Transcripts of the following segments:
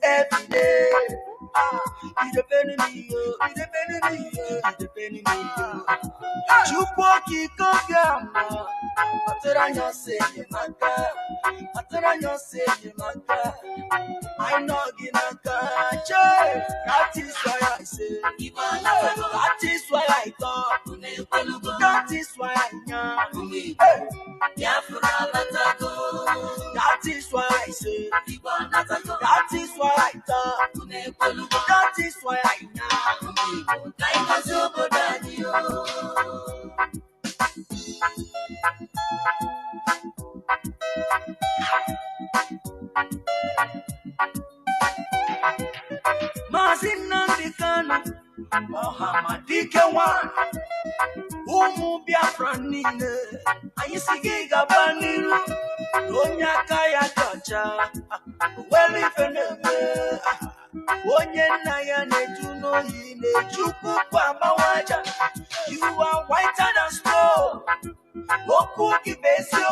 every day. It depends on you, it depends on you, it depends on you. Chupoki Kobiama, Mataranya say Maka, Mataranya say Maka. I know Ginaka, that is why I say, that is why I thought, that is why I know, that is why I say, that is why I thought, that is why I know. Mazi Nnamdi Kanu, Mohammed Umu Biafran nile, ayisigi gabaniru, onya kaya kacha, weli feneme, onye naya netuno yine, chuku kwa mawaja. You are whiter than snow, oku kibesio.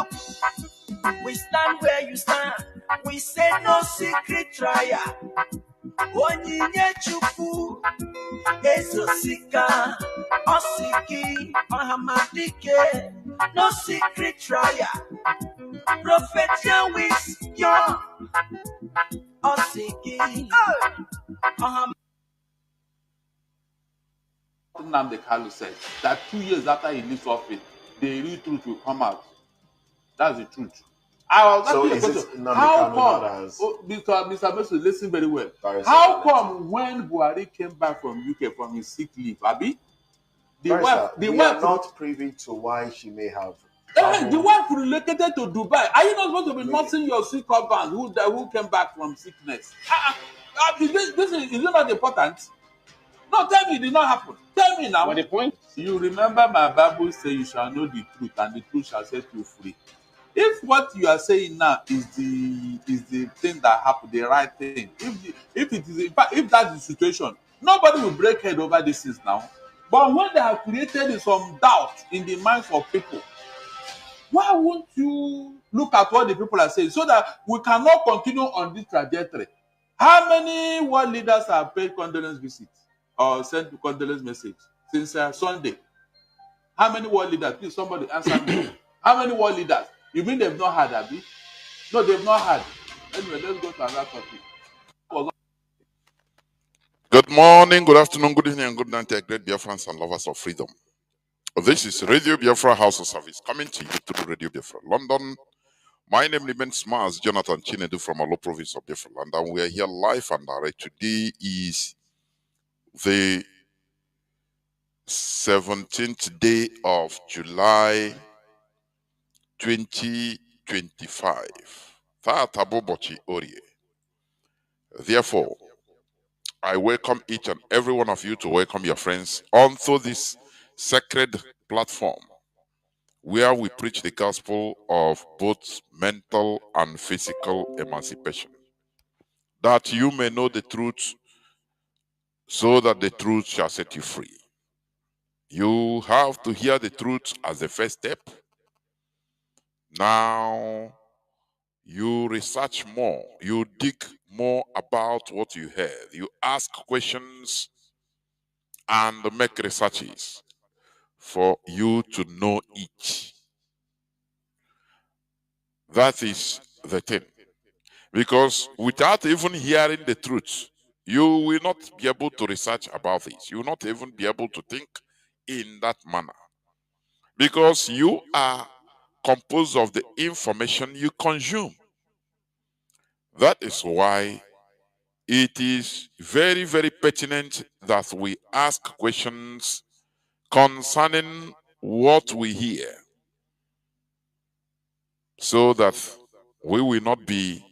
We stand where you stand, we say no secret trial. Onyinye chuku, Ezosika, Osiki, Mahamadike, no secret trial. Prophet Yahweh's young, Osiki, Nnamdi said that 2 years after he leaves office, the real truth will come out. That's the truth. I was asking the question, how come, Mr. Messi, listen very well. How come when Buhari came back from UK from his sick leave, Abi, we are not privy to why she may have. The wife relocated to Dubai. Are you not supposed to be nursing your sick husband who came back from sickness? Is it not important? No, tell me it did not happen. Tell me now. But the point, you remember my Bible say you shall know the truth, and the truth shall set you free. If what you are saying now is the thing that happened, the right thing, if that is the situation, nobody will break head over these things now. But when they have created some doubt in the minds of people, why won't you look at what the people are saying so that we cannot continue on this trajectory? How many world leaders have paid condolence visits or sent condolence message since Sunday? How many world leaders? Please, somebody answer me. How many world leaders? You mean they've not had, Abi? No, they've not had. Anyway, let's go to another topic. Good morning, good afternoon, good evening, and good night, great Biafrans and lovers of freedom. This is Radio Biafra House of Service coming to you through Radio Biafra London. My name remains Mazi Johnathan Chinedu from Olo province of Biafra Land, and we are here live and direct. Today is the 17th day of July 2025. Bochi Orie. Therefore, I welcome each and every one of you to welcome your friends onto this sacred platform where we preach the gospel of both mental and physical emancipation, that you may know the truth so that the truth shall set you free. You have to hear the truth as the first step. Now, you research more, you dig more about what you heard, you ask questions and make researches for you to know it. That is the thing. Because without even hearing the truth, you will not be able to research about this. You will not even be able to think in that manner. Because you are composed of the information you consume. That is why it is very, very pertinent that we ask questions concerning what we hear, so that we will not be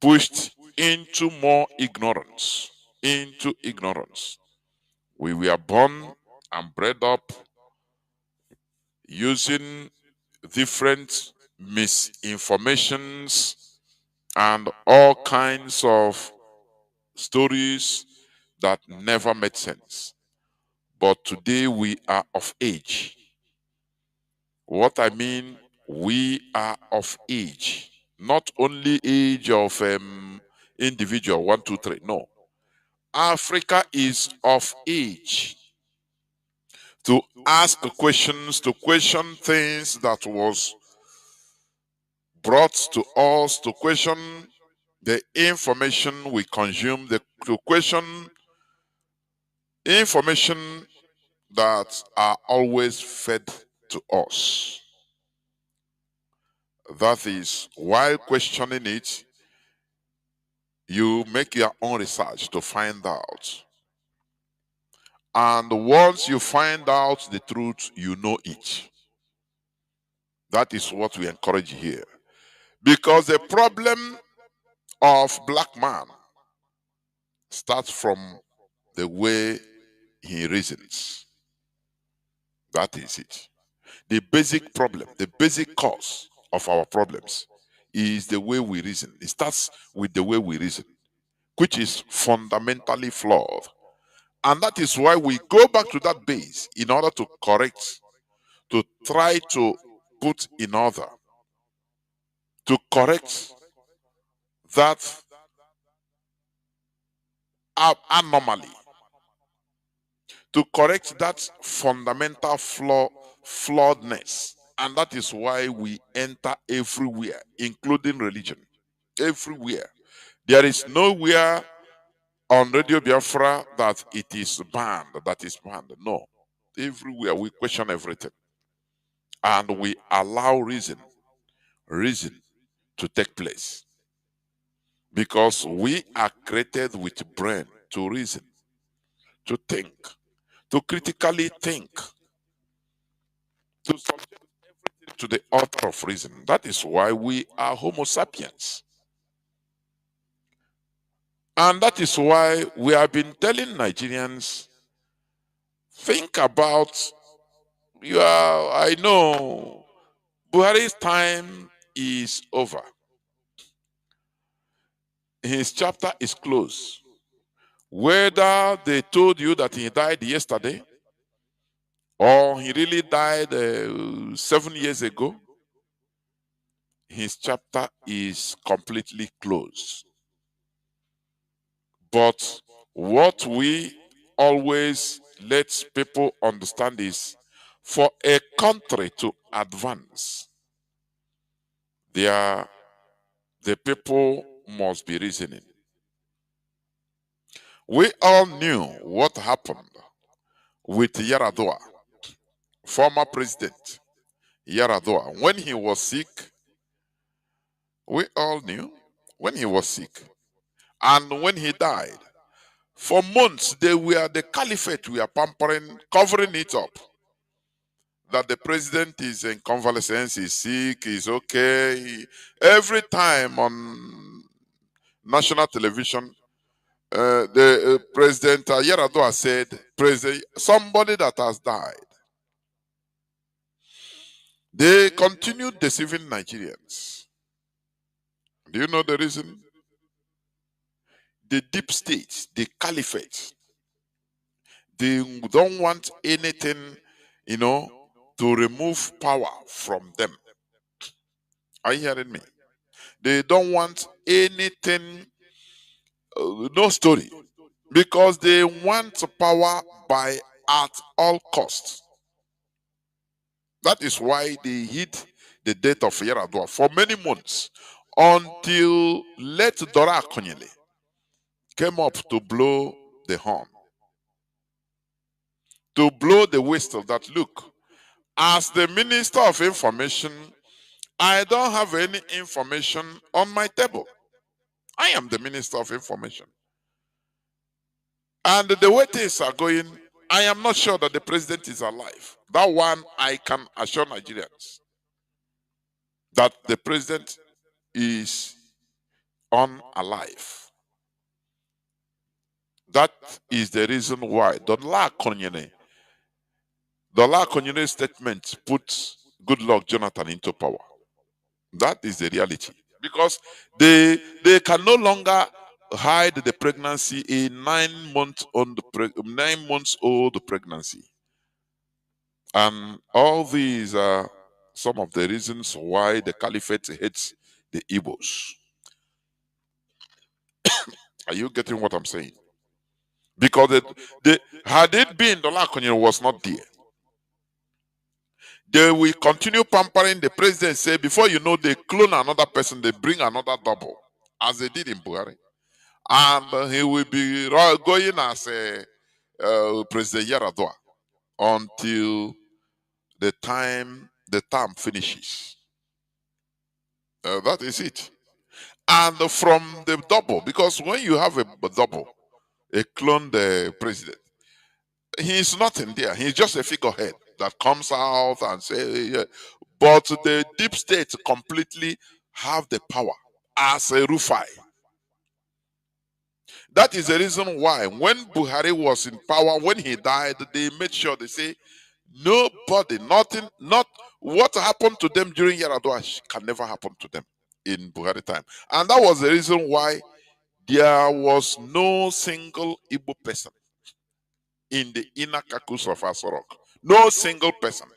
pushed into more ignorance, We were born and bred up using different misinformations and all kinds of stories that never made sense. But today we are of age. What I mean, we are of age. Not only age of individual, 1, 2, 3. No. Africa is of age to ask questions, to question things that was brought to us, to question the information we consume, to question information that are always fed to us. That is, while questioning it, you make your own research to find out. And once you find out the truth, you know it. That is what we encourage here. Because the problem of black man starts from the way he reasons. That is it. The basic problem, the basic cause of our problems is the way we reason. It starts with the way we reason, which is fundamentally flawed. And that is why we go back to that base in order to correct, to try to put in order, to correct that anomaly, to correct that fundamental flawedness. And that is why we enter everywhere, including religion. Everywhere. There is nowhere on Radio Biafra that it is banned, that is banned. No. Everywhere we question everything. And we allow reason to take place. Because we are created with brain to reason, to think, to critically think, to subject everything to the author of reason. That is why we are Homo sapiens. And that is why we have been telling Nigerians, think about I know Buhari's time is over. His chapter is closed. Whether they told you that he died yesterday or he really died 7 years ago, his chapter is completely closed. But what we always let people understand is, for a country to advance, the people must be reasoning. We all knew what happened with Yaradua, former president Yaradua. When he was sick, we all knew when he was sick. And when he died, for months, the caliphate were pampering, covering it up. That the president is in convalescence, he's sick, he's okay. Every time on national television, the President Yaradua said, somebody that has died. They continued deceiving Nigerians. Do you know the reason? The deep state, the caliphate, they don't want anything, to remove power from them. Are you hearing me? They don't want anything, no story, because they want power at all costs. That is why they hid the death of Yaradua for many months, until late Dora Akonyele came up to blow the horn, to blow the whistle that, look, as the Minister of Information, I don't have any information on my table. I am the Minister of Information. And the way things are going, I am not sure that the president is alive. That one, I can assure Nigerians that the president is unalive. That is the reason why Dola Konyene's statement puts Goodluck Jonathan into power. That is the reality. Because they can no longer hide the pregnancy, a 9 months old pregnancy. And all these are some of the reasons why the caliphate hates the Igbos. Are you getting what I'm saying? Because had it been Dolakonye was not there, they will continue pampering the president. Say before you know, they clone another person, they bring another double, as they did in Buhari, and he will be going as a President Yaradua until the term finishes. That is it. And from the double, because when you have a double, a clone the president, he's not in there. He's just a figurehead that comes out and say, yeah. But the deep state completely have the power as a Rufai. That is the reason why when Buhari was in power, when he died, they made sure they say nobody, nothing, not what happened to them during Yaradua can never happen to them in Buhari time. And that was the reason why there was no single Igbo person in the inner caucus of Asorok. No single person.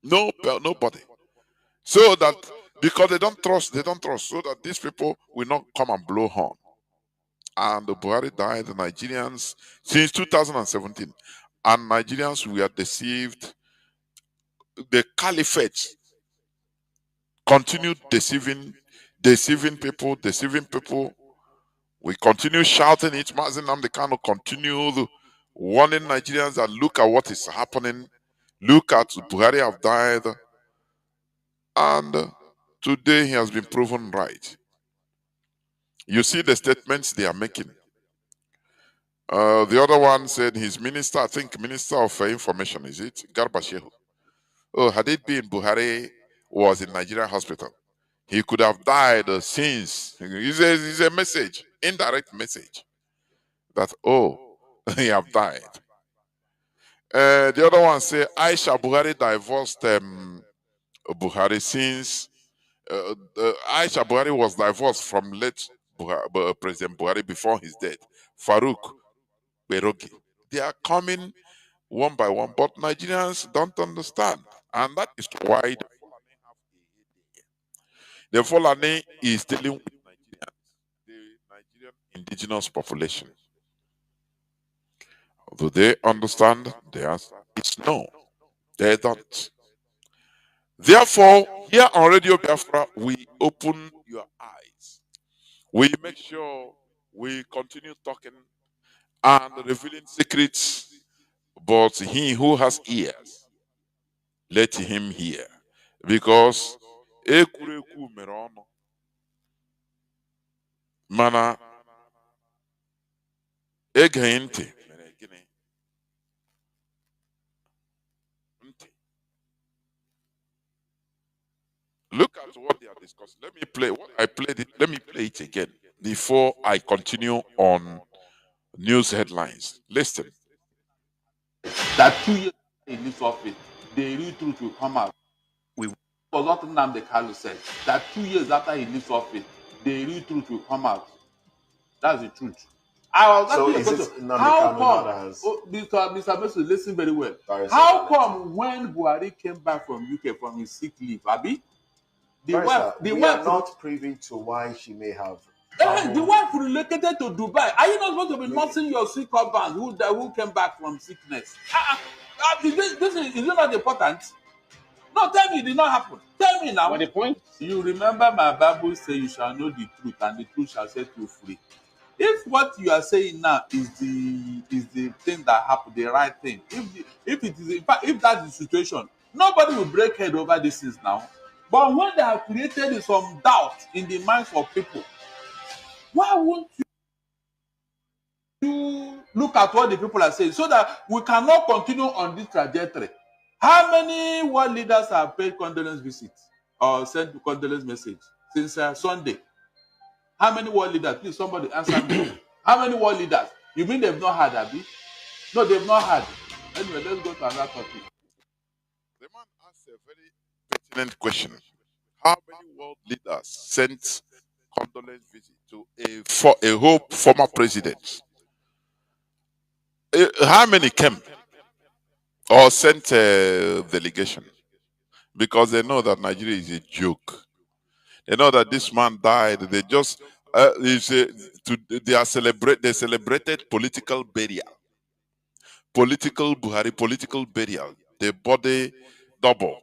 Nobody. So that because they don't trust, so that these people will not come and blow horn. And Buhari died, the Nigerians, since 2017, and Nigerians were deceived. The caliphate continued deceiving people. We continue shouting it. Mazi Nnamdi continued warning Nigerians that look at what is happening. Look at Buhari have died. And today he has been proven right. You see the statements they are making. The other one said his minister, I think Minister of Information, is it? Garba Shehu. Oh, had it been Buhari was in Nigeria hospital, he could have died since. It's a message, indirect message, that, oh, he have died. The other one say Aisha Buhari divorced Buhari since Aisha Buhari was divorced from late President Buhari before his death. Farouk Berogi. They are coming one by one, but Nigerians don't understand. And that is why the Fulani is dealing with Nigerians, the Nigerian indigenous population. Do they understand? The answer is no. They don't. Therefore, here on Radio Biafra, we open your eyes. We make sure we continue talking and revealing secrets, but he who has ears, let him hear. Because ekwurekwu mere ọnụ, mana egeghị ntị mere gịnị? Ntị. Look at what they are discussing. Let me play what I played it. Let me play it again before I continue on news headlines. Listen. That 2 years in this office, the real truth will come out. Was what Nnamdi Kanu said. That 2 years after he leaves office, the real truth will come out. That's the truth. I was asking the question, how come, Mr. Messi, listen very well. How come when Buhari came back from UK from his sick leave, Abi, we are not privy to why she may have. The wife relocated to Dubai. Are you not supposed to be nursing your sick husband who came back from sickness? Is it not important? No, tell me it did not happen. Tell me now. But the point, you remember my Bible say you shall know the truth, and the truth shall set you free. If what you are saying now is the thing that happened, the right thing, if it is, in fact, if that's the situation, nobody will break head over these things now. But when they have created some doubt in the minds of people, why won't you look at what the people are saying so that we cannot continue on this trajectory? How many world leaders have paid condolence visits or sent condolence message since Sunday? How many world leaders? Please, somebody answer me. How many world leaders? You mean they've not had, Abi? No, they've not had. Anyway, let's go to another topic. The man asked a very pertinent question. How many world leaders sent condolence visit to a whole former president? How many came or sent a delegation? Because they know that Nigeria is a joke. They know that this man died. They just they celebrated political burial. Political Buhari, political burial. The body double.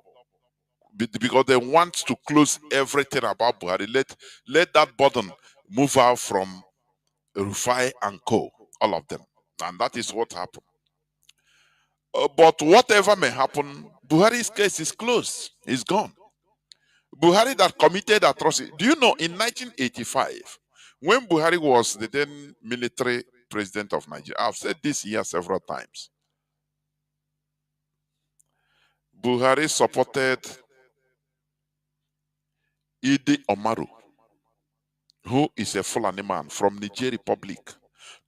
Because they want to close everything about Buhari. Let that burden move out from Rufai and Co. All of them. And that is what happened. But whatever may happen, Buhari's case is closed. He's gone. Buhari that committed atrocity. Do you know in 1985, when Buhari was the then military president of Nigeria, I've said this here several times, Buhari supported Idi Omaru, who is a Fulani man from Niger Republic,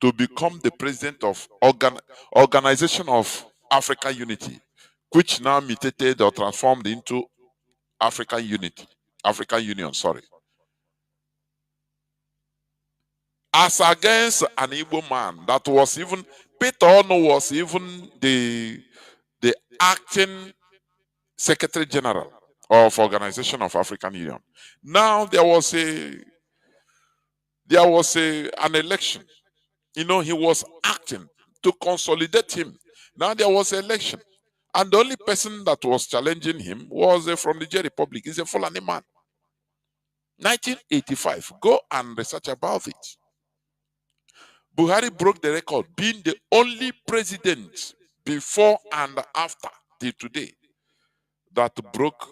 to become the president of Organization of African Unity, which now mutated or transformed into African Union, sorry. As against an Igbo man that was even, Peter Ono was even the acting Secretary General of Organization of African Union. Now there was an election. You know, he was acting to consolidate him. Now there was an election. And the only person that was challenging him was from the Niger Republic. He's a Fulani man. 1985. Go and research about it. Buhari broke the record, being the only president before and after till today that broke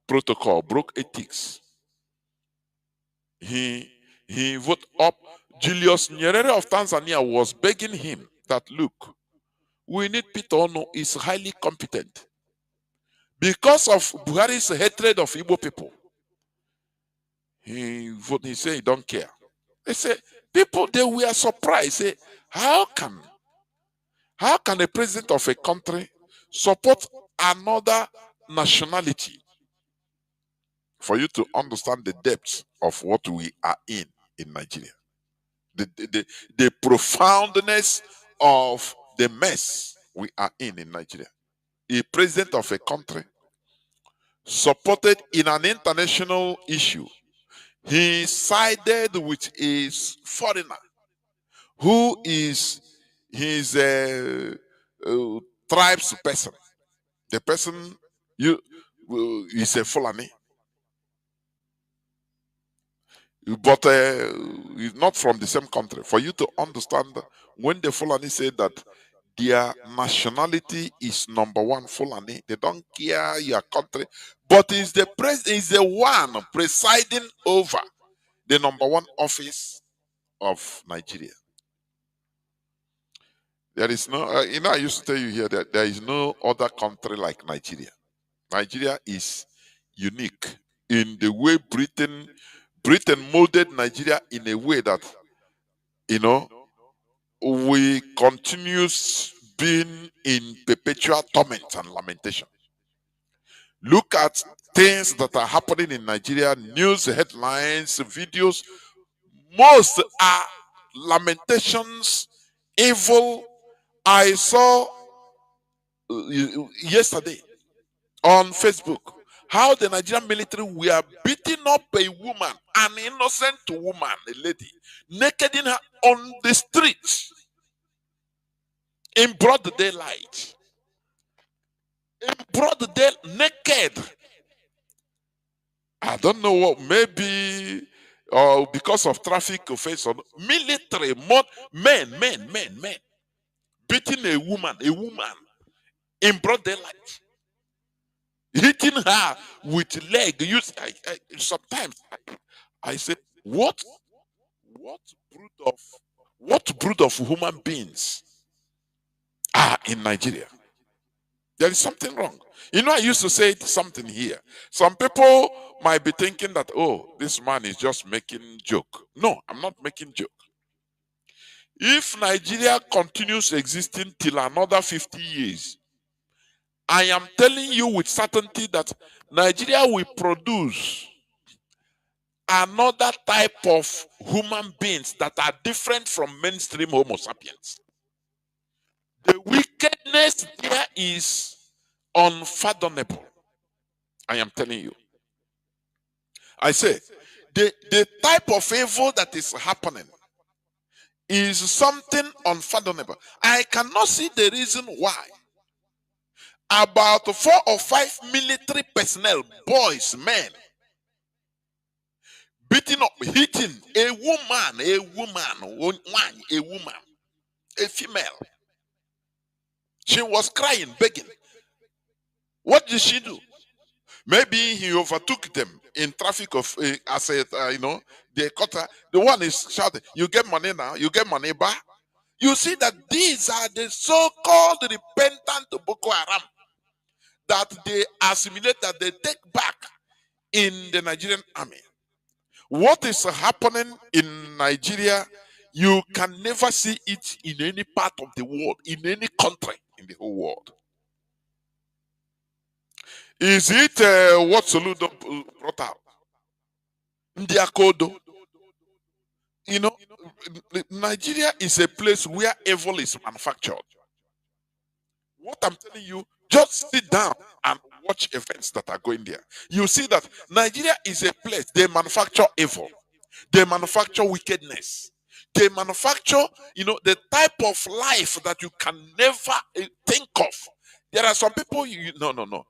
protocol, broke ethics. He voted up. Julius Nyerere of Tanzania was begging him that, look, we need Peter Ono, is highly competent. Because of Buhari's hatred of Igbo people, he said he don't care. They say, people, they were surprised. Say, how can a president of a country support another nationality? For you to understand the depth of what we are in Nigeria. The profoundness of the mess we are in Nigeria. A president of a country supported in an international issue. He sided with his foreigner who is his tribe's person. The person is a Fulani. But he's not from the same country. For you to understand, when the Fulani say that their nationality is number one Fulani, they don't care your country, but is the one presiding over the number one office of Nigeria. There is no, I used to tell you here that there is no other country like Nigeria. Nigeria is unique in the way Britain molded Nigeria in a way that, we continue being in perpetual torment and lamentation. Look at things that are happening in Nigeria, news headlines, videos. Most are lamentations, evil. I saw yesterday on Facebook how the Nigerian military were beating up a woman, an innocent woman, a lady, naked in her on the streets in broad daylight. In broad daylight, naked. I don't know what, maybe because of traffic offense or military, men beating a woman in broad daylight, hitting her with leg. Sometimes I say, what brood of human beings are in Nigeria? There is something wrong. I used to say something here. Some people might be thinking that, oh, this man is just making joke. No, I'm not making joke. If Nigeria continues existing till another 50 years, I am telling you with certainty that Nigeria will produce another type of human beings that are different from mainstream Homo sapiens. The wickedness there is unfathomable. I am telling you. I say, the type of evil that is happening is something unfathomable. I cannot see the reason why about 4 or 5 military personnel, boys, men, beating up, hitting a woman, a female. She was crying, begging. What did she do? Maybe he overtook them in traffic of, as a, they caught her. The one is shouting, "You get money now, you get money back." You see that these are the so-called repentant Boko Haram that they assimilate, that they take back in the Nigerian army. What is happening in Nigeria, you can never see it in any part of the world, in any country in the whole world. Is it what Soludo brought out? Ndiakodo. You know, Nigeria is a place where evil is manufactured. What I'm telling you, just sit down and watch events that are going there. You see that Nigeria is a place they manufacture evil, they manufacture wickedness, they manufacture, the type of life that you can never think of. There are some people, no.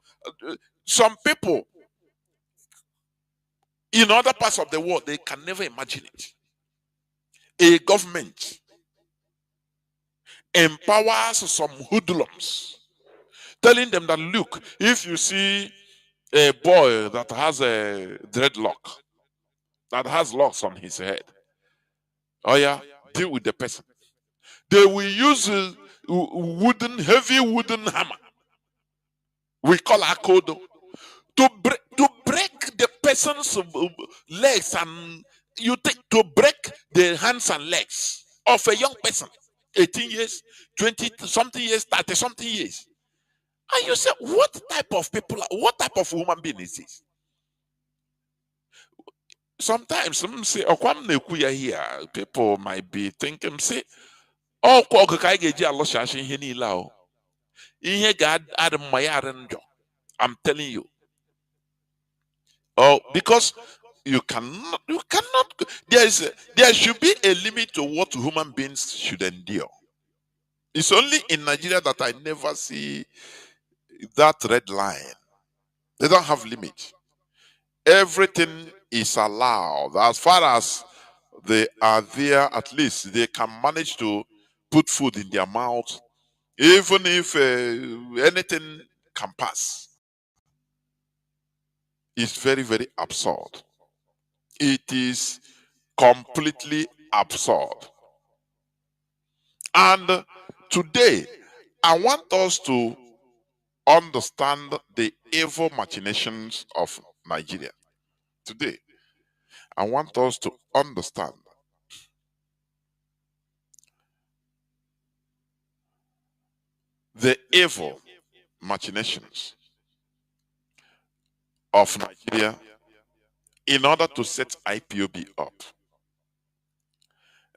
Some people in other parts of the world, they can never imagine it. A government empowers some hoodlums, telling them that, look, if you see a boy that has a dreadlock, that has locks on his head, oh yeah, deal with the person. They will use a heavy wooden hammer, we call akodo, to break the person's legs, and to break the hands and legs of a young person, 18 years, 20 something years, 30 something years. And you say, what type of people, what type of human being is this? Sometimes some say, here, people might be thinking, say, oh, I'm telling you. Oh, because you cannot, there should be a limit to what human beings should endure. It's only in Nigeria that I never see that red line. They don't have limit. Everything is allowed. As far as they are there, at least they can manage to put food in their mouth, even if anything can pass. It's very, very absurd. It is completely absurd. And today, I want us to understand the evil machinations of Nigeria. Today, I want us to understand the evil machinations of Nigeria in order to set IPOB up.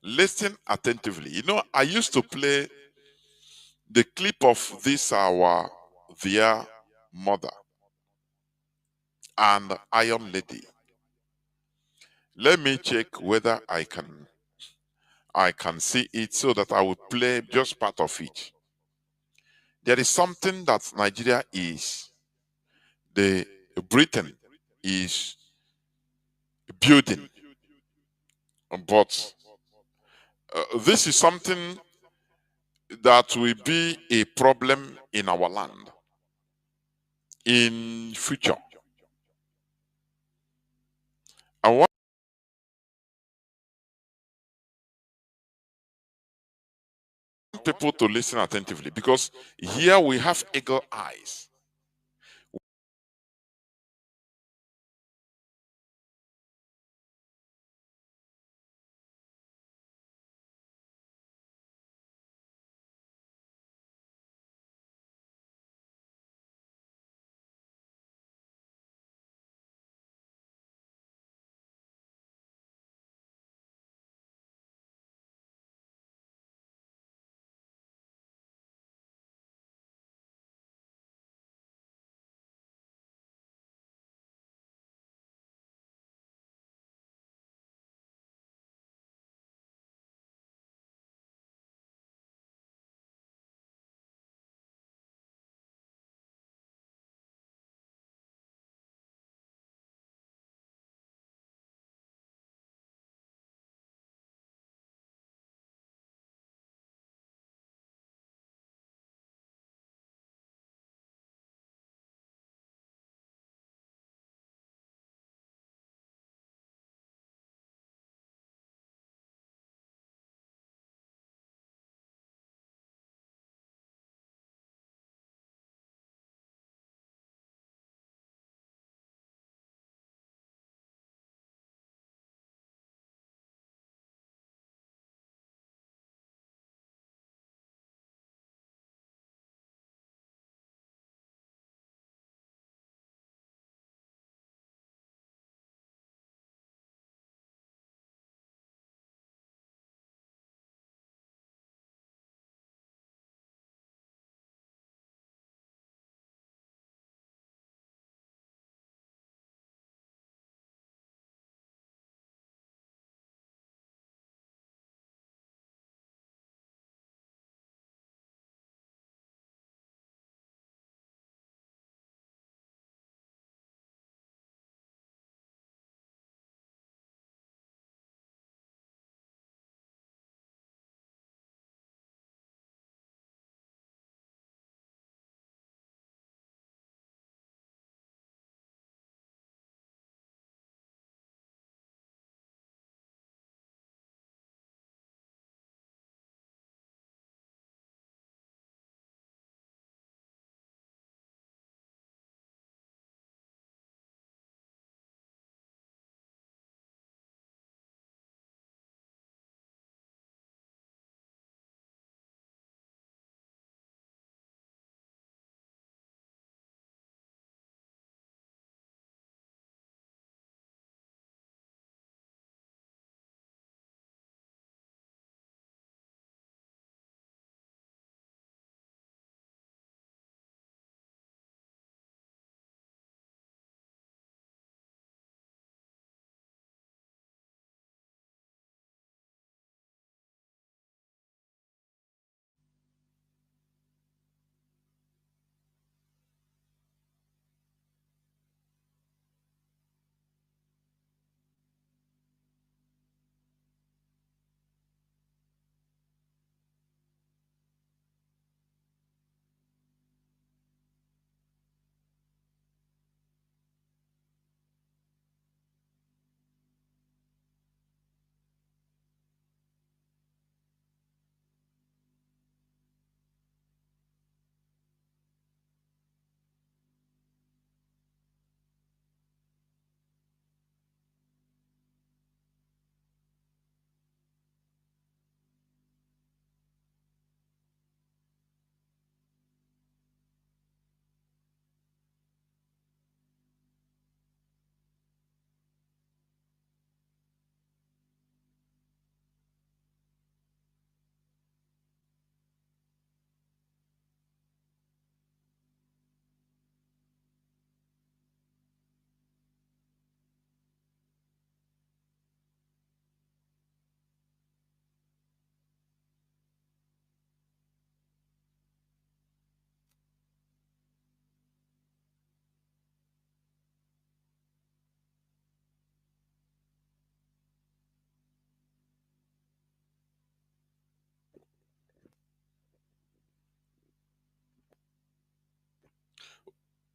Listen attentively. I used to play the clip of this our dear mother and Iron Lady. Let me check whether I can see it so that I will play just part of it. There is something that Nigeria is, the Britain is building, but this is something that will be a problem in our land in future. I want people to listen attentively, because here we have eagle eyes.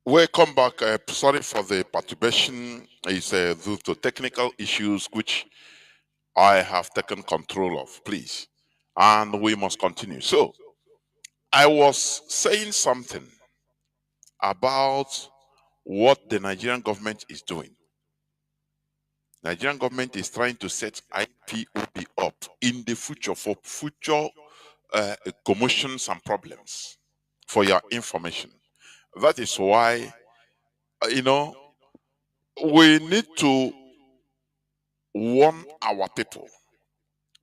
Welcome back. Sorry for the perturbation. It's due to technical issues which I have taken control of, please. And we must continue. So, I was saying something about what the Nigerian government is doing. Nigerian government is trying to set IPOB up in the future for future commotions and problems, for your information. That is why, we need to warn our people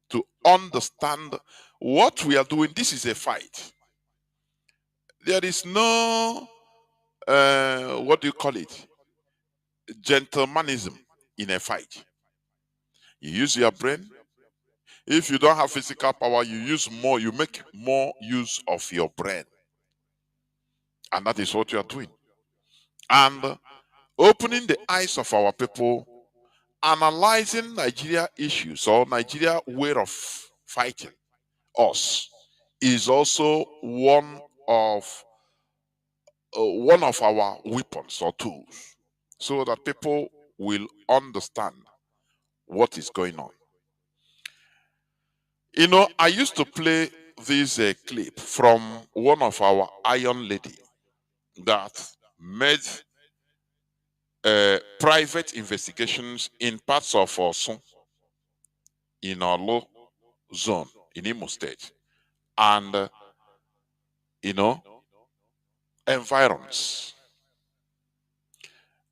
to understand what we are doing. This is a fight. There is no, what do you call it? Gentlemanism in a fight. You use your brain. If you don't have physical power, you make more use of your brain. And that is what you are doing. And opening the eyes of our people, analyzing Nigeria issues or Nigeria way of fighting us is also one of our weapons or tools, so that people will understand what is going on. I used to play this clip from one of our Iron Lady that made private investigations in parts of Osun, in our low zone in Imo State, and environs.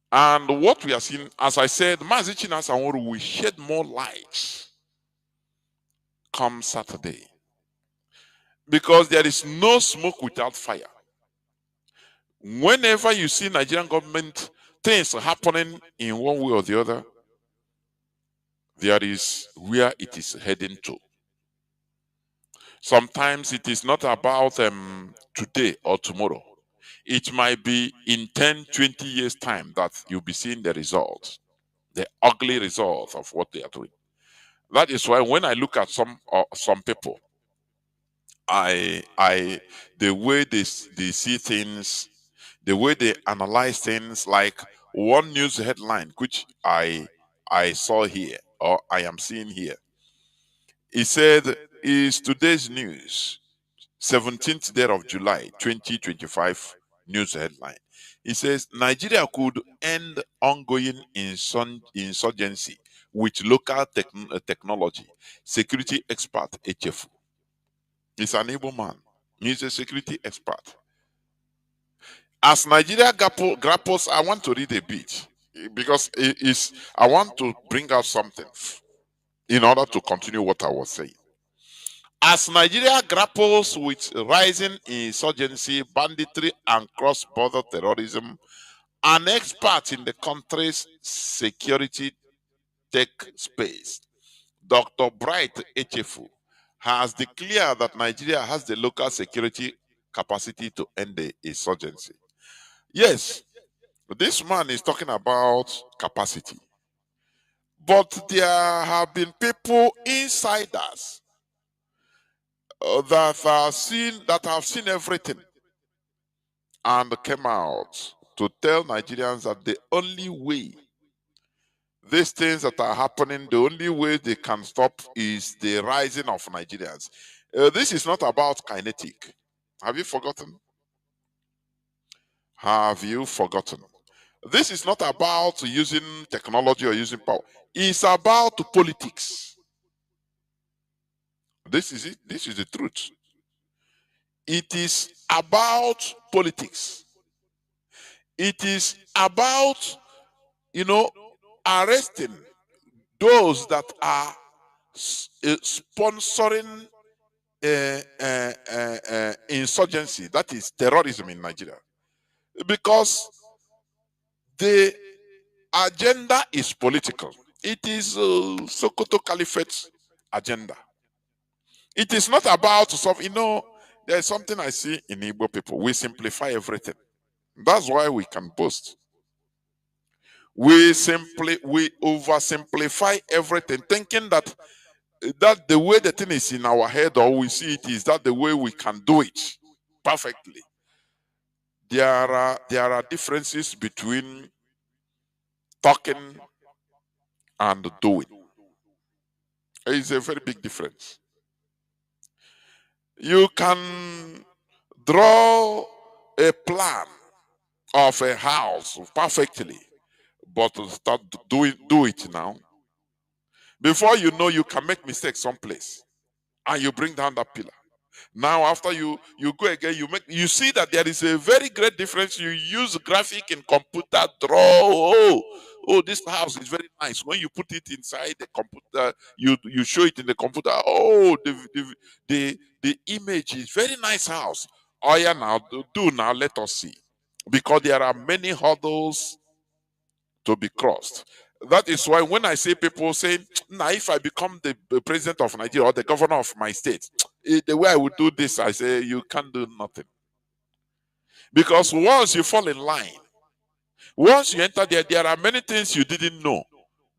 And what we are seeing, as I said, Mazi Johnathan Chinedu will shed more light come Saturday, because there is no smoke without fire. Whenever you see Nigerian government things happening in one way or the other, there is where it is heading to. Sometimes it is not about today or tomorrow. It might be in 10, 20 years' time that you'll be seeing the results, the ugly results of what they are doing. That is why when I look at some people, the way they see things, the way they analyze things, like one news headline which I saw here, or I am seeing here. It said, is today's news, 17th day of July 2025 news headline. It says Nigeria could end ongoing insurgency with local technology. Security expert HF. He's an able man. He's a security expert. As Nigeria grapples, I want to read a bit, because I want to bring out something in order to continue what I was saying. As Nigeria grapples with rising insurgency, banditry, and cross-border terrorism, an expert in the country's security tech space, Dr. Bright Echefu, has declared that Nigeria has the local security capacity to end the insurgency. Yes, this man is talking about capacity. But there have been people, insiders, that have seen everything, and came out to tell Nigerians that the only way these things that are happening, the only way they can stop is the rising of Nigerians. This is not about kinetic. Have you forgotten? Have you forgotten? This is not about using technology or using power. It's about politics. This is it. This is the truth. It is about politics. It is about, arresting those that are sponsoring insurgency, that is terrorism in Nigeria. Because the agenda is political. It is Sokoto Caliphate's agenda. It is not about something, there's something I see in Igbo people. We simplify everything. That's why we can boast. We oversimplify everything, thinking that the way the thing is in our head, or we see it, is that the way we can do it perfectly. there are differences between talking and doing. It's a very big difference. You can draw a plan of a house perfectly, but to start do it now. Before you know, you can make mistakes someplace, and you bring down that pillar. Now, after you go again, you see that there is a very great difference. You use graphic in computer, draw. Oh, this house is very nice. When you put it inside the computer, you show it in the computer. Oh, the image is very nice house. Oh yeah, now do now. Let us see, because there are many hurdles to be crossed. That is why when I see people saying, now if I become the president of Nigeria or the governor of my state, the way I would do this, I say, you can't do nothing. Because once you fall in line, once you enter there, there are many things you didn't know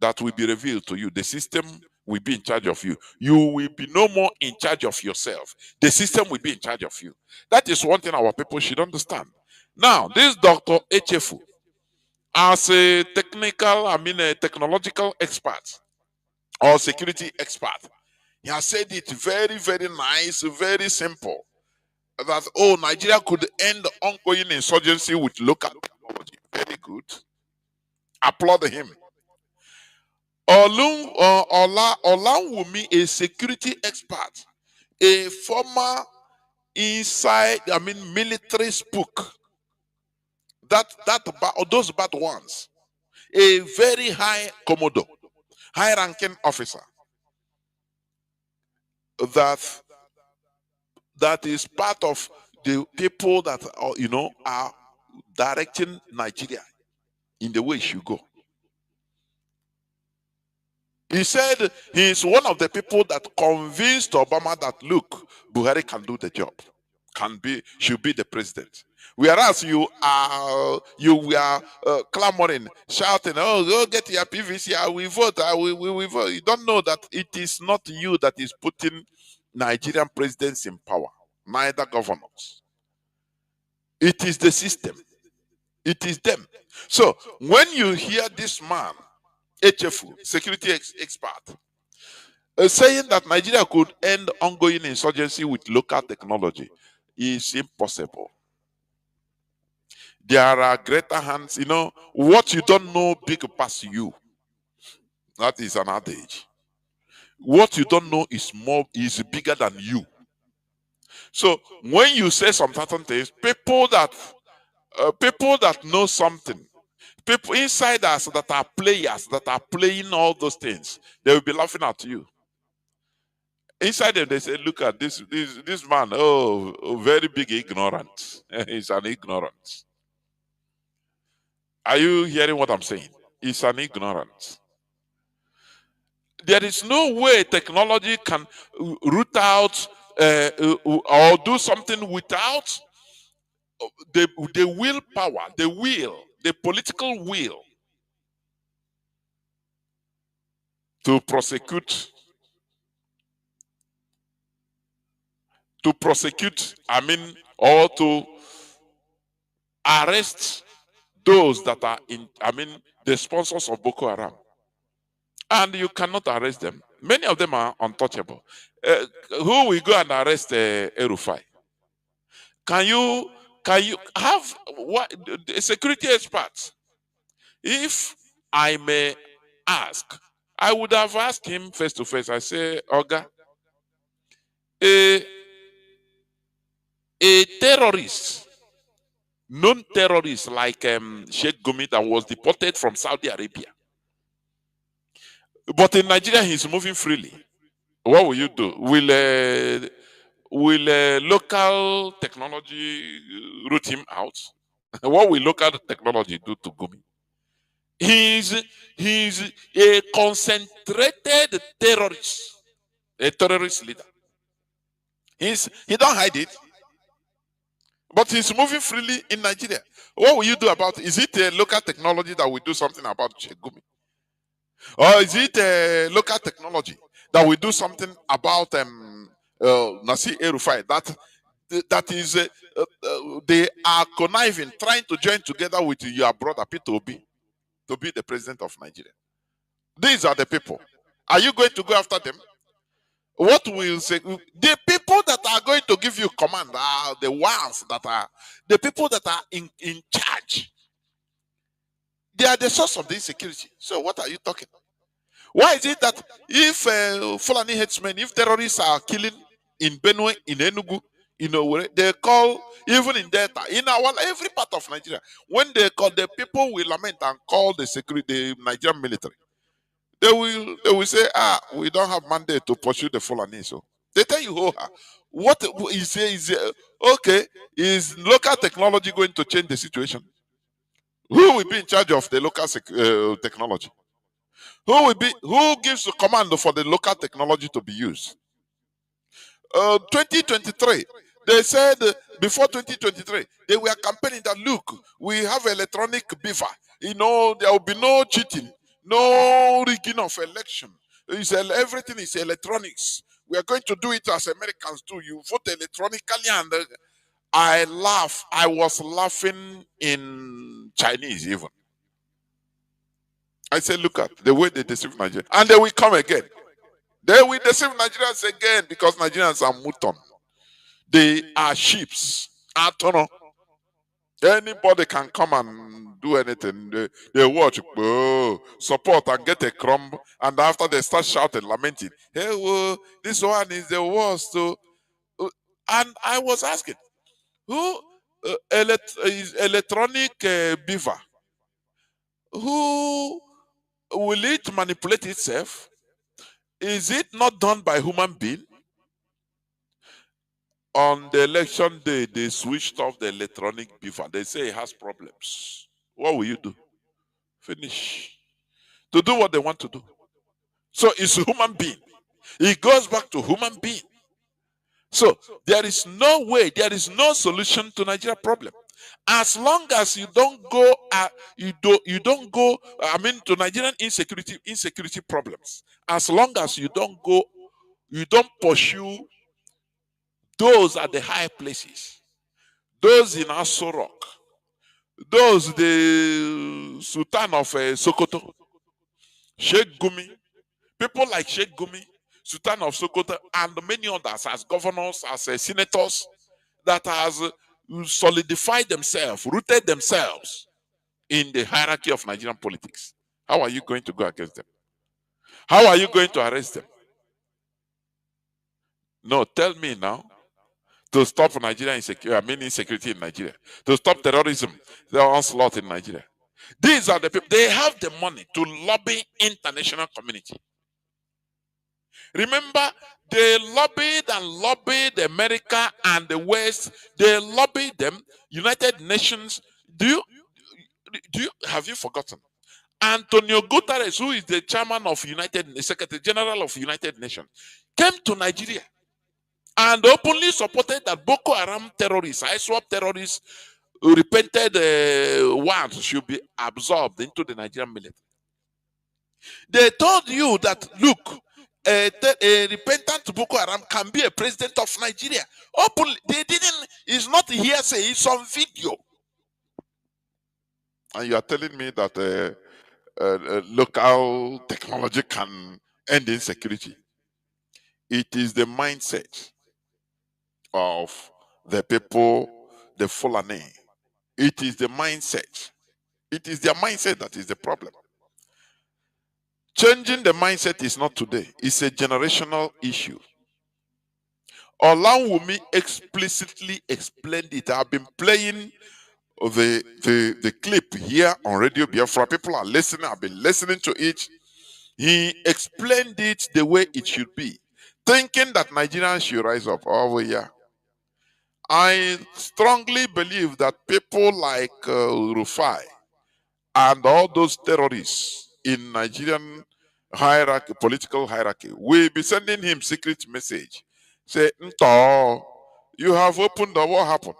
that will be revealed to you. The system will be in charge of you. You will be no more in charge of yourself. The system will be in charge of you. That is one thing our people should understand. Now, this Dr. Echefu, as a technological expert or security expert, he has said it very, very nice, very simple. That, Nigeria could end ongoing insurgency with local technology. Very good. Applaud him. Olawumi, a security expert, a former military spook. Those bad ones. A very high commodore, high-ranking officer. That is part of the people that are directing Nigeria in the way it should go. He said he is one of the people that convinced Obama that, look, Buhari can do the job, should be the president. Whereas you were clamoring, shouting, "Oh, go get your PVC, we vote, we vote." You don't know that it is not you that is putting Nigerian presidents in power, neither governors. It is the system. It is them. So when you hear this man, HFU, security expert, saying that Nigeria could end ongoing insurgency with local technology, is impossible. There are greater hands. What you don't know big past you. That is an adage. What you don't know is bigger than you. So when you say some certain things, people that know something, people insiders that are players, that are playing all those things, they will be laughing at you. Inside them, they say, look at this man, very big ignorant. He's an ignorant. Are you hearing what I'm saying? He's an ignorant. There is no way technology can root out or do something without the willpower, the political will to prosecute, or to arrest those that are the sponsors of Boko Haram. And you cannot arrest them. Many of them are untouchable. Who will go and arrest Erufai? Can you have security experts? If I may ask, I would have asked him face to face. I say, Oga, a terrorist, non-terrorist like Sheikh Gumi that was deported from Saudi Arabia, but in Nigeria he's moving freely. What will you do? Will local technology root him out? What will local technology do to Gumi? He's a concentrated terrorist, a terrorist leader. He don't hide it, but he's moving freely in Nigeria. What will you do about it? Is it a local technology that will do something about Sheikh Gumi? Or is it a local technology that will do something about Nasir El-Rufai, that that is, they are conniving, trying to join together with your brother Peter Obi to be the president of Nigeria. These are the people. Are you going to go after them? What will say? The people that are going to give you command are the ones that are the people that are in charge. They are the source of the insecurity. So what are you talking? Why is it that if Fulani headsmen, if terrorists are killing in Benue, in Enugu, in Owerri, they call, even in Delta, in every part of Nigeria, when they call, the people will lament and call the security, the Nigerian military. They will say, we don't have mandate to pursue the Fulani. So they tell you, what is okay, is local technology going to change the situation? Who will be in charge of the local technology? Who gives the command for the local technology to be used? 2023, they said before 2023, they were campaigning that look, we have electronic beaver. There will be no cheating, no rigging of election. Everything is electronics. We are going to do it as Americans do. You vote electronically, and I laugh. I was laughing in Chinese even. I said, look at the way they deceive Nigeria. And they will come again. They will deceive Nigerians again because Nigerians are mutton. They are sheep. Anybody can come and do anything. They watch, support and get a crumb. And after they start shouting, lamenting, hey, this one is the worst. And I was asking, who is electronic beaver? Who will it manipulate itself? Is it not done by human being? On the election day, they switched off the electronic beaver. They say it has problems. What will you do? Finish. To do what they want to do. So it's a human being. It goes back to human being. So there is no way, there is no solution to Nigeria problem. As long as you don't go, to Nigerian insecurity problems. As long as you don't go, you don't pursue those at the high places, those in Aso Rock, those the Sultan of Sokoto, Sheikh Gumi, people like Sheikh Gumi, Sultan of Sokoto, and many others as governors, as senators that has solidified themselves, rooted themselves in the hierarchy of Nigerian politics. How are you going to go against them? How are you going to arrest them? No, tell me now. To stop Nigeria insecurity in Nigeria, to stop terrorism, the onslaught in Nigeria. These are the people. They have the money to lobby international community. Remember, they lobbied America and the West. They lobbied them. United Nations. Have you forgotten? Antonio Guterres, who is the chairman of Secretary General of United Nations, came to Nigeria and openly supported that Boko Haram terrorists, ISWAP terrorists, repented ones should be absorbed into the Nigerian military. They told you that, look, a repentant Boko Haram can be a president of Nigeria. Openly, they didn't, it's not hearsay, it's on video. And you are telling me that local technology can end insecurity. It is the mindset of the people, the Fulani. It is the mindset. It is their mindset that is the problem. Changing the mindset is not today. It's a generational issue. Olawumi explicitly explained it. I've been playing the clip here on Radio Biafra. People are listening. I've been listening to it. He explained it the way it should be, thinking that Nigerians should rise up. Oh, yeah. I strongly believe that people like Rufai and all those terrorists in Nigerian hierarchy, political hierarchy, will be sending him secret message. Say, Nto, you have opened the what happened?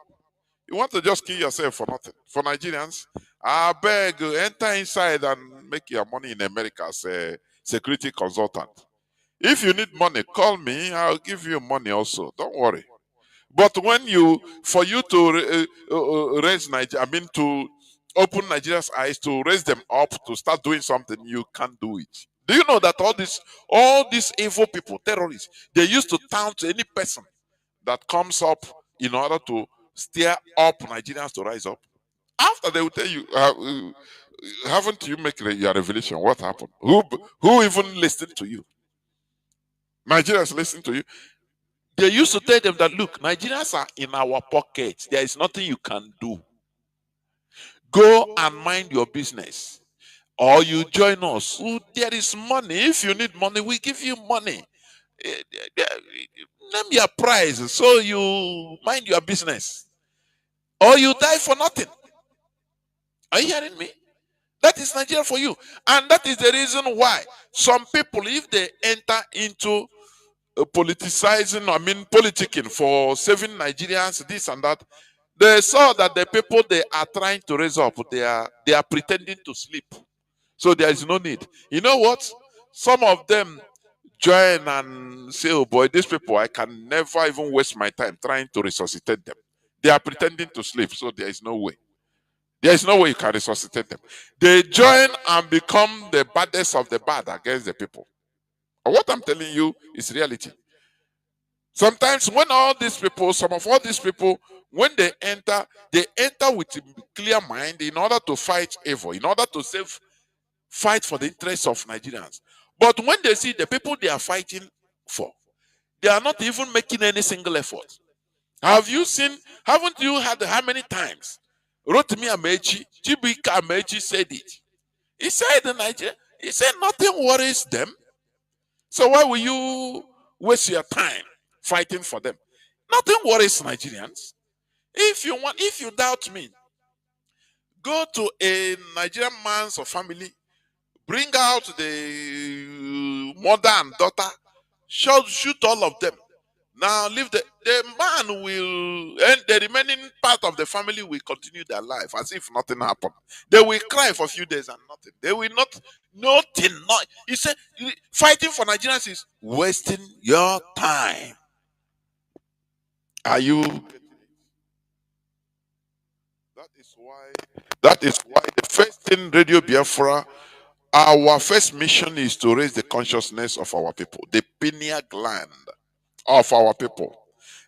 You want to just kill yourself for nothing. For Nigerians, I beg, enter inside and make your money in America as a security consultant. If you need money, call me. I'll give you money also. Don't worry. But for you to raise Nigeria, I mean to open Nigeria's eyes, to raise them up, to start doing something, you can't do it. Do you know that all these evil people, terrorists, they used to taunt any person that comes up in order to stir up Nigerians to rise up? After they will tell you, haven't you make your revelation? What happened? Who even listened to you? Nigerians listen to you. They used to tell them that, look, Nigerians are in our pockets. There is nothing you can do. Go and mind your business. Or you join us. Oh, there is money. If you need money, we give you money. Name your price. So you mind your business. Or you die for nothing. Are you hearing me? That is Nigeria for you. And that is the reason why some people, if they enter into politicizing, I mean politicking for saving Nigerians, this and that, they saw that the people they are trying to raise up, they are pretending to sleep. So there is no need. You know what? Some of them join and say, oh boy, these people, I can never even waste my time trying to resuscitate them. They are pretending to sleep, so there is no way. There is no way you can resuscitate them. They join and become the baddest of the bad against the people. And what I'm telling you is reality. Sometimes when some of all these people, when they enter with a clear mind in order to fight evil, in order to fight for the interests of Nigerians. But when they see the people they are fighting for, they are not even making any single effort. Haven't you heard how many times Rotimi Amechi, Chibika Amechi said it? He said in Nigeria, he said nothing worries them. So why will you waste your time fighting for them? Nothing worries Nigerians. If you doubt me, go to a Nigerian man's or family, bring out the mother and daughter, shoot all of them. Now leave the man will, and the remaining part of the family will continue their life as if nothing happened. They will cry for a few days and nothing. They will nothing. He said fighting for Nigerians is wasting your time. Are you? That is why the first thing Radio Biafra, our first mission is to raise the consciousness of our people, the pineal gland of our people.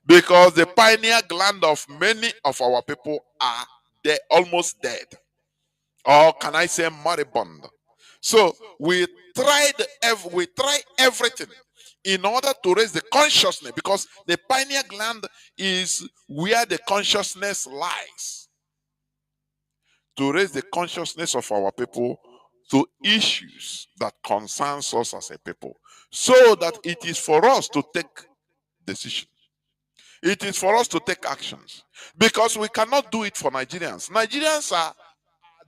Because the pineal gland of many of our people are almost dead. Or can I say moribund? So we try everything in order to raise the consciousness, because the pineal gland is where the consciousness lies. To raise the consciousness of our people to issues that concerns us as a people, so that it is for us to take decisions. It is for us to take actions, because we cannot do it for Nigerians. Nigerians are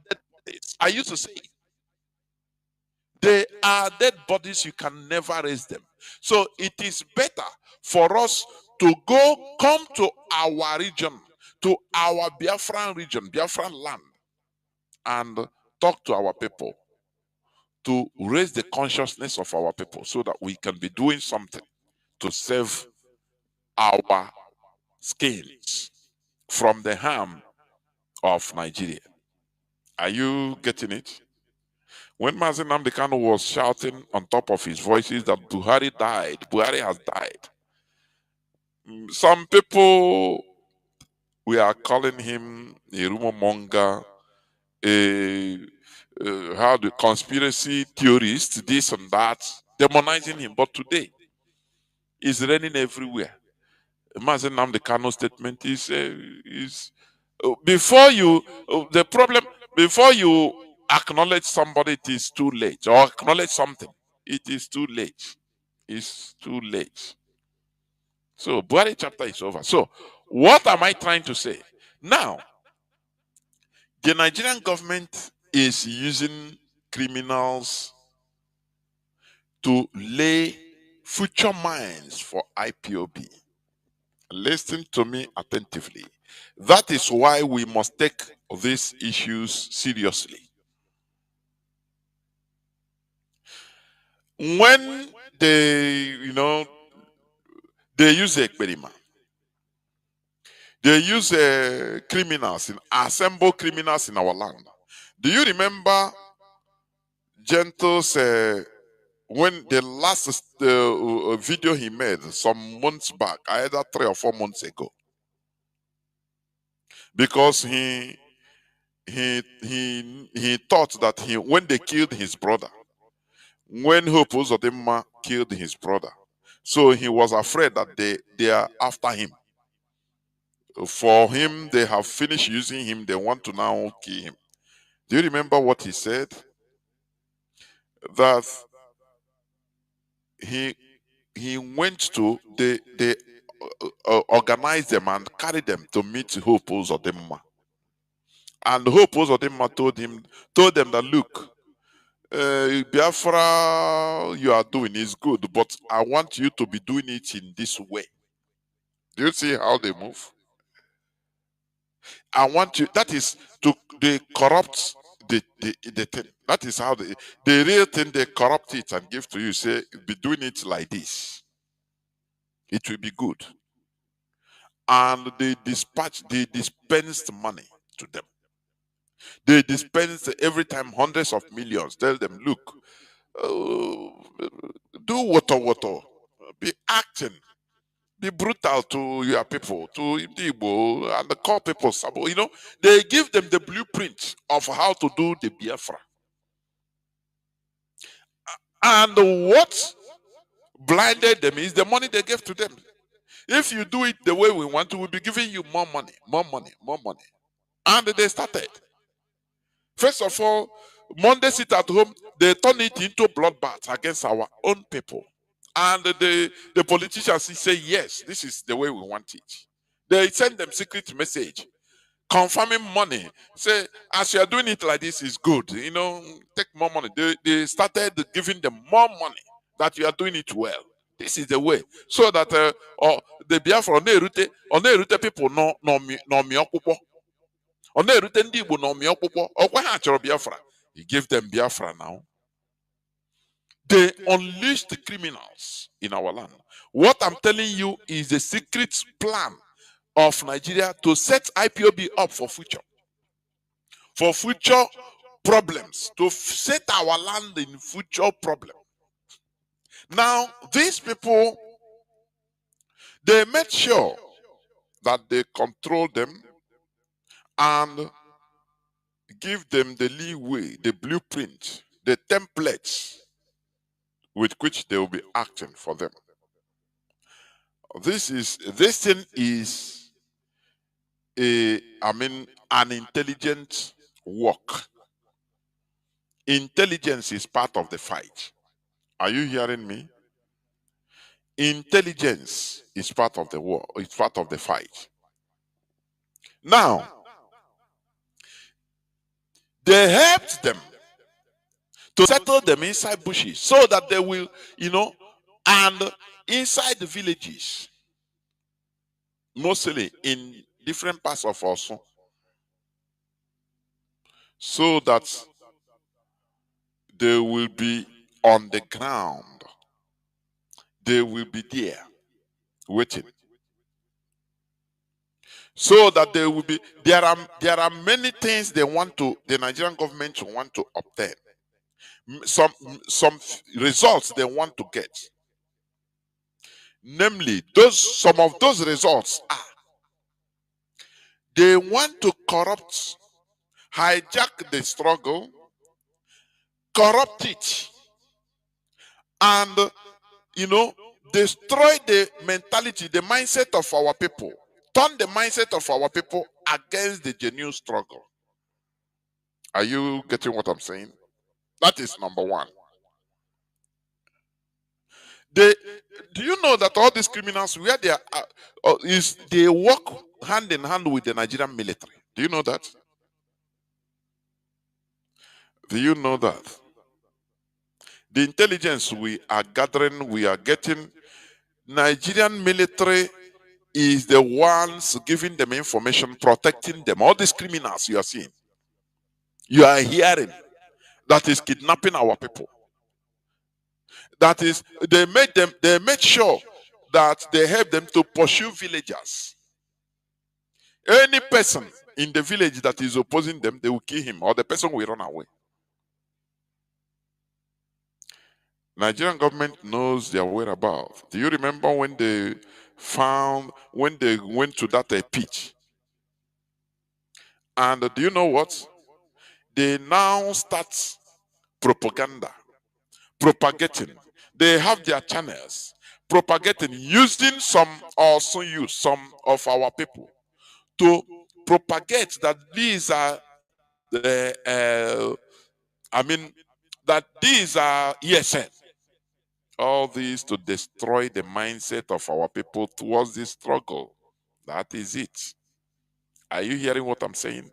dead bodies. I used to say they are dead bodies. You can never raise them. So it is better for us to come to our region, to our Biafran region, Biafran land, and talk to our people, to raise the consciousness of our people, so that we can be doing something to save our skins from the harm of Nigeria. Are you getting it? When Mazi Nnamdi was shouting on top of his voices that Buhari has died, some people, we are calling him a rumor monger, how the conspiracy theorist, this and that, demonizing him. But today, it's raining everywhere. Mazi Nnamdi statement is before you the problem, before you acknowledge somebody, it is too late. Or acknowledge something, it is too late. It's too late. So Buhari chapter is over. So what am I trying to say now? The Nigerian government is using criminals to lay future mines for IPOB. Listen to me attentively. That is why we must take these issues seriously. When they use the experiment, They use criminals, assemble criminals in our land. Do you remember Gentle's when the last video he made some months back, either 3 or 4 months ago, because he thought that when they killed his brother, when Hope Uzodinma killed his brother, so he was afraid that they are after him. For him, they have finished using him. They want to now kill him. Do you remember what he said? That he went to they organized them and carried them to meet Hope Uzodinma. And Hope Uzodinma told them that, look, Biafra you are doing is good, but I want you to be doing it in this way. Do you see how they move? I want you, that is they corrupt the thing. That is how the real thing, they corrupt it and give to you. Say, be doing it like this. It will be good. And they dispensed money to them. They dispensed every time hundreds of millions. Tell them, look, do water. Be acting. Be brutal to your people, to Igbo, and the core people. You know, they give them the blueprint of how to do the Biafra. And what blinded them is the money they gave to them. If you do it the way we want to, we'll be giving you more money. And they started. First of all, Monday sit at home, they turn it into bloodbath against our own people. And the politicians say, yes, this is the way we want it. They send them secret message, confirming money. Say, as you are doing it like this is good. You know, take more money. They started giving them more money that you are doing it well. This is the way. So that the Biafra, on people no Biafra. He gave them Biafra now. They unleashed the criminals in our land. What I'm telling you is the secret plan of Nigeria to set IPOB up for future problems, to set our land in future problem. Now, these people, they made sure that they control them and give them the leeway, the blueprint, the templates with which they will be acting for them. This thing is an intelligent work. Intelligence is part of the fight. Are you hearing me? Intelligence is part of the war. It's part of the fight. Now, they helped them to settle them inside bushes so that they will, and inside the villages, mostly in different parts of Osun, so that they will be on the ground. They will be there waiting. So that they will be there are many things the Nigerian government want to obtain. Some results they want to get. Namely, some of those results are they want to corrupt, hijack the struggle, corrupt it, and destroy the mentality, the mindset of our people. Turn the mindset of our people against the genuine struggle. Are you getting what I'm saying? That is number one. Do you know that all these criminals, where they are, they work hand in hand with the Nigerian military? Do you know that? Do you know that? The intelligence we are gathering, we are getting, Nigerian military is the ones giving them information, protecting them. All these criminals you are seeing, you are hearing, that is kidnapping our people. That is, they made sure that they help them to pursue villagers. Any person in the village that is opposing them, they will kill him, or the person will run away. Nigerian government knows their whereabouts. Do you remember when they went to that pitch? And do you know what? They now start propagating. They have their channels, propagating, using also use some of our people to propagate that these are the, that these are ESN. All these to destroy the mindset of our people towards this struggle. That is it. Are you hearing what I'm saying?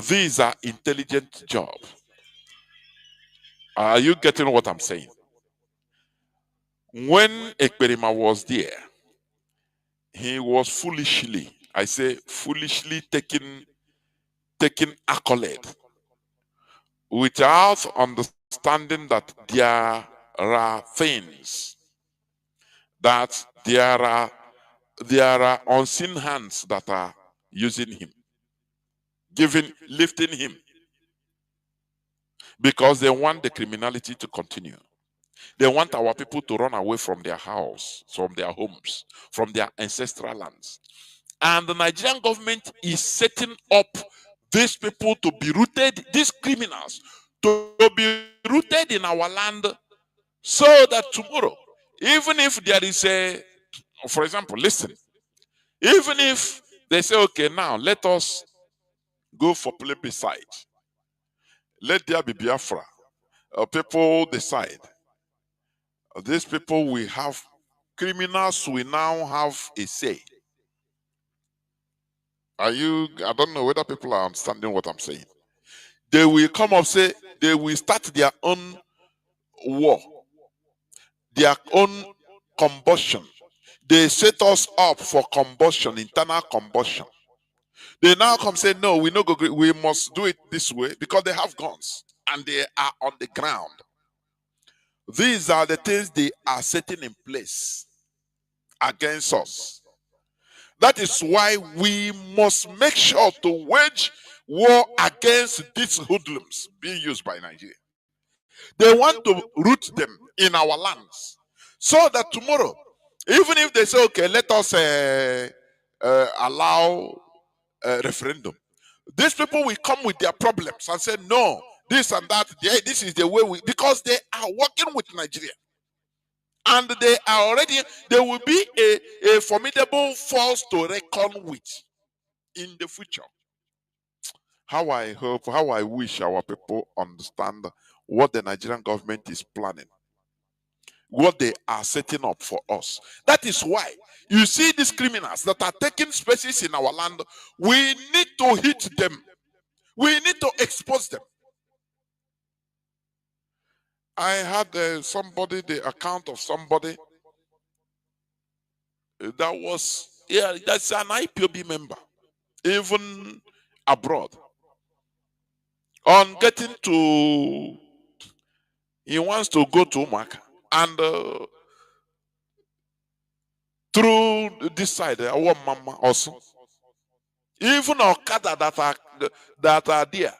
These are intelligent jobs. Are you getting what I'm saying? When Ekperima was there, he was foolishly, I say foolishly taking accolade without understanding that there are things, that there are unseen hands that are using him, lifting him, because they want the criminality to continue. They want our people to run away from their house, from their homes, from their ancestral lands. And the Nigerian government is setting up these people to be rooted, these criminals, to be rooted in our land, so that tomorrow, even if there is for example, listen, even if they say, okay, now let us go for plebiscite, let there be Biafra, people decide. These people will have, criminals will now have a say. I don't know whether people are understanding what I'm saying. They will come up, say, they will start their own war, their own combustion. They set us up for combustion, internal combustion. They now come say, no, we must do it this way, because they have guns and they are on the ground. These are the things they are setting in place against us. That is why we must make sure to wage war against these hoodlums being used by Nigeria. They want to root them in our lands, so that tomorrow, even if they say, okay, let us allow a referendum, these people will come with their problems and say, no, this and that, this is the way because they are working with Nigeria. And they will be a formidable force to reckon with in the future. How I wish our people understand what the Nigerian government is planning, what they are setting up for us. That is why you see these criminals that are taking spaces in our land. We need to hit them. We need to expose them. I had the account of somebody that's an IPOB member, even abroad. On getting to, he wants to go to Umaka, and through this side, our mama also, even Okada that are there,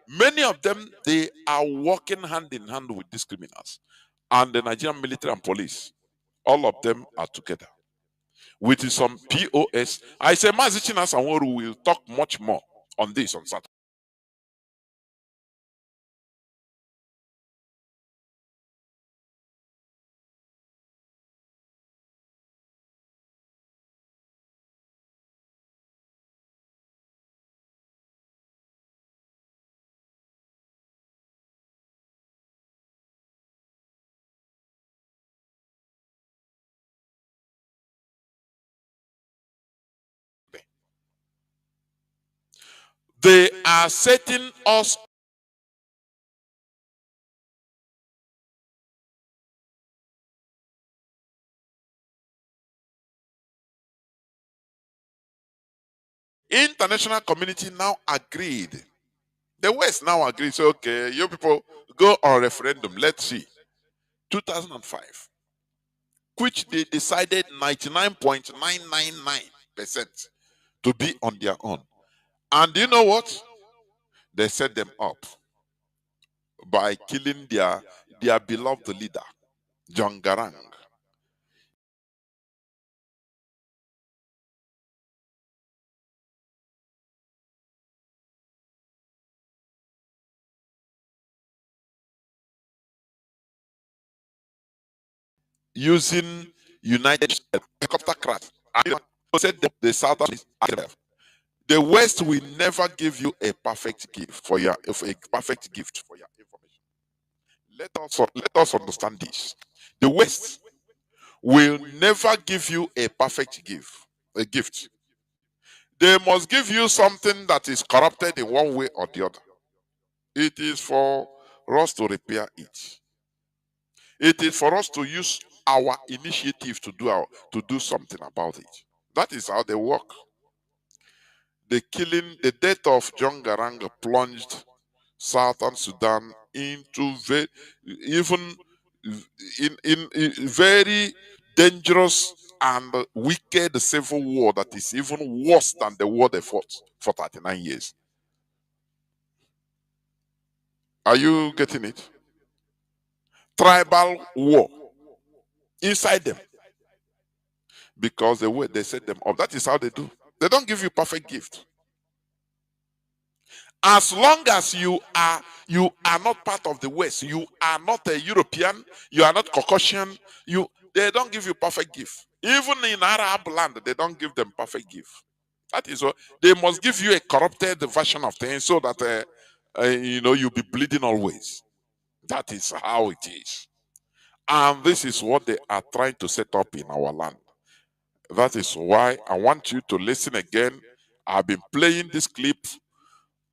many of them, they are working hand in hand with these criminals, and the Nigerian military and police. All of them are together with some POS. I say Mazi Johnathan Chinedu will talk much more on this on Saturday. They are setting us international community now agreed. The West now agreed. So okay, you people go on referendum. Let's see. 2005, which they decided 99.999%. to be on their own. And you know what? They set them up by killing their beloved leader, John Garang. Using United helicopter craft. And said the Southern, the West will never give you a perfect gift for your information. Let us understand this. The West will never give you a perfect gift. They must give you something that is corrupted in one way or the other. It is for us to repair it. It is for us to use our initiative to do something about it. That is how they work. The death of John Garang plunged Southern Sudan into even in very dangerous and wicked civil war that is even worse than the war they fought for 39 years. Are you getting it? Tribal war inside them, because the way they set them up, that is how they do. They don't give you perfect gift. As long as you are not part of the West, you are not a European, you are not Caucasian, they don't give you perfect gift. Even in Arab land, they don't give them perfect gift. That is what they must give you, a corrupted version of things, so that you'll be bleeding always. That is how it is. And this is what they are trying to set up in our land. That is why I want you to listen again. I've been playing this clip.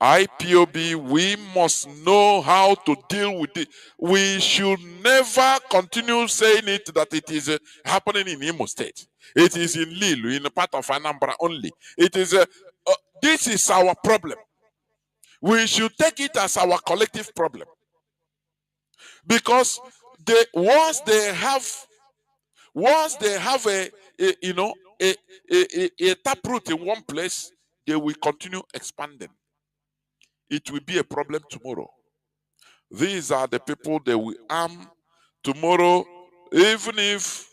IPOB, we must know how to deal with it. We should never continue saying it that it is happening in Imo State. It is in Lilu, in a part of Anambra only. It is this is our problem. We should take it as our collective problem, because once they have a taproot in one place, they will continue expanding. It will be a problem tomorrow. These are the people they will arm tomorrow. Even if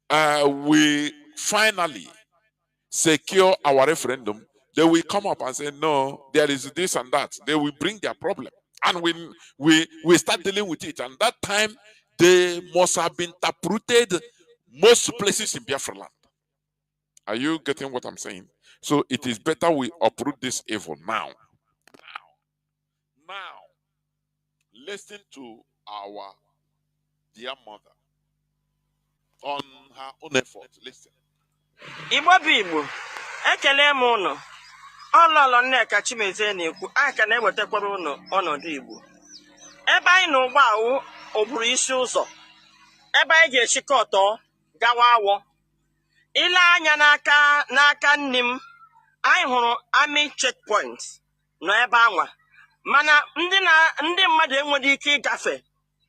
we finally secure our referendum, they will come up and say, no, there is this and that. They will bring their problem. And when we start dealing with it, and that time they must have been taprooted most places in Biafra land. Are you getting what I'm saying? So it is better we uproot this evil now. Now, listen to our dear mother on her own effort. Listen. Igbo bụ Igbo, ekele m ụnụ. Ọlọlọ Nneka Chimezie na-ekwu, aka na-ewetakwara ụnụ ọnọdụ Igbo. Ebe anyị na ụgbọ awụ oburu isi ụzọ, ebe anyị ga-echikọ ọtọ gawa awọ. Ile anya n'aka nne m, anyị hụrụ army checkpoint nọ ebe anwa. Mana ndị mmadụ enweghị ike ịgafe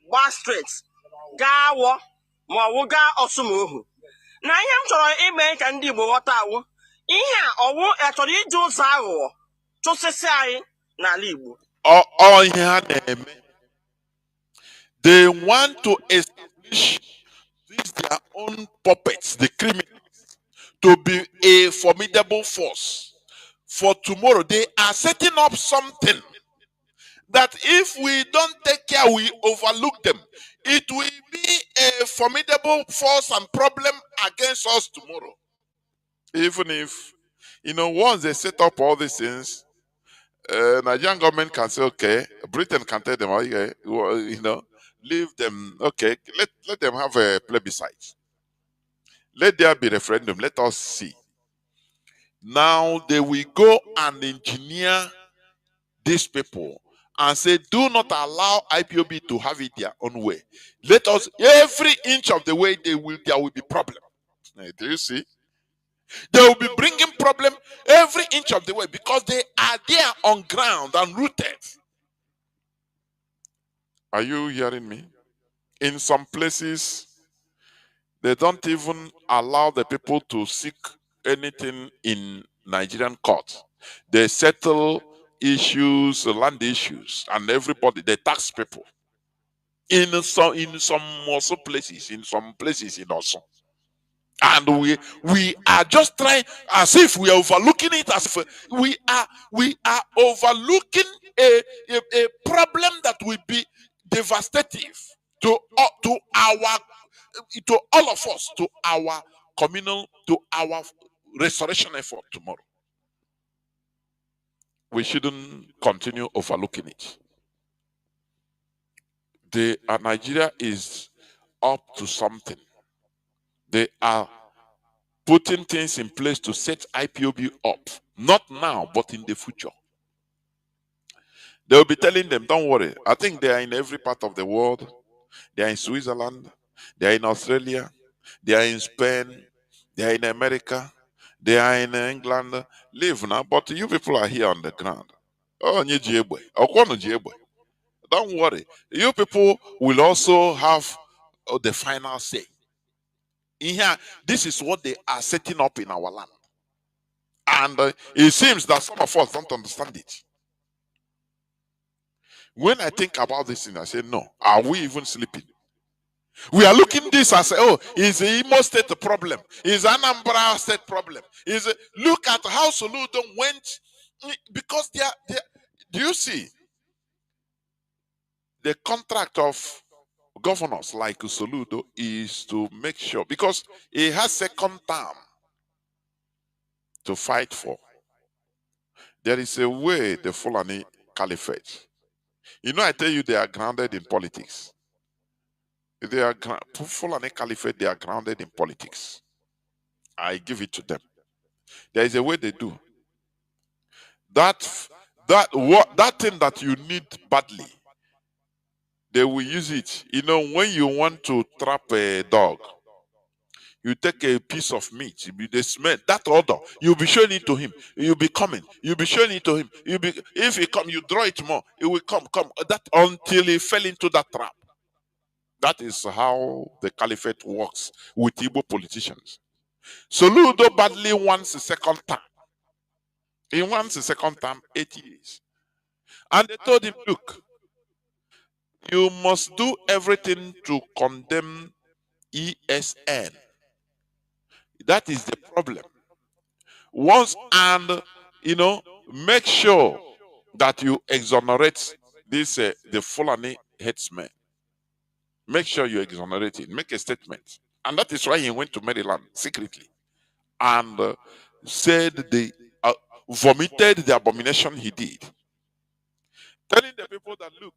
gbaa straight gaa awọ ma ọ wụ gaa Ọsụmohu. Na ihe m chọrọ ime ka ndị Igbo ghọta awụ, ihe a ọwụ chọrọ iji ụzọ aghụghọ chụsịsị anyị n'ala Igbo. Ihe ha na-eme, they want to establish their own puppets, the criminals, to be a formidable force for tomorrow. They are setting up something that if we don't take care, we overlook them, it will be a formidable force and problem against us tomorrow. Even if, once they set up all these things, Nigerian government can say, okay, Britain can tell them, okay, leave them, okay, let them have a plebiscite. Let there be referendum. Let us see. Now they will go and engineer these people and say, do not allow IPOB to have it their own way. Let us, every inch of the way, there will be problem. Do you see? They will be bringing problem every inch of the way, because they are there on ground and rooted. Are you hearing me? In some places, they don't even allow the people to seek anything in Nigerian court. They settle issues, land issues, and everybody, they tax people. In some also places, in some places in also. And we are just trying as if we are overlooking it, as if we are overlooking a problem that will be devastative to our to all of us, to our communal, to our restoration effort tomorrow. We shouldn't continue overlooking it. Nigeria is up to something. They are putting things in place to set IPOB up. Not now, but in the future. They'll be telling them, don't worry. I think they are in every part of the world. They are in Switzerland. They are in Australia. They are in Spain. They are in America. They are in England. Leave now. But you people are here on the ground. Oh, don't worry. You people will also have the final say. In here, this is what they are setting up in our land. And it seems that some of us don't understand it. When I think about this thing, I say, no, are we even sleeping? We are looking this as, oh, is the Imo State a problem? Is Anambra State problem? Look at how Soludo went, because do you see the contract of governors like Soludo is to make sure, because he has second term to fight for. There is a way the Fulani Caliphate, you know, I tell you, they are grounded in politics. They are Fulani Caliphate, they are grounded in politics. I give it to them. There is a way they do. That thing that you need badly, they will use it. You know, when you want to trap a dog, you take a piece of meat, they smell that odor, you'll be showing it to him, you'll be coming, you'll be showing it to him, if he come, you draw it more, it will come, that until he fell into that trap. That is how the caliphate works with Igbo politicians. Soludo badly wants a second term. He wants a second term, 8 years. And they told him, look, you must do everything to condemn ESN. That is the problem. Once, and make sure that you exonerate this the Fulani headsmen. Make sure you exonerate it. Make a statement. And that is why he went to Maryland secretly and said they vomited the abomination he did. Telling the people that, look,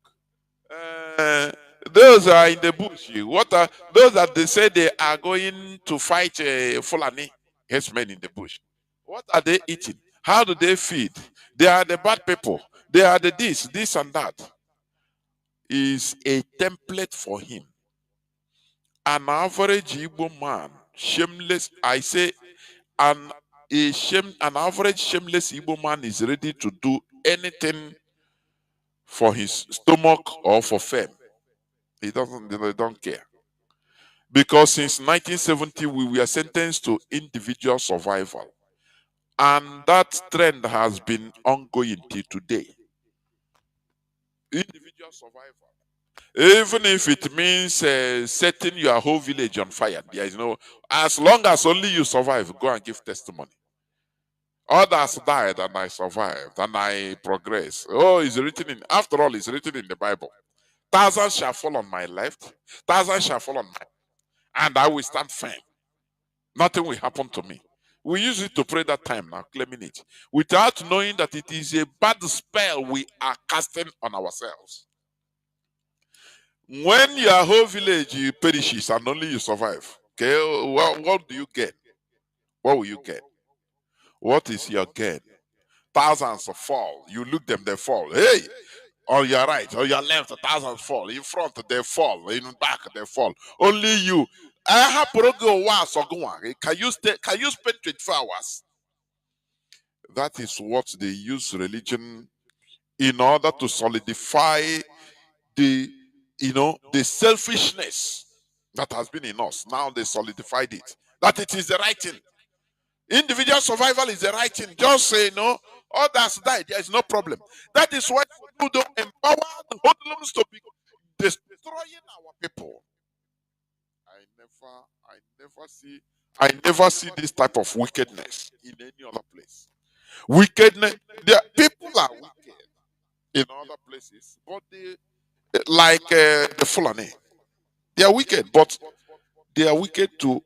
those are in the bush. What are those that they say they are going to fight Fulani headsmen in the bush? What are they eating? How do they feed? They are the bad people. They are the this and that. Is a template for him. An average Igbo man, shameless, I say, an average shameless Igbo man is ready to do anything for his stomach or for fame. They don't care. Because since 1970, we were sentenced to individual survival. And that trend has been ongoing till today. Individual survival. Even if it means setting your whole village on fire, there is no, as long as only you survive, go and give testimony. Others died and I survived and I progressed. Oh, it's written in, after all, it's written in the Bible. Thousands shall fall on my left, thousands shall fall on my, and I will stand firm. Nothing will happen to me. We use it to pray that time now, claiming it, without knowing that it is a bad spell we are casting on ourselves. When your whole village perishes and only you survive, okay, what do you get? What will you get? What is your gain? Thousands fall. You look them, they fall. Hey, on your right, on your left, thousands fall. In front, they fall. In back, they fall. Only you. Can you spend 24 hours? That is what they use religion in order to solidify the selfishness that has been in us. Now they solidified it. That it is the right thing. Individual survival is the right thing. Just say no. Others die. There is no problem. That is why we don't empower the hoodlums to be destroying our people. I never see this type of wickedness in any other place. Wickedness. The people are wicked in other places, but they like the Fulani. They are wicked, but they are wicked to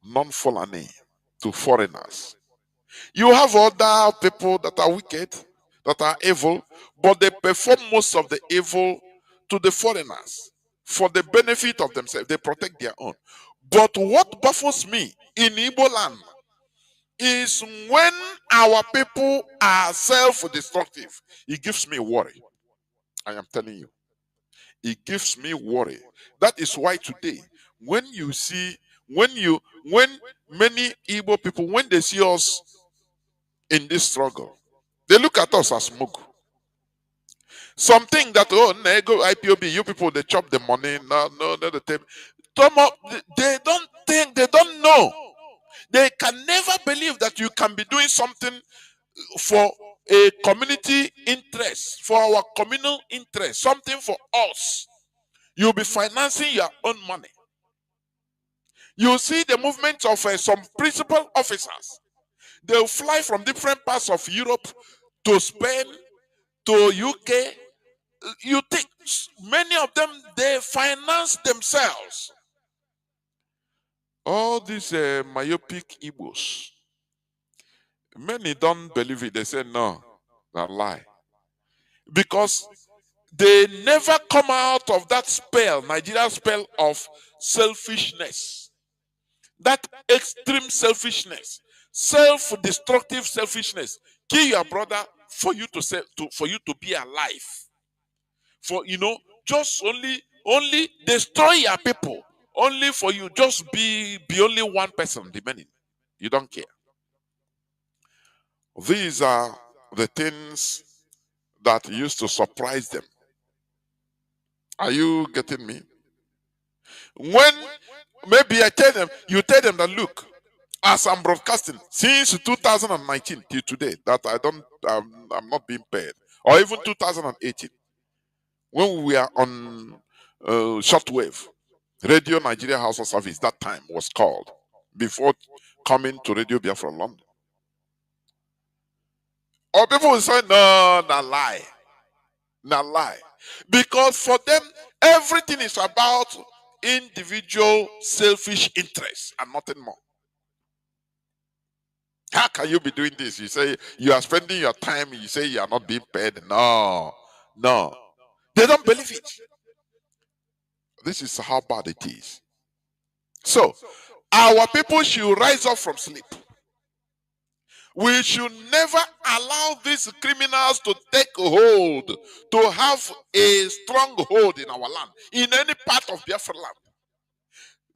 non-Fulani, to foreigners. You have other people that are wicked, that are evil, but they perform most of the evil to the foreigners for the benefit of themselves. They protect their own. But what baffles me in Igbo land is when our people are self-destructive. It gives me worry. I am telling you. It gives me worry. That is why today, when many Igbo people, when they see us in this struggle, they look at us as Mugu. Something that, oh, nego IPOB, you people, they chop the money. No, the table. They don't think, they don't know. They can never believe that you can be doing something for a community interest, for our communal interest, something for us. You'll be financing your own money. You see the movement of some principal officers. They'll fly from different parts of Europe to Spain, to UK. You think many of them, they finance themselves. All these myopic Igbos, many don't believe it. They say, no, that's a lie. Because they never come out of that spell, Nigerian spell of selfishness. That extreme selfishness, self-destructive selfishness. Kill your brother for you to be alive. For just only destroy your people. Only for you, just be only one person remaining. You don't care. These are the things that used to surprise them. Are you getting me? When maybe you tell them that, look, as I'm broadcasting since 2019 till today, that I'm not being paid, or even 2018, when we are on shortwave, Radio Nigeria House of Service, that time was called, before coming to Radio Biafra London. Or people will say, no, not lie. Not lie. Because for them, everything is about individual selfish interests and nothing more. How can you be doing this? You say you are spending your time, you say you are not being paid. No. They don't believe it. This is how bad it is. So, our people should rise up from sleep. We should never allow these criminals to take hold, to have a strong hold in our land, in any part of Biafra land.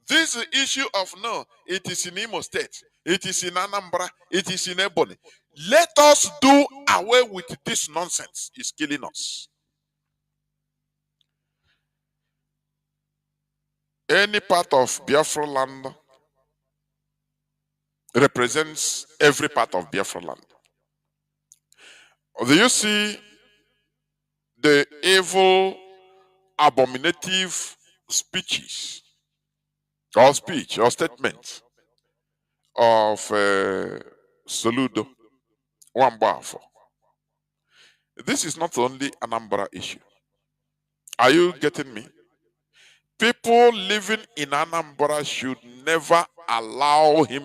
This issue of no, it is in Imo State, it is in Anambra, it is in Ebony. Let us do away with this nonsense. It's killing us. Any part of Biafra land represents every part of Biafra land. Do you see the evil, abominative speeches or statements of Soludo Wambafo? This is not only an Anambra issue. Are you getting me? People living in Anambra should never allow him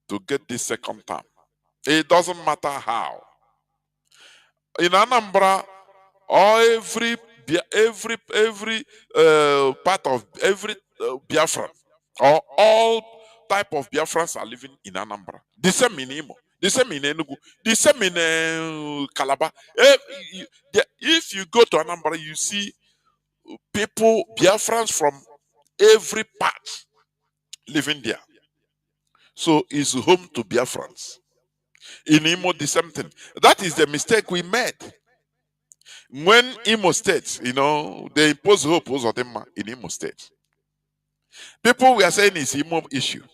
to get this second term. It doesn't matter how. In Anambra, every part of every Biafran, or all type of Biafrans are living in Anambra. The same in Imo, the same in Enugu, the same in Calabar. If you go to Anambra, you see people, Biafrans from every part living there. So it's home to Biafrans. In Imo, the same thing. That is the mistake we made. When Imo State, they impose hope in Imo State. People were saying it's Imo issue.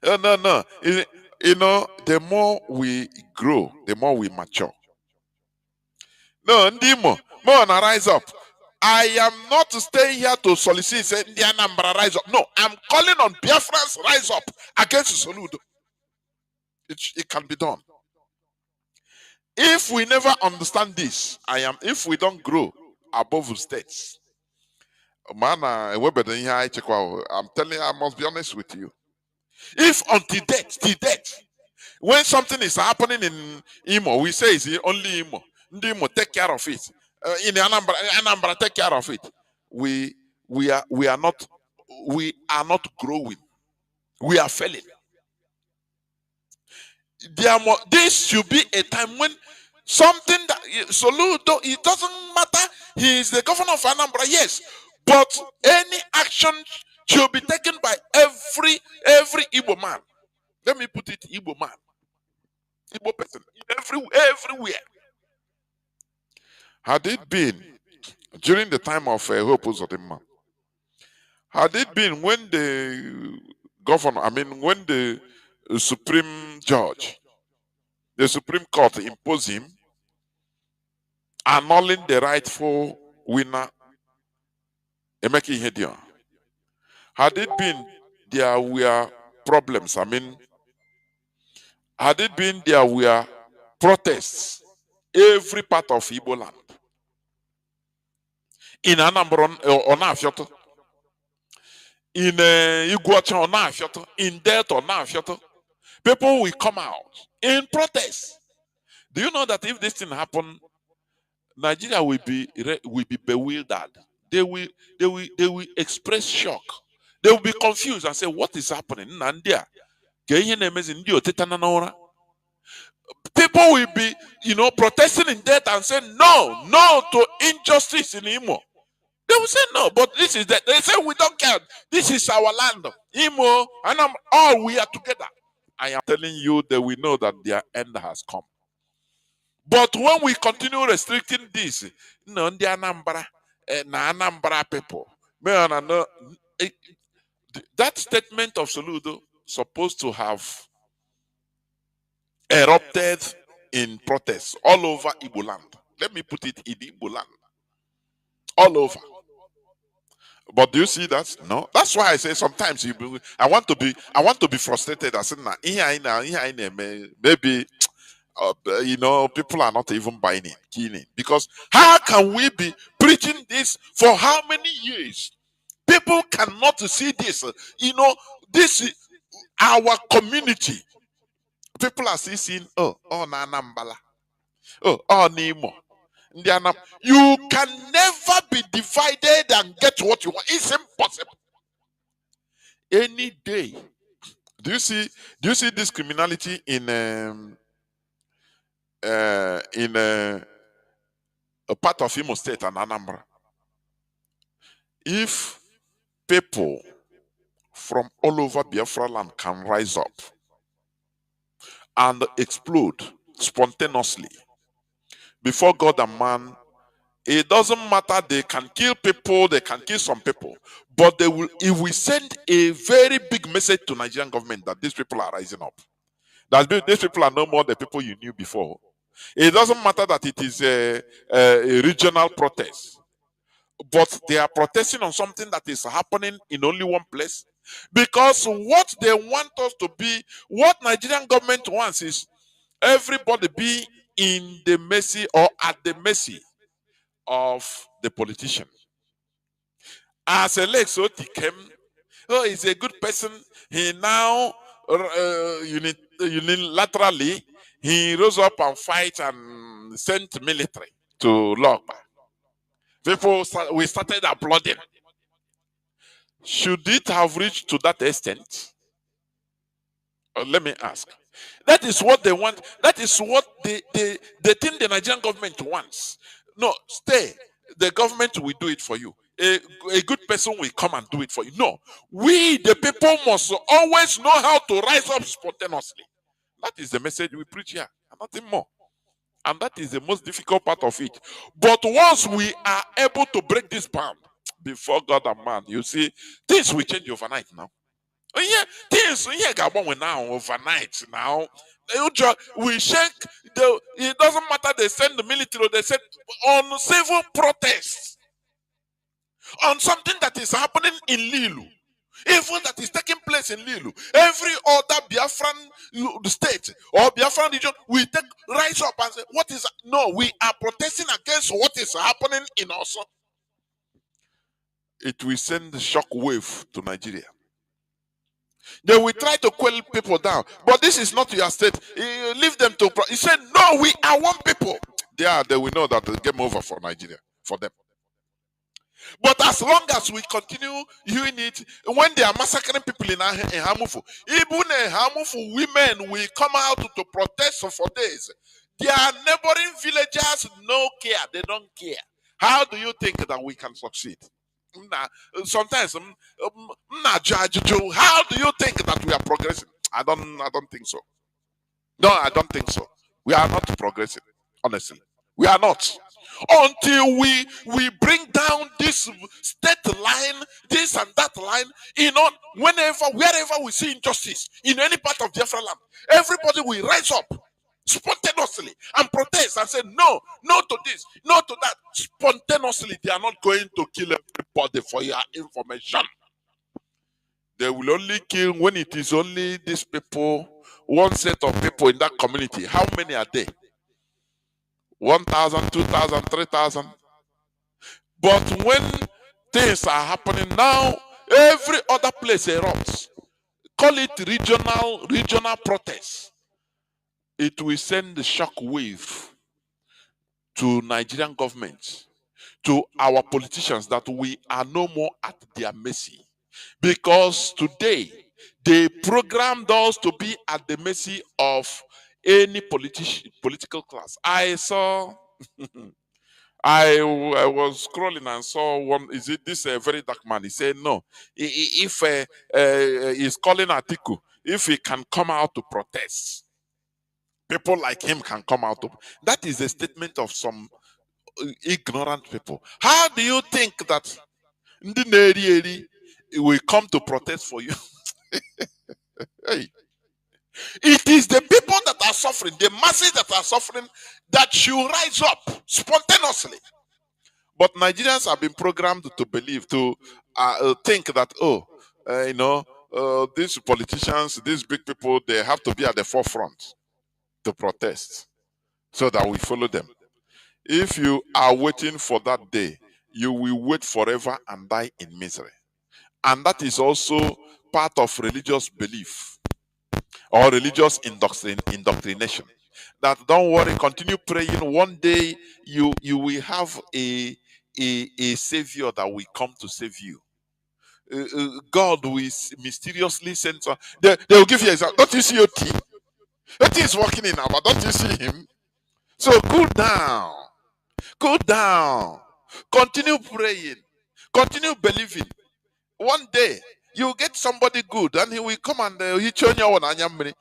No, no. You know, the more we grow, the more we mature. No, Ndimo, more na rise up. I am not staying here to solicit say the Anambra rise up. No, I'm calling on Biafrans rise up against Soludo. It can be done. If we never understand this, if we don't grow above the states, man, I'm telling you, I must be honest with you. If until death, when something is happening in Imo, we say it's only Imo. Ndi Imo take care of it. In Anambra take care of it. We are not growing. We are failing. This should be a time when something that Soludo, it doesn't matter. He is the governor of Anambra, yes, but any action should be taken by every Igbo man. Let me put it, Igbo man, Igbo person, everywhere. Had it been during the time of Hope Uzodinma, had it been when the governor, when the Supreme Judge, the Supreme Court imposed him, annulling the rightful winner, Emeki Hedion. Had it been there were problems, had it been there were protests, every part of Igbo land, in Anambra, Onafioto, in Iguacha, Onafioto, in Delta, Onafioto, people will come out in protest. Do you know that if this thing happen, Nigeria will be bewildered. They will express shock. They will be confused and say, "What is happening?" People will be, protesting in death and say, no to injustice in Imo. They will say no, but this is that. They say we don't care. This is our land, Imo, and all we are together. I am telling you that we know that their end has come. But when we continue restricting this, the Anambra, Anambra people, that statement of Soludo supposed to have erupted in protests all over Igbo land. Let me put it in Igbo land. All over. But do you see that? No. That's why I say sometimes I want to be frustrated. I said, maybe people are not even buying it, keying it. Because how can we be preaching this for how many years? People cannot see this. This is our community. People are still seeing, na Anambala. Nimo. You can never be divided and get what you want. It's impossible. Any day. Do you see this criminality in a part of Imo State and Anambra? If people from all over Biafra land can rise up and explode spontaneously before God and man, it doesn't matter. They can kill people, they can kill some people, but it will send a very big message to Nigerian government that these people are rising up. That these people are no more the people you knew before. It doesn't matter that it is a regional protest, but they are protesting on something that is happening in only one place. Because what they want us to be, what Nigerian government wants is everybody be in the mercy or at the mercy of the politician. As a Lex Oti came, he's a good person. He now unilaterally he rose up and fight and sent military to Logba. We started applauding. Should it have reached to that extent? Let me ask. That is what they want. That is what they think the Nigerian government wants. No, stay. The government will do it for you. A good person will come and do it for you. No, we the people must always know how to rise up spontaneously. That is the message we preach here, and nothing more. And that is the most difficult part of it. But once we are able to break this bound before God and man, you see, things will change overnight now. Yeah, things go on now overnight now. We shake it doesn't matter, they send the military, they send on civil protests on something that is happening in Lilu. Even that is taking place in Lilu. Every other Biafran state or Biafran region, we take rise up and say, what is no, we are protesting against what is happening in us. It will send the shock wave to Nigeria. They will try to quell people down, but this is not your state. You leave them to. He said, "No, we are one people." They will know that the game over for Nigeria for them. But as long as we continue doing it, when they are massacring people in Hamufu, even in Hamufu, women will come out to protest for days. Their neighboring villagers no care. They don't care. How do you think that we can succeed? Sometimes, how do you think that we are progressing? I don't think so. No, I don't think so. We are not progressing, honestly. We are not. Until we bring down this state line, this and that line, wherever we see injustice in any part of Biafra land, everybody will rise up spontaneously and protest and say no to this, no to that. Spontaneously, they are not going to kill everybody, for your information. They will only kill when it is only these people, one set of people in that community. How many are they? 1,000, 2,000, 3,000. But when things are happening now, every other place erupts. Call it regional protests. It will send the shock wave to Nigerian government, to our politicians, that we are no more at their mercy. Because today, they programmed us to be at the mercy of any political class. I saw, I was scrolling and saw one. Is it this very dark man? He said, no, if he's calling Atiku, if he can come out to protest, people like him can come out. That is a statement of some ignorant people. How do you think that Ndi Neri will come to protest for you? Hey. It is the people that are suffering, the masses that are suffering, that should rise up spontaneously. But Nigerians have been programmed to believe, to think that, these politicians, these big people, they have to be at the forefront to protest so that we follow them. If you are waiting for that day, you will wait forever and die in misery. And that is also part of religious belief or religious indoctrination. That don't worry, continue praying. One day you will have a savior that will come to save you. God will mysteriously send. They will give you example. Don't you see your team? Oti is walking in now, but don't you see him? So cool down. Cool down. Continue praying. Continue believing. One day you get somebody good, and he will come and he turn you on.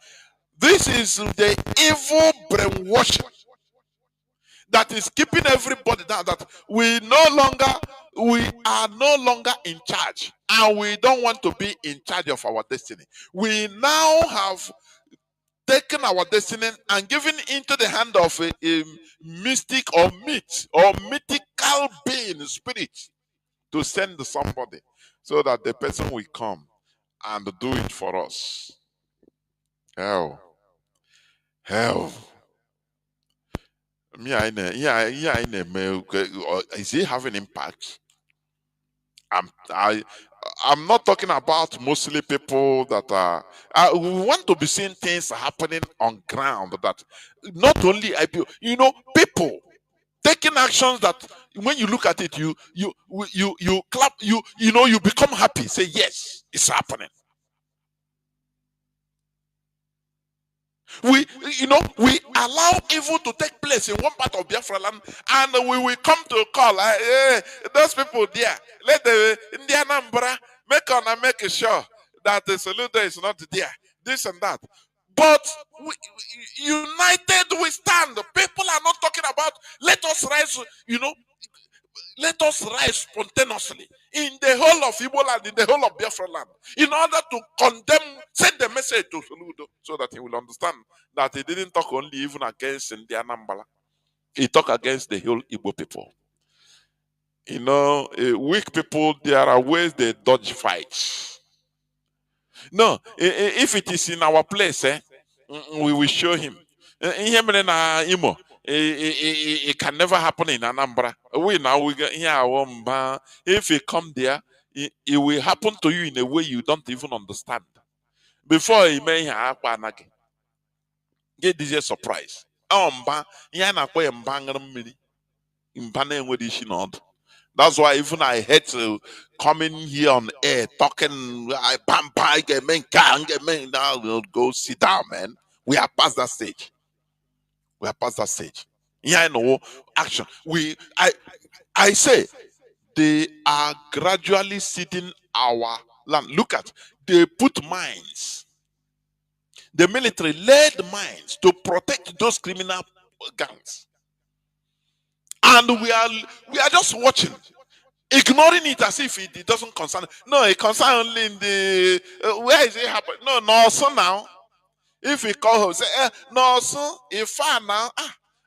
This is the evil brainwashing that is keeping everybody down. That we are no longer in charge, and we don't want to be in charge of our destiny. We now have taken our destiny and given into the hand of a mystic or mythical being, spirit, to send somebody so that the person will come and do it for us. Hell. Is it having impact? I'm not talking about mostly people that are. We want to be seeing things happening on ground. That not only people taking actions that when you look at it, you clap, you become happy. Say yes, it's happening. We allow evil to take place in one part of Biafra land, and we will come to call those people there. Let the Indian Nnamdi make sure that the Soludo is not there. This and that. But united we stand. People are not talking about let us rise. Let us rise spontaneously. in the whole of Igbo land, in the whole of Biafra land, in order to condemn, send the message to Soludo so that he will understand that he didn't talk only even against the Anambra. He talked against the whole Igbo people. You know, weak people, there are ways they dodge fights. No, if it is in our place, we will show him. It can never happen in Anambra. We get here. If he come there, it will happen to you in a way you don't even understand. Before he may get this surprise. That's why even I hate to coming here on air talking. Now go sit down, man. We are past that stage. We are past that stage. Yeah, I know action. I say they are gradually ceding our land. Look at, they put mines. The military led mines to protect those criminal gangs. And we are just watching, ignoring it as if it doesn't concern. No, it concerns only in the where is it happening? No, so now if we call home, say no, so if I now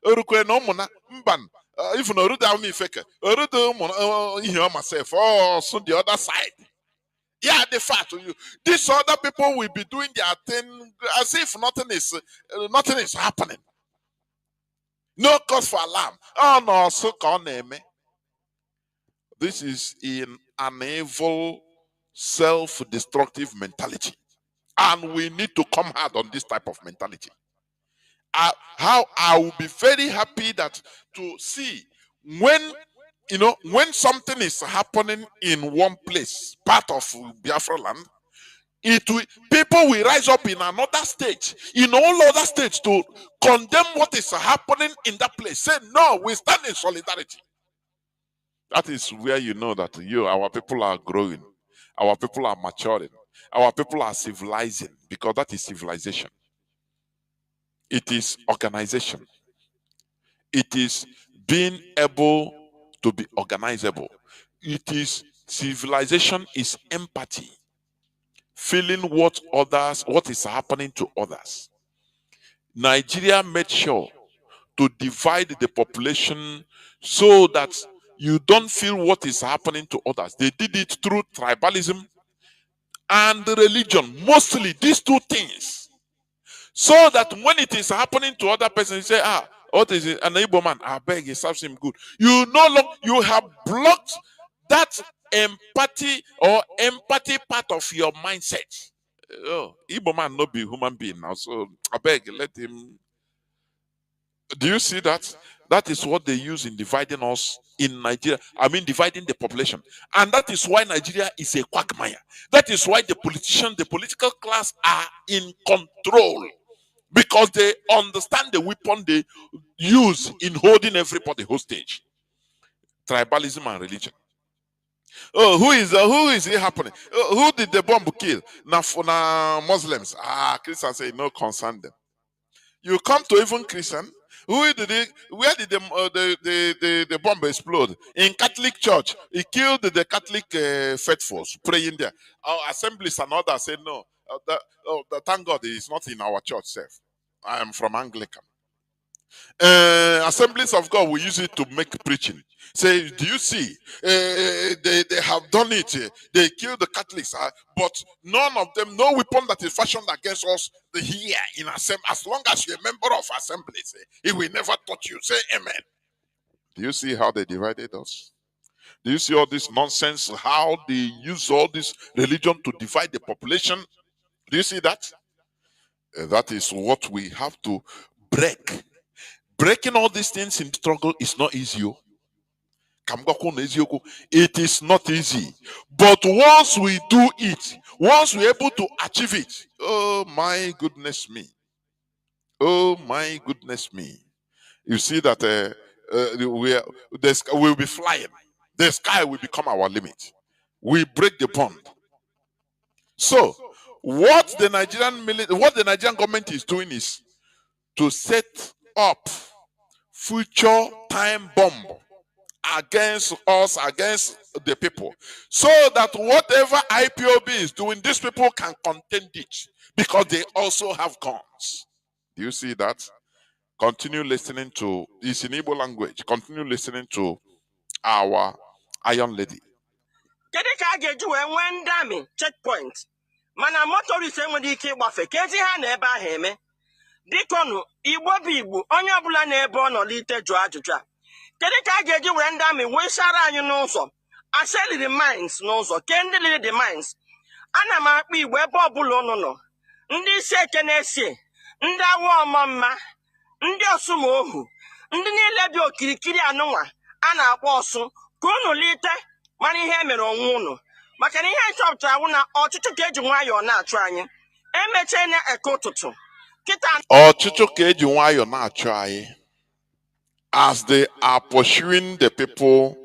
orukwe no muna mban if no ruda me fake orudo myself so the other side. Yeah, the fact you these other people will be doing their thing as if nothing is happening. No cause for alarm. Oh no, so can name. This is in an evil, self-destructive mentality. And we need to come hard on this type of mentality. How I will be very happy that to see when something is happening in one place, part of Biafra land, people will rise up in another state, in all other states, to condemn what is happening in that place. Say no, we stand in solidarity. That is where you know that our people are growing, our people are maturing, our people are civilizing, because that is civilization. It is organization. It is being able to be organizable. It is civilization is empathy, feeling what is happening to others. Nigeria made sure to divide the population so that you don't feel what is happening to others. They did it through tribalism and religion, mostly these two things. So that when it is happening to other persons, you say, what is it? An Igbo man, I beg, it serves him good. You have blocked that empathy part of your mindset. Igbo man not be human being now, so I beg, let him. Do you see that? That is what they use in dividing us in Nigeria. I mean, dividing the population. And that is why Nigeria is a quagmire. That is why the political class are in control. Because they understand the weapon they use in holding everybody hostage. Tribalism and religion. Oh, who is it happening? Who did the bomb kill? Now for Muslims. Christians say no concern them. You come to even Christian. Where did the bomb explode? In Catholic Church. He killed the Catholic faithfuls praying there. Our assemblies and others say no. Thank God it's not in our church, self. I am from Anglican. Assemblies of God, we use it to make preaching. Say, do you see? They have done it. They killed the Catholics, but none of them, no weapon that is fashioned against us here in assembly. As long as you're a member of assemblies, it will never touch you. Say amen. Do you see how they divided us? Do you see all this nonsense? How they use all this religion to divide the population? Do you see that? That is what we have to break. Breaking all these things in struggle is not easy. It is not easy. But once we do it, once we're able to achieve it, oh my goodness me. Oh my goodness me. You see that we'll be flying. The sky will become our limit. We break the bond. So, what the Nigerian government is doing is to set up future time bomb against us, against the people, so that whatever IPOB is doing, these people can contend it because they also have guns. Do you see that? Continue listening to this in Igbo language. Continue listening to our Iron Lady. Kedu ka a ga-eji wee nwee ndị amị checkpoint mana motorist enweghị ike ịgbafe ka ezi ha na ebe ahụ eme? Bikonu Igbo bụ Igbo, onye ọbụla na-ebe ọ nọ n'ite jụọ ajụjụ a. Kedu ka a ga-eji were ndị amị wee sara anyị n'ụzọ? Aseliri mines n'ụzọ, ke ndị liri the mines. Ana m akpọ Igbo ebe ọbụla ụnụ nọ, ndị isi eke na-esie, ndị awa ọmụmma, ndị ọsụmohu, ndị niile dị okirikiri anụnwa a na-akpọ ọsụ, ka unu lite mana ihe mere onwe unu. Maka na ihe anyị chọpụtara wụ na ọchịchị ka eji nwayọọ na-achụ anyị. Emechee na eke ụtụtụ. Ọchịchị ka eji nwayọọ na-achụ anyị. As they are pursuing the people,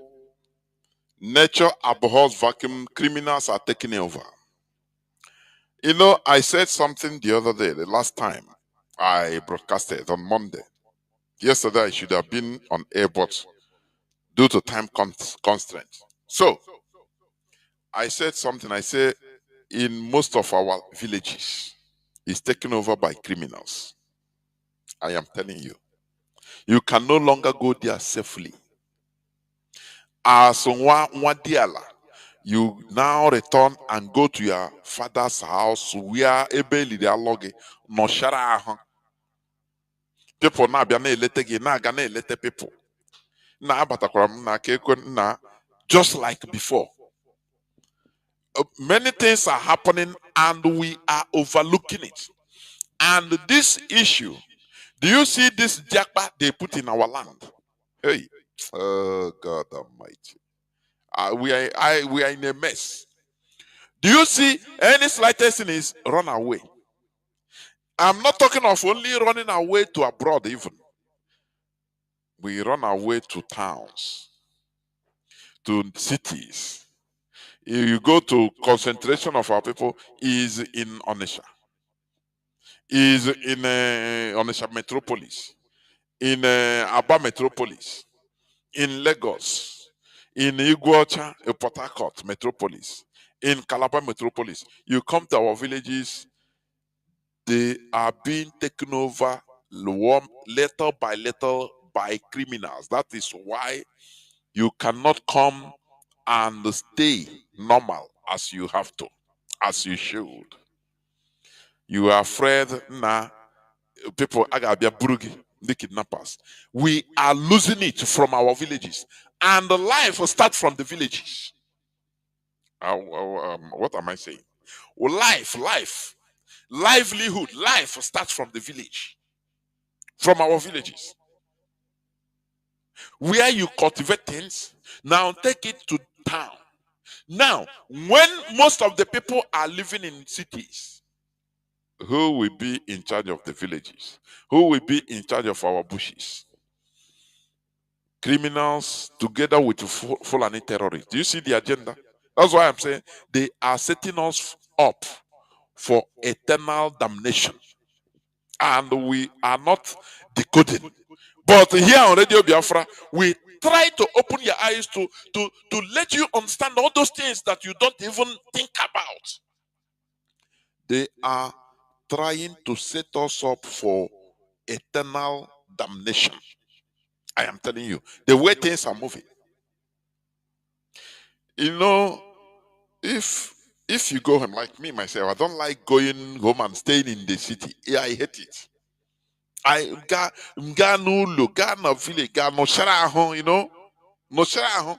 nature abhors vacuum, criminals are taking over. You know, I said something the other day, the last time I broadcasted on Monday. Yesterday I should have been on air, but due to time constraints. So, I said something, I said, in most of our villages, it's taken over by criminals. I am telling you. You can no longer go there safely. As Nwadiala, you now return and go to your father's house where ebeli dialogue no shara. People na bia na elete gi na ga na elete people. Na abatakwara m na kekwe na just like before. Many things are happening and we are overlooking it. And this issue, do you see this jakpa they put in our land? Hey, oh God Almighty. We are in a mess. Do you see any slightest thing is run away? I'm not talking of only running away to abroad even. We run away to towns, to cities. If you go to concentration of our people is in Onisha, is in Onisha metropolis, in Aba metropolis, in Lagos, in Iguacha, Port Harcourt metropolis, in Calabar metropolis. You come to our villages, they are being taken over little by little by criminals. That is why you cannot come and stay normal as you have to, as you should. You are afraid now, people agabia burugi, the kidnappers. We are losing it from our villages, and the life will start from the villages. What am I saying? Well, livelihood, life starts from the village, from our villages. Where you cultivate things, now take it to town. Now, when most of the people are living in cities, who will be in charge of the villages? Who will be in charge of our bushes? Criminals together with Fulani terrorists. Do you see the agenda? That's why I'm saying they are setting us up for eternal damnation. And we are not decoding. But here on Radio Biafra, we try to open your eyes to let you understand all those things that you don't even think about. They are trying to set us up for eternal damnation. I am telling you, the way things are moving. You know, if you go home, like me myself, I don't like going home and staying in the city. Yeah, I hate it. I got no look, got no village, got no shara, you know, no shara.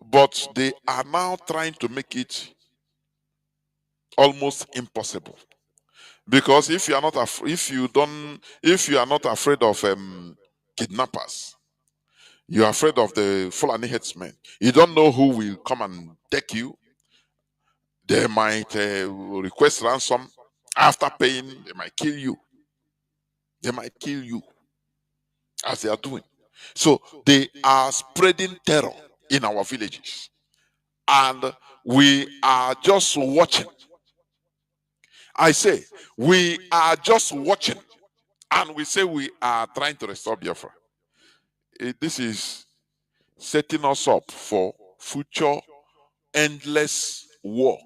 But they are now trying to make it almost impossible, because if you are not if you are not afraid of kidnappers, you are afraid of the Fulani headsmen. You don't know who will come and take you. They might request ransom. After paying, they might kill you. They might kill you, as they are doing. So they are spreading terror in our villages, and we are just watching. I say we are just watching, and we say we are trying to restore Biafra. this is setting us up for future endless war.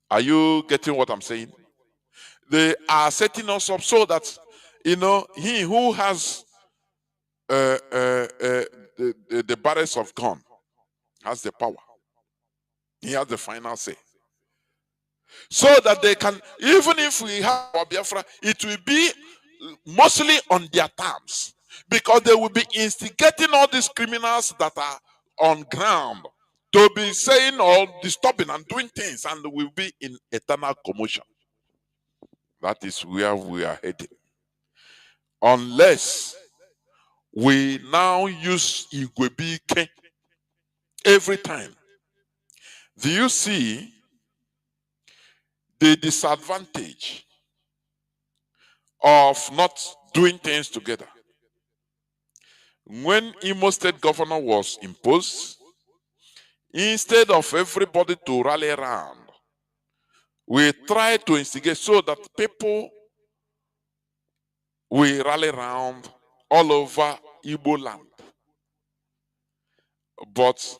Are you getting what I'm saying? They are setting us up so that, he who has the barrels of gun has the power. He has the final say. So that they can, even if we have our Biafra, it will be mostly on their terms. Because they will be instigating all these criminals that are on ground to be saying or disturbing and doing things, and will be in eternal commotion. That is where we are heading. Unless we now use Igwebike every time. Do you see the disadvantage of not doing things together? When Imo State governor was imposed, instead of everybody to rally around, we tried to instigate so that people will rally around all over Igbo land. But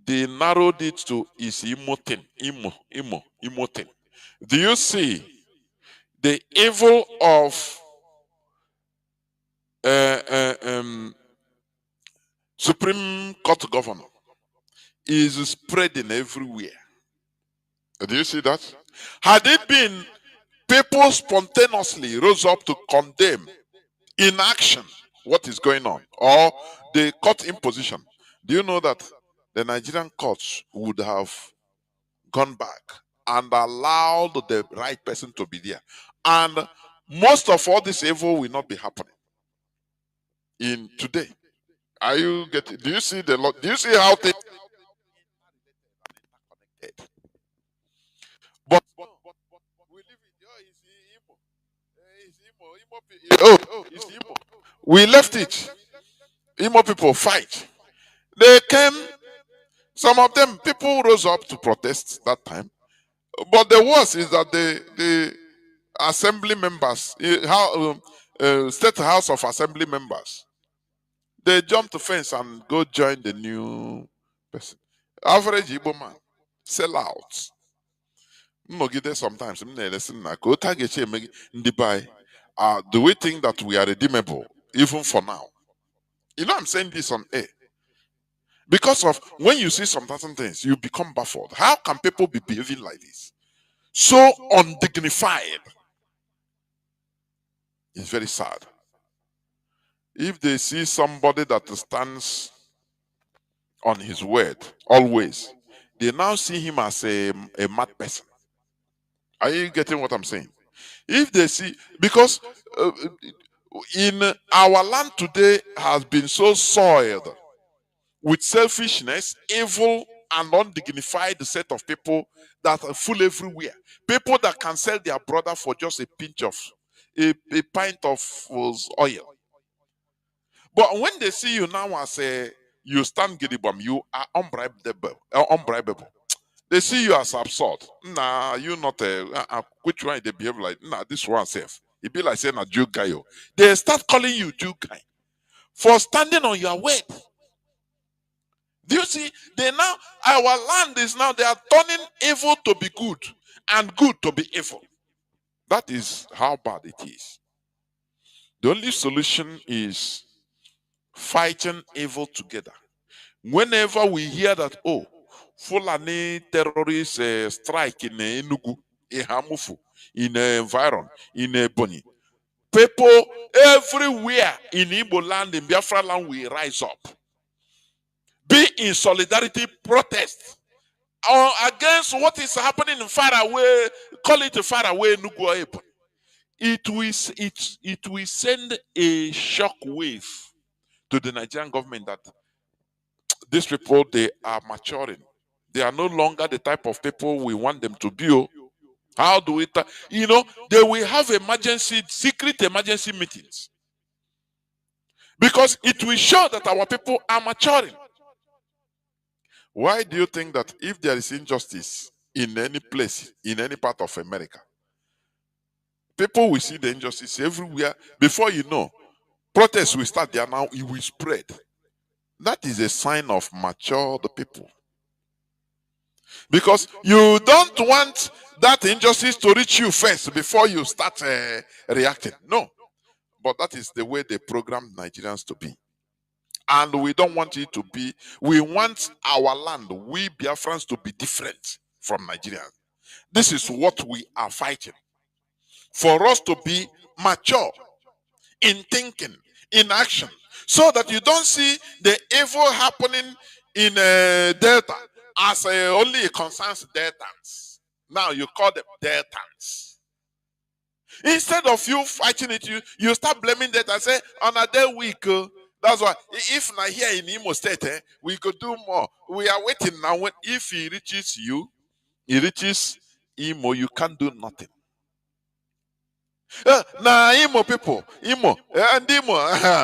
they narrowed it to is Imo thing, Imo thing. Do you see the evil of Supreme Court governor is spreading everywhere? Do you see that? Had it been people spontaneously rose up to condemn in action what is going on, or the court imposition, do you know that the Nigerian courts would have gone back and allowed the right person to be there? And most of all this evil will not be happening in today. Are you getting? Do you see the lot? Do you see how things? But we live in it's Imo. We left it. Imo people fight. They came. Some of them people rose up to protest that time. But the worst is that the assembly members, state house of assembly members, they jump the fence and go join the new person. Average Igbo man, sell out. Sometimes do we think that we are redeemable even for now? You know, I'm saying this on air because of when you see some certain things, you become baffled. How can people be behaving like this? So undignified. It's very sad. If they see somebody that stands on his word always, they now see him as a mad person. Are you getting what I'm saying? If they see, because in our land today has been so soiled with selfishness, evil, and undignified set of people that are full everywhere. People that can sell their brother for just a pinch of a pint of oil. But when they see you now as you stand gidibam, you are unbribable. They see you as absurd. Nah, you not which one they behave like? Nah, this one safe. It be like saying a Jew guy. They start calling you Jew guy for standing on your word. Do you see? They now, our land is now, they are turning evil to be good and good to be evil. That is how bad it is. The only solution is fighting evil together. Whenever we hear that, oh, Fulani terrorist strike in Enugu, Hamufu, in Environ, in Ebonyi, people everywhere in Igbo land, in Biafra land, will rise up. Be in solidarity protest or against what is happening in far away, call it far away Enugu. It will send a shock wave to the Nigerian government that these people, they are maturing. They are no longer the type of people we want them to be. How do we, they will have secret emergency meetings. Because it will show that our people are maturing. Why do you think that if there is injustice in any place, in any part of America, people will see the injustice everywhere? Before you know, Protests will start there now, it will spread. That is a sign of matured people. Because you don't want that injustice to reach you first before you start reacting. No. But that is the way they programmed Nigerians to be. And we don't want it to be. We want our land, we Biafrans, to be different from Nigeria. This is what we are fighting. For us to be mature in thinking, in action, so that you don't see the evil happening in Delta as only it concerns Deltans. Now you call them Deltans. Instead of you fighting it, you start blaming Delta and say, on a day week, that's why if not here in Imo State, we could do more. We are waiting now. If he reaches you, he reaches Imo, you can't do nothing. Now Imo people, Imo, and Imo,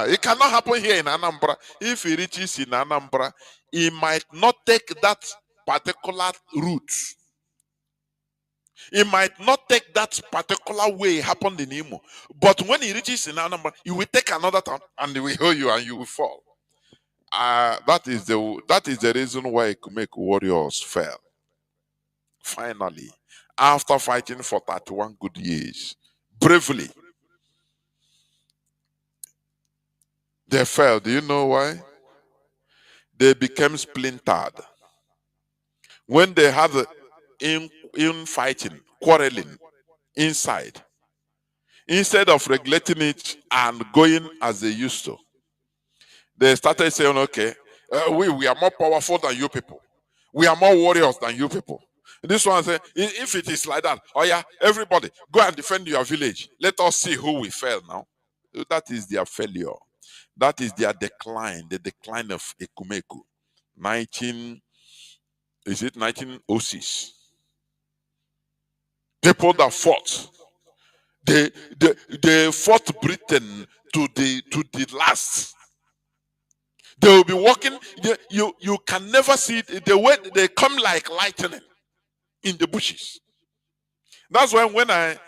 it cannot happen here in Anambra. If he reaches in Anambra, he might not take that particular route. He might not take that particular way it happened in Imo. But when he reaches in Anambra, he will take another town and he will hold you and you will fall. That is the reason why he could make warriors fail. Finally, after fighting for 31 good years, bravely, they fell. Do you know why? They became splintered. When they had in fighting, quarreling inside, instead of regulating it and going as they used to, they started saying, okay, we are more powerful than you people. We are more warriors than you people. This one said, if it is like that, oh yeah, everybody, go and defend your village. Let us see who we fail now. That is their failure. That is their decline, the decline of Ekumeku. 1906? People that fought. They fought Britain to the last. They will be walking. You can never see it. The way they come like lightning in the bushes. That's why when I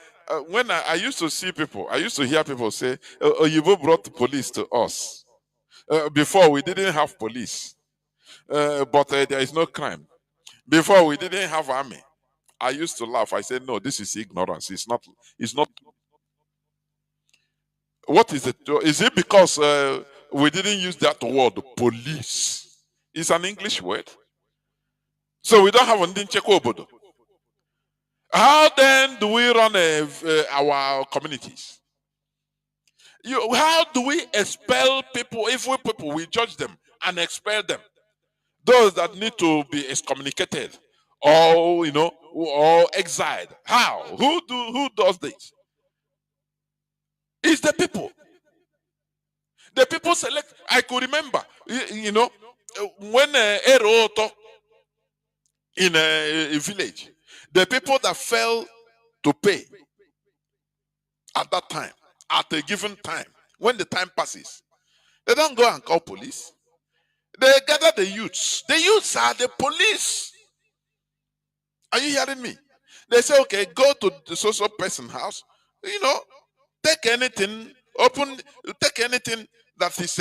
used to see people, I used to hear people say, Oyibo brought the police to us. Before we didn't have police, but there is no crime. Before we didn't have army. I used to laugh. I said, no, this is ignorance. It's not. What is it? Is it because we didn't use that word, police? It's an English word. So we don't have Ndincheko Obodo. How then do we run our communities? How do we expel people? If we judge them and expel them, those that need to be excommunicated or or exiled. How? Who does this? It's the people. The people select. I could remember, when Eroto in a village, the people that fell to pay at that time, at a given time, when the time passes, they don't go and call police. They gather the youths. The youths are the police. Are you hearing me? They say, okay, go to the social person house, take anything, take anything that is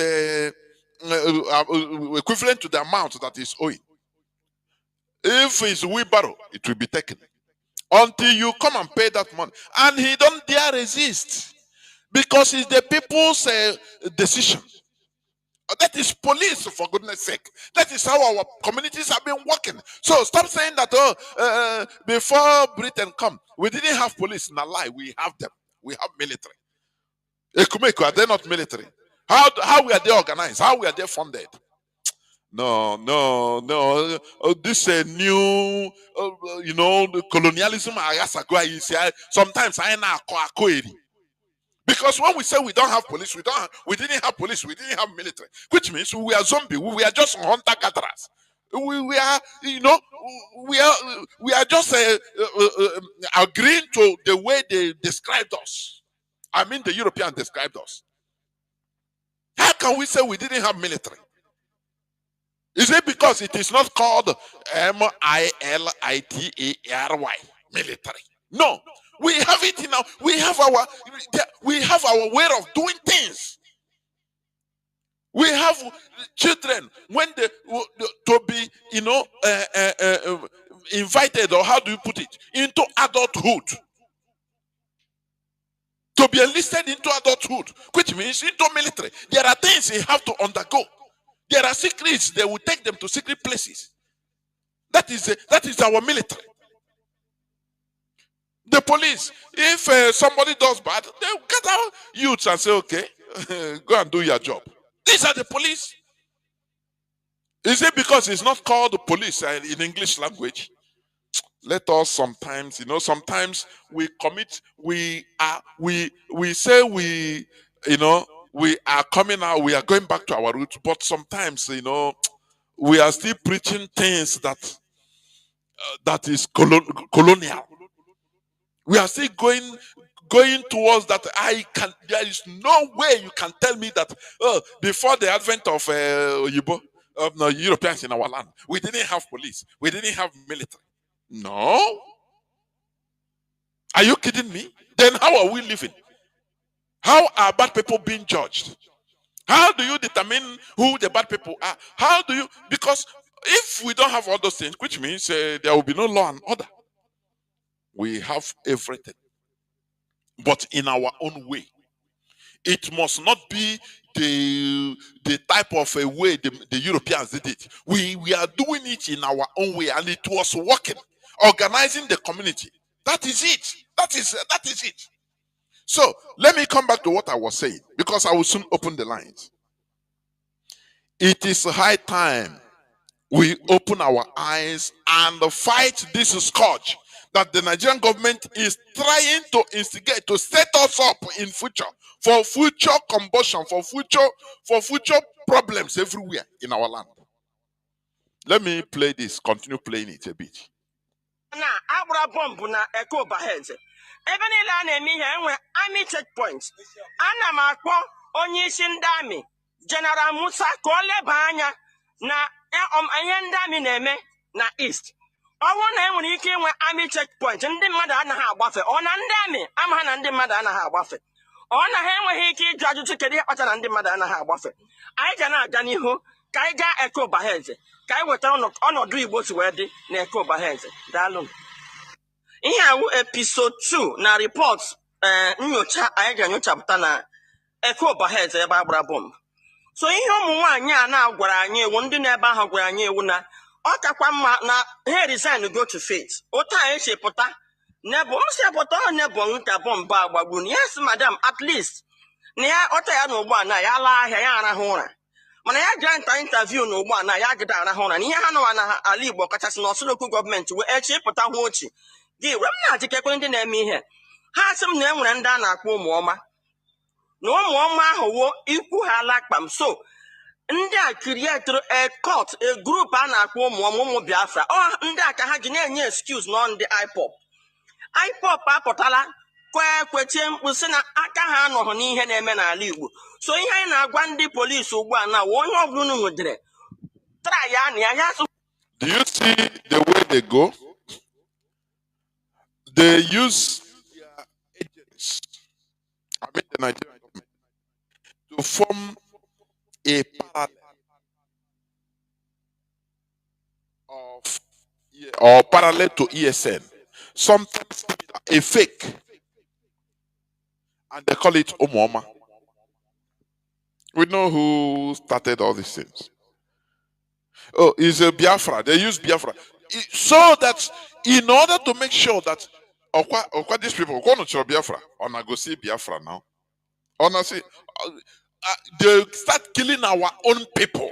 equivalent to the amount that is owing. If it's wheelbarrow, it will be taken. Until you come and pay that money. And he don't dare resist. Because it's the people's decision. That is police, for goodness sake. That is how our communities have been working. So stop saying that, before Britain come, we didn't have police. No lie, we have them. We have military. Ekumeko, are they not military? How were they organized? How were they funded? No. This new, the colonialism. Sometimes I know. Because when we say we don't have police, we didn't have police, we didn't have military, which means we are zombies. We are just hunter gatherers. We are just agreeing to the way they described us. I mean, the Europeans described us. How can we say we didn't have military? Is it because it is not called military, military? No. We have it now. We have our way of doing things. We have children when they to be, invited, or how do you put it, into adulthood. To be enlisted into adulthood, which means into military. There are things they have to undergo. There are secrets, they will take them to secret places. That is our military. The police, if somebody does bad, they will gather youths and say, okay, go and do your job. These are the police. Is it because it's not called the police in English language? Let us sometimes, sometimes we commit, we say we are coming out, we are going back to our roots, but sometimes, we are still preaching things that is colonial. We are still going towards that. There is no way you can tell me that before the advent of Europeans in our land, we didn't have police, we didn't have military. No. Are you kidding me? Then how are we living? How are bad people being judged? How do you determine who the bad people are? How do you? Because if we don't have all those things, which means there will be no law and order. We have everything, but in our own way. It must not be the type of a way the Europeans did it. We are doing it in our own way, and it was working. Organizing the community. That is it. That is it. So let me come back to what I was saying, because I will soon open the lines. It is high time we open our eyes and fight this scourge that the Nigerian government is trying to instigate to set us up in future, for future combustion, for future problems everywhere in our land. Let me play this, continue playing it a bit. Na agbara bomb na Eko Baheze. Ebe niile a na-eme ihe enwe army checkpoint. Ana m akpọ onye isi ndị amị General Musa ka o leba anya na ihe ndị amị na-eme na East. Ọnwụ na enwere ike inwe army checkpoint, ndị mmadụ anaghị agbafe. Ọ na ndị amị amaghị na ndị mmadụ anaghị agbafe. Ọ na ha enweghị ike ịjụ ajụjụ kedu ihe kpatara ndị mmadụ anaghị agbafe. Anyị ga na-aga n'ihu ka anyị gaa Eko Baheze, ka anyị weta ọnọdụ Igbo si wee dị na Eko Baheze. Daalụ. Ihe awụ episode 2 na report nyocha anyị ga-enyochapụta na Eko Baheze ebe agbara bomb. So ihe ụmụ nwaanyị a na-agwara anyị ewu, ndị na-ebe ahụ gwara anyị ewu na ọ kakwa mma na ha resign go to faith. Otu anyị si pụta nebo m si pụta ọ nebo nka bomb agbagburu. Yes madam, at least na ya ọta ya n'ugbu a na ya laa ahịa ya arahụ ụra. Mana ya gaa nta interview n'ugbu a na ya agịda arahụ ụra. Na ihe ha nọwa na ala Igbo kachasị n'Ọsụlokwu gọọmenti wee echi pụta hụ ochi. Gị wee m na-ajikekwe ndị na-eme ihe. Ha sị m na enwere ndị a na-akpọ ụmụọma. Na ụmụọma ahụ wo ikwu ha ala kpam. So ndị a create a cult, a group a na-akpọ ụmụ Biafra. Ọ ndị a ka ha ji na-enye excuse na ndị IPOB apụtala kwetie mkpu sị na aka ha anọghị n'ihe na-eme n'ala Igbo. So ihe anyị na-agwa ndị polisi ugbu a na onye ọbụla unu nwedere try ya na ya. Do you see the way they go? They use their agents, I mean the Nigerian government, to form a parallel to ESN, sometimes a fake, and they call it Omoma. We know who started all these things. Oh, it's a Biafra. They use Biafra so that in order to make sure that these people go to Biafra, on go see Biafra now. Honestly, they start killing our own people.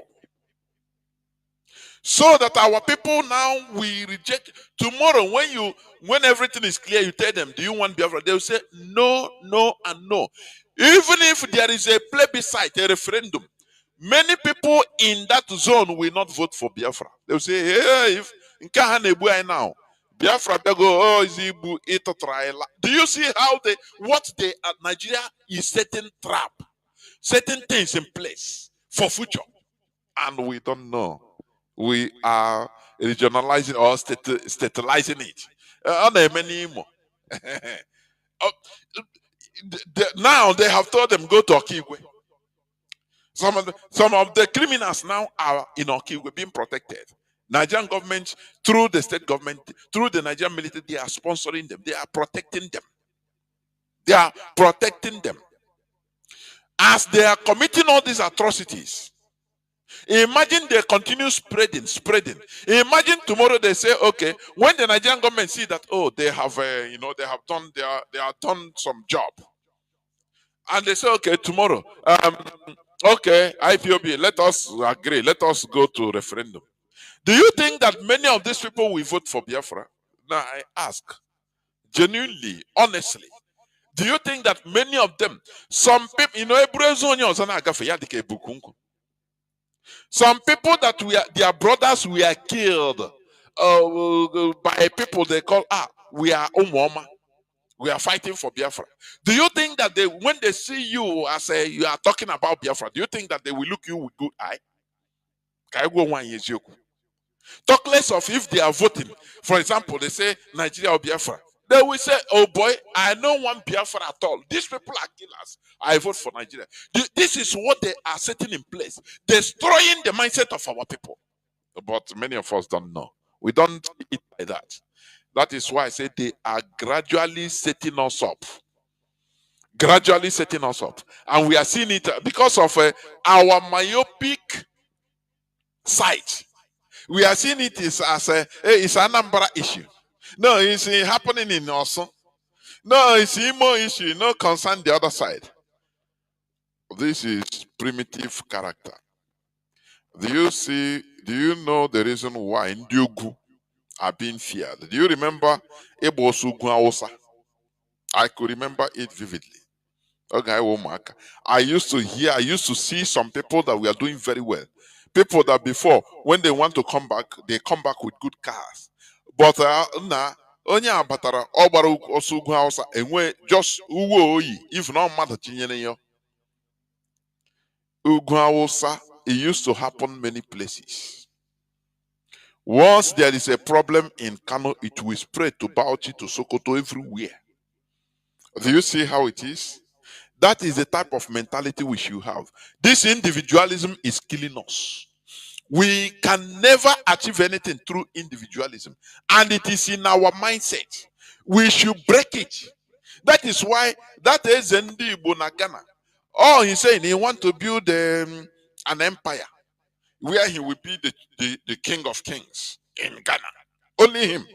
So that our people now we reject. Tomorrow, when everything is clear, you tell them, do you want Biafra? They will say no, no, and no. Even if there is a plebiscite, a referendum, many people in that zone will not vote for Biafra. They will say, hey, if now Biafra they go, oh, is Ibu ito trial. Do you see how Nigeria is setting trap, setting things in place for future, and we don't know. We are regionalizing or statalizing it. Now they have told them go to Okigwe. Some of the criminals now are in Oki, we're being protected. Nigerian government, through the state government, through the Nigerian military, they are sponsoring them. They are protecting them. They are protecting them. As they are committing all these atrocities, imagine they continue spreading. Imagine tomorrow they say, okay, when the Nigerian government see that, oh, they have, they have done some job, and they say, okay, tomorrow, okay, IPOB, let us agree, let us go to referendum. Do you think that many of these people will vote for Biafra? Now I ask, genuinely, honestly, do you think that many of them, some people, some people that their brothers were killed by people they call, we are Umwama. We are fighting for Biafra. Do you think that when they see you as you are talking about Biafra, do you think that they will look you with good eye? Talk less of if they are voting. For example, they say Nigeria or Biafra. They will say, oh boy, I don't want Biafra at all. These people are killers. I vote for Nigeria. This is what they are setting in place, destroying the mindset of our people. But many of us don't know. We don't see it like that. That is why I say they are gradually setting us up. Gradually setting us up. And we are seeing it because of our myopic sight. We are seeing it as it's an Anambra issue. No, it's happening in Osun. No, it's Imo issue. No concern the other side. This is primitive character. Do you know the reason why Ndiugu are being feared? Do you remember Ebosugu Aosa? I could remember it vividly. Okay, I used to see some people that were doing very well. People that before, when they want to come back, they come back with good cars. But now, onye abatara ọgbara ọsọ ugwu Hausa enwe just uwe oyi if not mmadụ chinyere ya. Ugwu Hausa, it used to happen many places. Once there is a problem in Kanu, it will spread to Bauchi, to Sokoto, everywhere. Do you see how it is? That is the type of mentality we should have. This individualism is killing us. We can never achieve anything through individualism. And it is in our mindset. We should break it. That is why that is Ndi Bonagana. Oh, he's saying he wants to build an empire where he will be the king of kings in Ghana. Only him.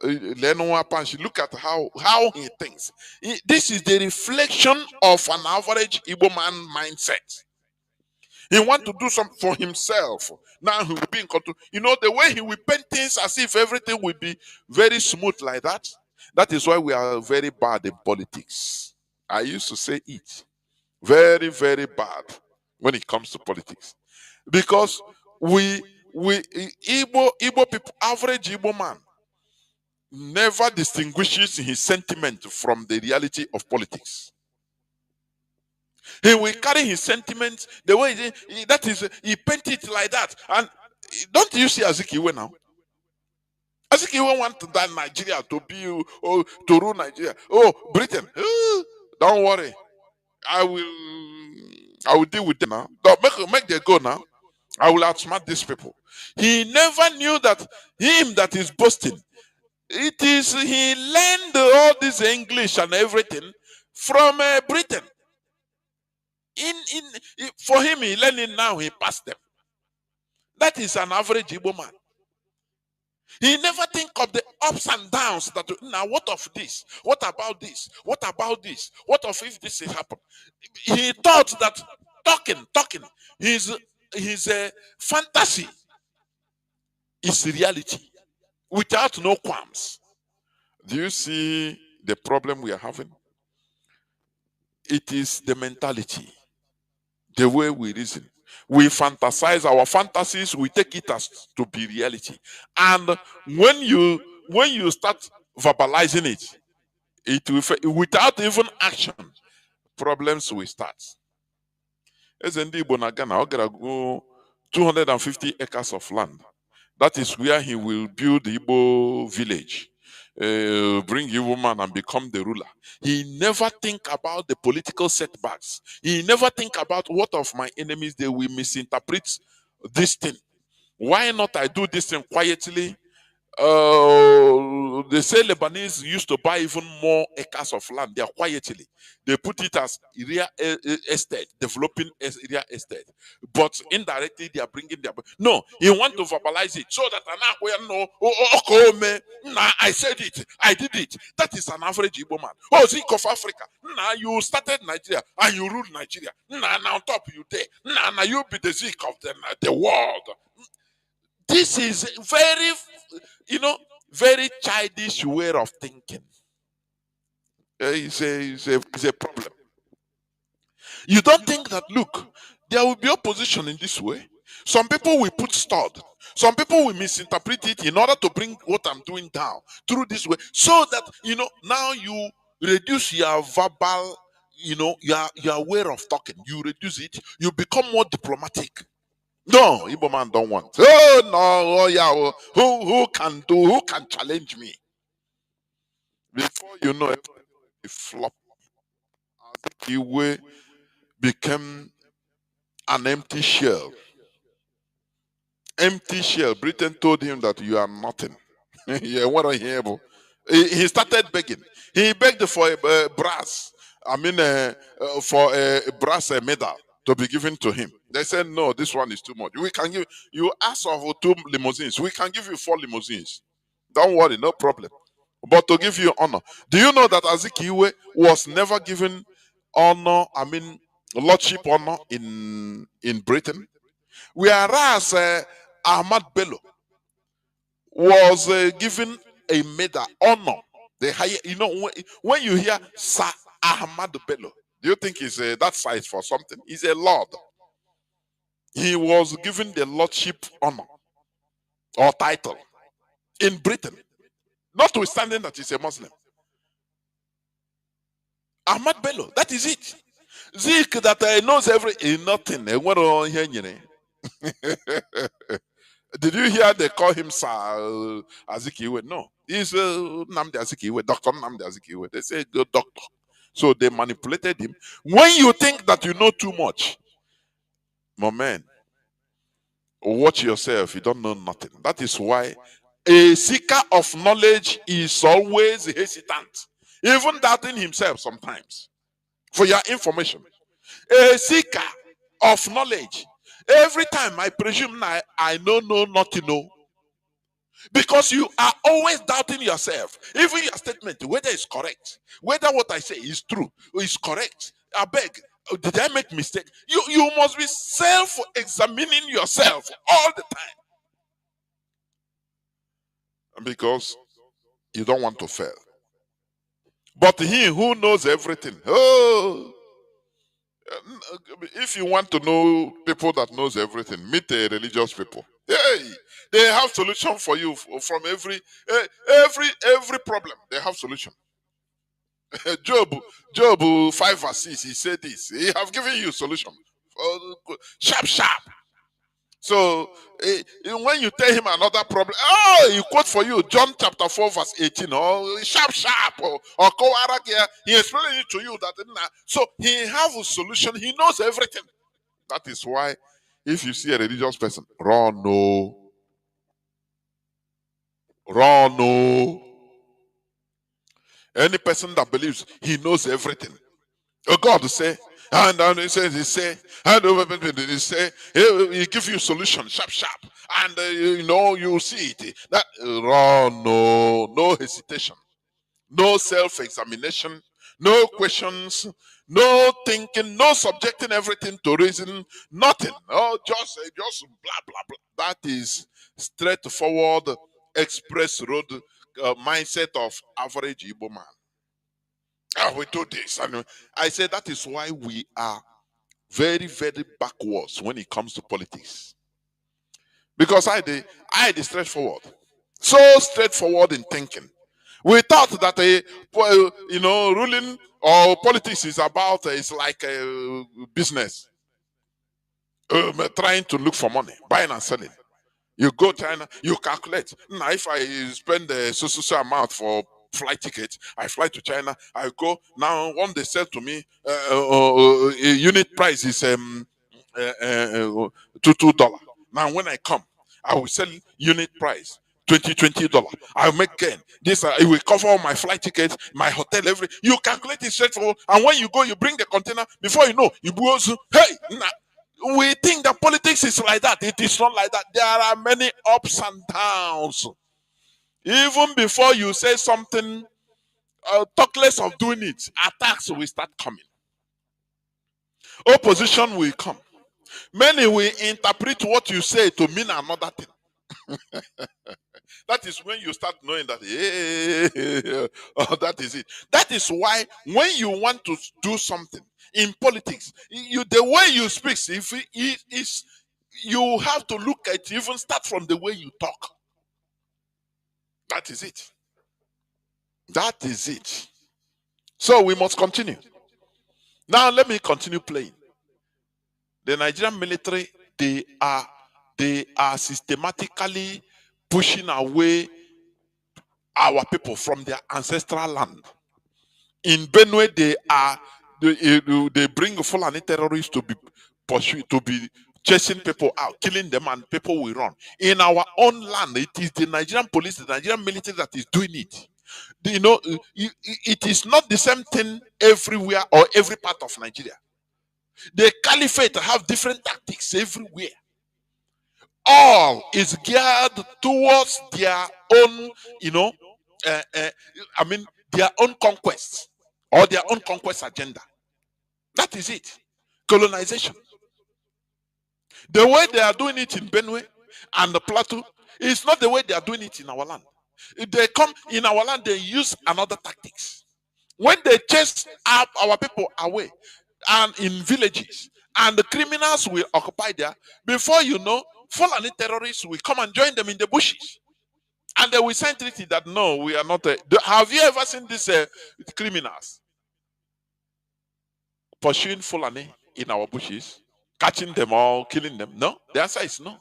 Look at how he thinks. This is the reflection of an average Igbo man mindset. He wants to do something for himself. Now he will be in control. You know, the way he will paint things as if everything will be very smooth like that. That is why we are very bad in politics. I used to say it. Very, very bad when it comes to politics. Because we Igbo people, average Igbo man, never distinguishes his sentiment from the reality of politics. He will carry his sentiments the way he paint it like that. And don't you see Azikiwe now? Azikiwe want to die Nigeria to be to rule Nigeria. Oh, Britain, don't worry, I will deal with them now. Don't make them go now. I will outsmart these people. He never knew that him that is boasting, it is he learned all this English and everything from Britain. For him, he learned it now, he passed them. That is an average Igbo man. He never think of the ups and downs. That now, what of this? What about this? What about this? What of if this has happened? He thought that talking, his fantasy is reality without no qualms. Do you see the problem we are having? It is the mentality, the way we reason. We fantasize our fantasies, we take it as to be reality. And when you start verbalizing it will, without even action, problems will start. As in Bonagana, I'll go 250 acres of land. That is where he will build the Igbo village. bring you woman and become the ruler. He never think about the political setbacks. He never think about what of my enemies, they will misinterpret this thing. Why not I do this thing quietly? They say Lebanese used to buy even more acres of land there quietly. They put it as area estate, developing area estate. But indirectly, they are bringing their. No, he want to verbalize it so that I said it, I did it. That is an average Igbo man. Oh, Zik of Africa. Nah, you started Nigeria and you ruled Nigeria. Nah, now on top you there. Nah, you be the Zik of the world. This is very, very childish way of thinking. It's a problem. You don't think that, look, there will be opposition in this way. Some people will put stud. Some people will misinterpret it in order to bring what I'm doing down through this way. So that, now you reduce your verbal, your way of talking. You reduce it. You become more diplomatic. No, Igbo man don't want. Oh no, oh yeah. Who can challenge me? Before you know it, he flop. He became an empty shell. Empty shell. Britain told him that you are nothing. Yeah, what I hear, bro. He started begging. He begged for a brass. For a brass medal to be given to him. They said, no, this one is too much. We can give you ask for 2 limousines. We can give you 4 limousines. Don't worry, no problem. But to give you honor. Do you know that Azikiwe was never given honor, lordship honor in Britain? Whereas Ahmad Bello was given a medal, honor. The higher, when you hear Sir Ahmad Bello, do you think he's that size for something? He's a lord. He was given the lordship honor or title in Britain, notwithstanding that he's a Muslim. Ahmad Bello, that is it. Zik that knows nothing. Did you hear they call him Sir Azikiwe? No, he's Nnamdi Azikiwe, Dr. Nnamdi Azikiwe. They say good doctor. So they manipulated him. When you think that you know too much, my man, watch yourself. You don't know nothing. That is why a seeker of knowledge is always hesitant, even doubting himself sometimes. For your information, a seeker of knowledge, every time I presume I know not to know. Because you are always doubting yourself, even your statement, whether it's correct, whether what I say is true or is correct. I beg, did I make mistake? You must be self-examining yourself all the time. Because you don't want to fail. But he who knows everything, if you want to know people that knows everything, meet a religious people. Hey, they have solution for you from every problem. They have solution. Job 5:6. He said this. He have given you solution. Sharp. So when you tell him another problem, he quote for you John chapter 4:18. Or sharp. Or he explained it to you that. So he have a solution. He knows everything. That is why if you see a religious person, run no. Any person that believes he knows everything. God say, and he say, he give you solution, sharp, and you see it. That run no hesitation, no self-examination, no questions, no thinking, no subjecting everything to reason, nothing. Oh, just blah blah blah. That is straightforward, express road mindset of average Igbo man. We do this, and I say that is why we are very, very backwards when it comes to politics. Because I did straightforward, so straightforward in thinking. We thought that ruling or politics is about it's like a business, trying to look for money, buying and selling. You go China, you calculate. Now, if I spend a so amount for flight ticket, I fly to China, I go. Now, when they sell to me, unit price is $2. Now, when I come, I will sell unit price $20. I'll make gain. This it will cover all my flight tickets, my hotel, every. You calculate it straightforward, and when you go, you bring the container. Before you know, you go. Hey, we think that politics is like that. It is not like that. There are many ups and downs. Even before you say something, talk less of doing it. Attacks will start coming. Opposition will come. Many will interpret what you say to mean another thing. That is when you start knowing that, that is it. That is why when you want to do something in politics, the way you speak, if it is, you have to look at, even start from the way you talk. That is it. That is it. So we must continue. Now let me continue playing. The Nigerian military, they are systematically pushing away our people from their ancestral land. In Benue, they bring Fulani terrorists to be pursued, to be chasing people out, killing them, and people will run. In our own land, it is the Nigerian police, the Nigerian military that is doing it. You know, it is not the same thing everywhere or every part of Nigeria. The caliphate have different tactics everywhere. All is geared towards their own, their own conquests or their own conquest agenda. That is it. Colonization. The way they are doing it in Benue and the Plateau is not the way they are doing it in our land. If they come in our land, they use another tactics. When they chase up our people away and in villages, and the criminals will occupy there, before you know, Fulani terrorists will come and join them in the bushes. And they will send treaty that no, we are not. Have you ever seen these criminals pursuing Fulani in our bushes, catching them all, killing them? No, the answer is no.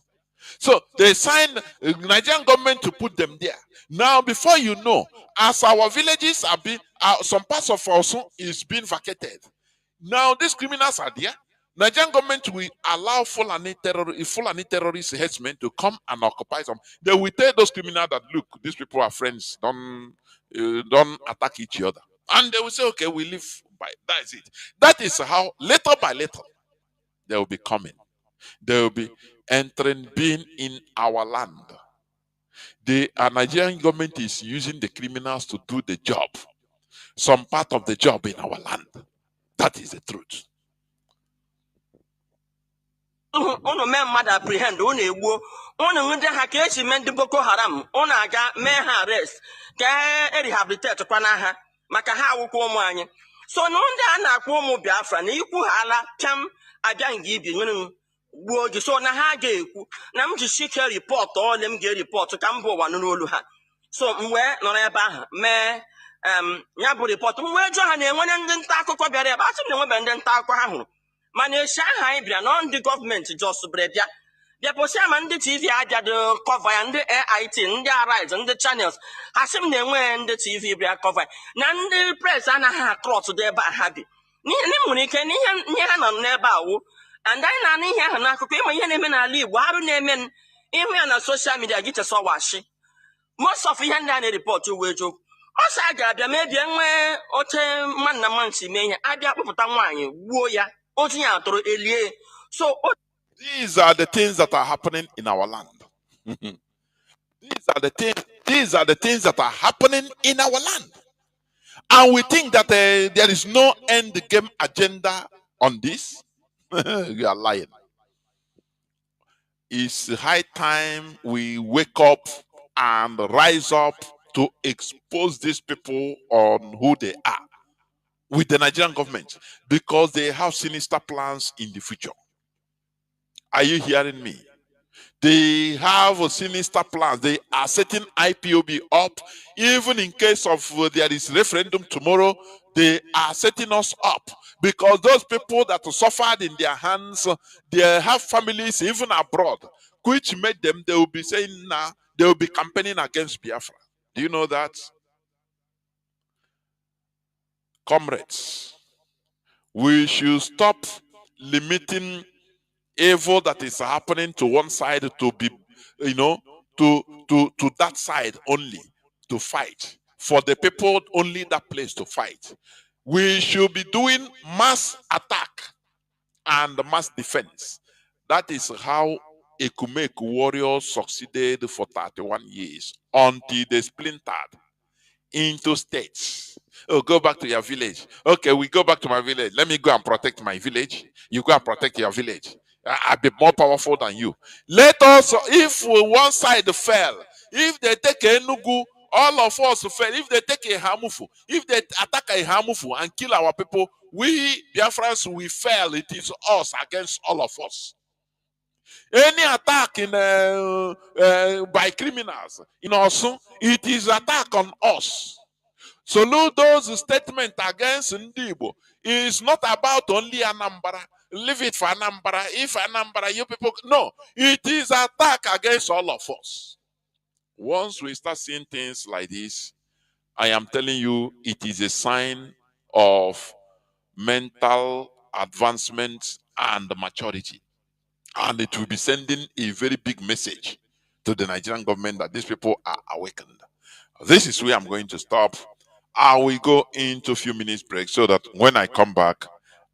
So they signed Nigerian government to put them there. Now, before you know, as our villages are being, some parts of Osun is being vacated. Now these criminals are there. Nigerian government will allow Fulani terrorist headsmen to come and occupy them. They will tell those criminals that, look, these people are friends. Don't attack each other. And they will say, okay, we live by. That is it. That is how, little by little, they will be coming. They will be entering, being in our land. The Nigerian government is using the criminals to do the job. Some part of the job in our land. That is the truth. Unu mee mmadụ apprehend unu egbuo unu ndị ha ka esi mee ndị Boko Haram unu aga mee ha arrest ka rehabilitate kwana ha maka ha awụkwa ụmụ anyị so na ndị a na-akpọ ụmụ Biafra na ikwu ha ala pịam abịa nga ibi nwere gbuo gị so na ha ga-ekwu na m ji shike ripọtụ ole m ga-eripọtụ ka mba ụwa nụrụ olu ha so m wee nọrọ ebe ahụ mee ya bụ ripọtụ m wee jụọ ha na-enwere ndị nta akụkọ bịara ebe asị m na-enwebe ndị nta akụkọ ha hụrụ mana esi aha anyị bịara nọ ndị gọọmenti jọsụbere bịapụsị ama ndị TV abịado kọva ya ndị AIT ndị Arise ndị Channels ha sị m na-enwe ndị TV bịa kọva na ndị pres anaghị akrọt dị ebe a ha bi n'ihe nwere ike n'ihe ha nọ n'ebe a wụ and anyị na-anụ ihe ahụ n'akụkọ ịma ihe na-eme n'ala Igbo arụ na-eme ịhụ ya na soshal midia gị chesọwashi most of ihe ndị a na-eripọtụ uwe eziokwu ọsọ a ga-abịa mebie nwee oche nwanna m si mee ihe abịa kpụpụta nwaanyị gbuo ya so these are the things that are happening in our land. These are the things that are happening in our land. And we think that there is no end game agenda on this. You are lying. It's high time we wake up and rise up to expose these people on who they are with the Nigerian government, because they have sinister plans in the future. Are you hearing me? They have a sinister plans. They are setting IPOB up. Even in case of there is referendum tomorrow, they are setting us up. Because those people that suffered in their hands, they have families even abroad. which made them, they will be saying now, they will be campaigning against Biafra. Do you know that? Comrades, we should stop limiting evil that is happening to one side to be, to that side only to fight. For the people, only that place to fight. We should be doing mass attack and mass defense. That is how Ekumeku warriors succeeded for 31 years until they splintered into states. Oh, go back to your village. Okay, we go back to my village. Let me go and protect my village. You go and protect your village. I'll be more powerful than you. Let us, if one side fell, if they take a Enugu, all of us fell. If they take a Hamufu, if they attack a Hamufu and kill our people, we Biafrans, we fell. It is us against all of us. Any attack in by criminals in Osun, it is attack on us. So those statements against Ndibo is not about only Anambra. Leave it for Anambra. If Anambra, you people, no, it is attack against all of us. Once we start seeing things like this, I am telling you, it is a sign of mental advancement and maturity. And it will be sending a very big message to the Nigerian government that these people are awakened. This is where I'm going to stop. I will go into a few minutes break so that when I come back,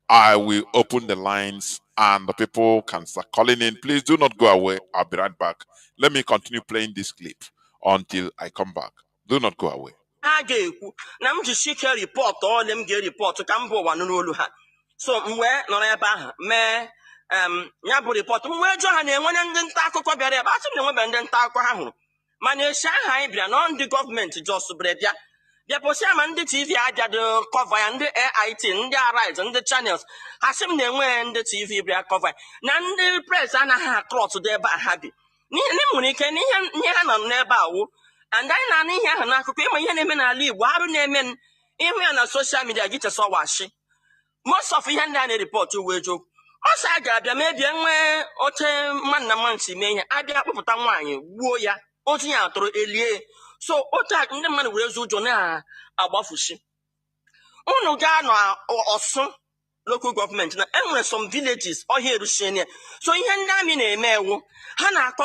I will open the lines and the people can start calling in. Please do not go away. I'll be right back. Let me continue playing this clip until I come back. Do not go away. So mgbe nọrọ ebe ahụ mee ya bụ rịpọtụ mgbe jụọ ha na-enwere ndị nta akụkọ bịara ebe asị m na-enwebe ndị nta akụkọ ha hụrụ mana esi aha anyị bịara nọ ndị gọọmenti jos bere bịa posia ma ndị TV ajadụ kọva ya ndị AIT ndị Arise ndị Channels ha sị m na-enwe ndị TV bịara kọva na ndị pres anaghị atrọt dị ebe a ha bi n'ihe nwere ike n'ihe ha nọ n'ebe a wụ and anyị na-anụ ihe ahụ n'akụkọ ịma ihe na-eme n'ala Igbo arụ na-eme ịhụ ya na soshal midia gị chesọwashi most of ihe ndị a na-eripọtụ uwe eziokwu ọsọ a ga-abịa mebie nwee oche nwanna m si mee ihe abịa kpụpụta nwaanyị gbuo ya otu ya atụrụ elie so otu a ndị mmadụ were ezu ụjọ na-agbafusi unu gaa n'Ọsụ local gọọmenti na enwere some villages ọhịa erusienie so ihe ndị amị na-eme ewu ha na-akọ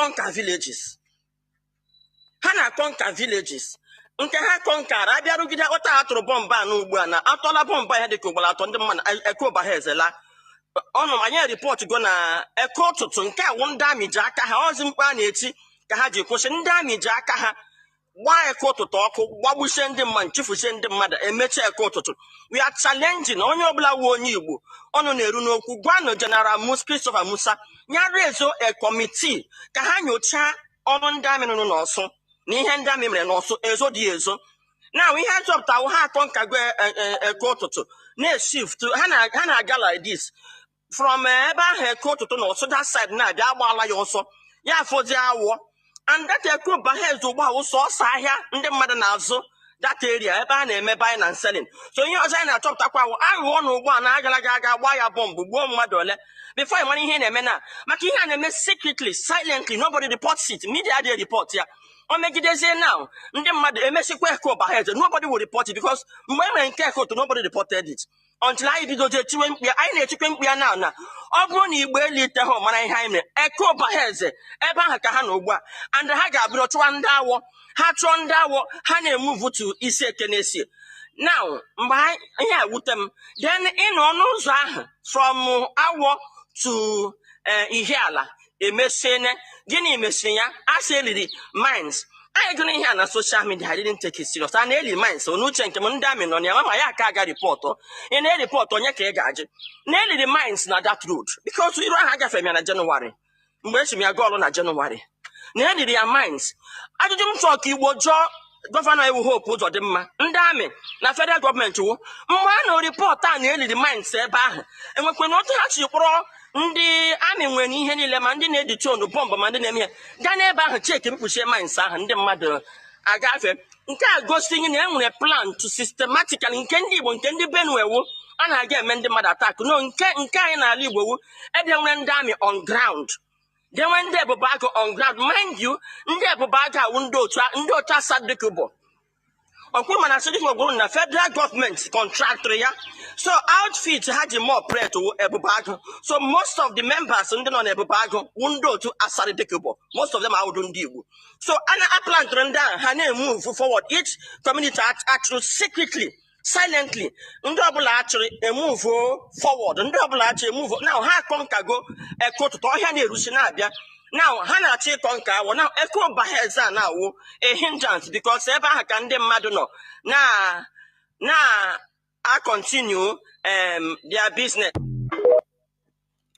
nka villages nke ha kọnkara abịa rụgide ụta atụrụ bọmbụ a n'ugbu a na atọla bọmbụ ya dịka ugboro atọ ndị mmadụ ekoba ha ezela ọnụ anyị ripọt go na eke ụtụtụ nke awụ ndị amị ji aka ha ọzi mkpa a na-eti ka ha ji kwụsị ndị amị ji aka ha gbaa eke ụtụtụ ọkụ gbagbusie ndị mmadụ chifusie ndị mmadụ emechi eke ụtụtụ we are challenging onye ọbụla wu onye Igbo ọnụ na-eru n'okwu gwanụ General Christopher Musa nyara ezo a committee ka ha nyochaa ọrụ ndị amị nọ n'Ọsụ na ihe ndị amị mere n'Ọsụ ezo dị ezo na ihe achọpụtawo ha akọ nka go eke ụtụtụ na-eshift ha na-aga like this from ebe ahụ eke ụtụtụ n'Ọsụ that side na-abịa agbaala ya ọsọ ya afọzi awọ and that ekuba ha ezo ụgbọ awụsọ ọsọ ahịa ndị mmadụ na-azụ that area ebe a na-eme buying and selling so ihe ọzọ anyị na-achọpụtakwa awụ aghụghọ na ụgbọ a na-agalaga aga gbaa ya bọmbụ gbuo mmadụ ole before ịmara ihe na-eme na maka ihe a na-eme secretly silently nobody reports it media adịghị report ya o megidezie now ndị mmadụ emesikwa ekuba ha ezo nobody will report it because mgbe e mere nke ekoto nobody reported it until anyị bidozie tiwe mkpi anyị na-echikwe mkpi ya na ọ bụrụ na Igbo elite ha mara ihe anyị mere ekuba ha eze ebe ahụ ka ha na ugbu a and ha ga-abịa chụwa ndị awọ ha chụọ ndị awọ ha na-emuvu to isi Ekenesie now mgbe ihe awute m then ịnọ n'ụzọ ahụ from awọ to Ihiala emesiene gịnị mesiri ya asị eliri mines anyị gụrụ ihe a na social media I didn't take it serious a na-eli mines onuche nke m ndị amị nọ ya ma ya aka aga ripọtụ ị na-eripọtụ onye ka ị ga-ajị na-eliri mines na that road because iru ahụ agafere m ya na Jenụwarị mgbe esi m ya gaa ọrụ na Jenụwarị na-eliri ya mines ajụjụ m chọọ ka Igbo jụọ gọvanọ iwu Hope Uzodimma ndị amị na federal gọọmenti wụ mgbe a na ripọtụ a na-eliri mines ebe ahụ enwekwe na otu ha chi kpọrọ ndị amị nwere ihe niile ma ndị na-edite onu bọmbụ ma ndị na-eme ya gaa n'ebe ahụ cheki mkpuchie mines ahụ ndị mmadụ agafe nke a gosi ihe na enwere plan to systematically nke ndị Igbo nke ndị Benue wu a na-aga eme ndị mmadụ attack no nke anyị n'ala Igbo wu ebe nwere ndị amị on ground Then when they back on ground, mind you, they back at window to Sadikubo. On federal government contractor, yeah. So outfit had more prayer to Ebubago. So most of the members on Ebubago window to Asadikubo. Most of them are doing deal. So Anna Aplant Randa, her name move forward. Each community actually secretly, silently, double actually a move forward, and double actually move. Now, how come go a quote to Tohane Rusinabia? Now, Hannah Chikonka will now echo Baheza now a hindrance because ever I can dem maduno. Now, I continue their business.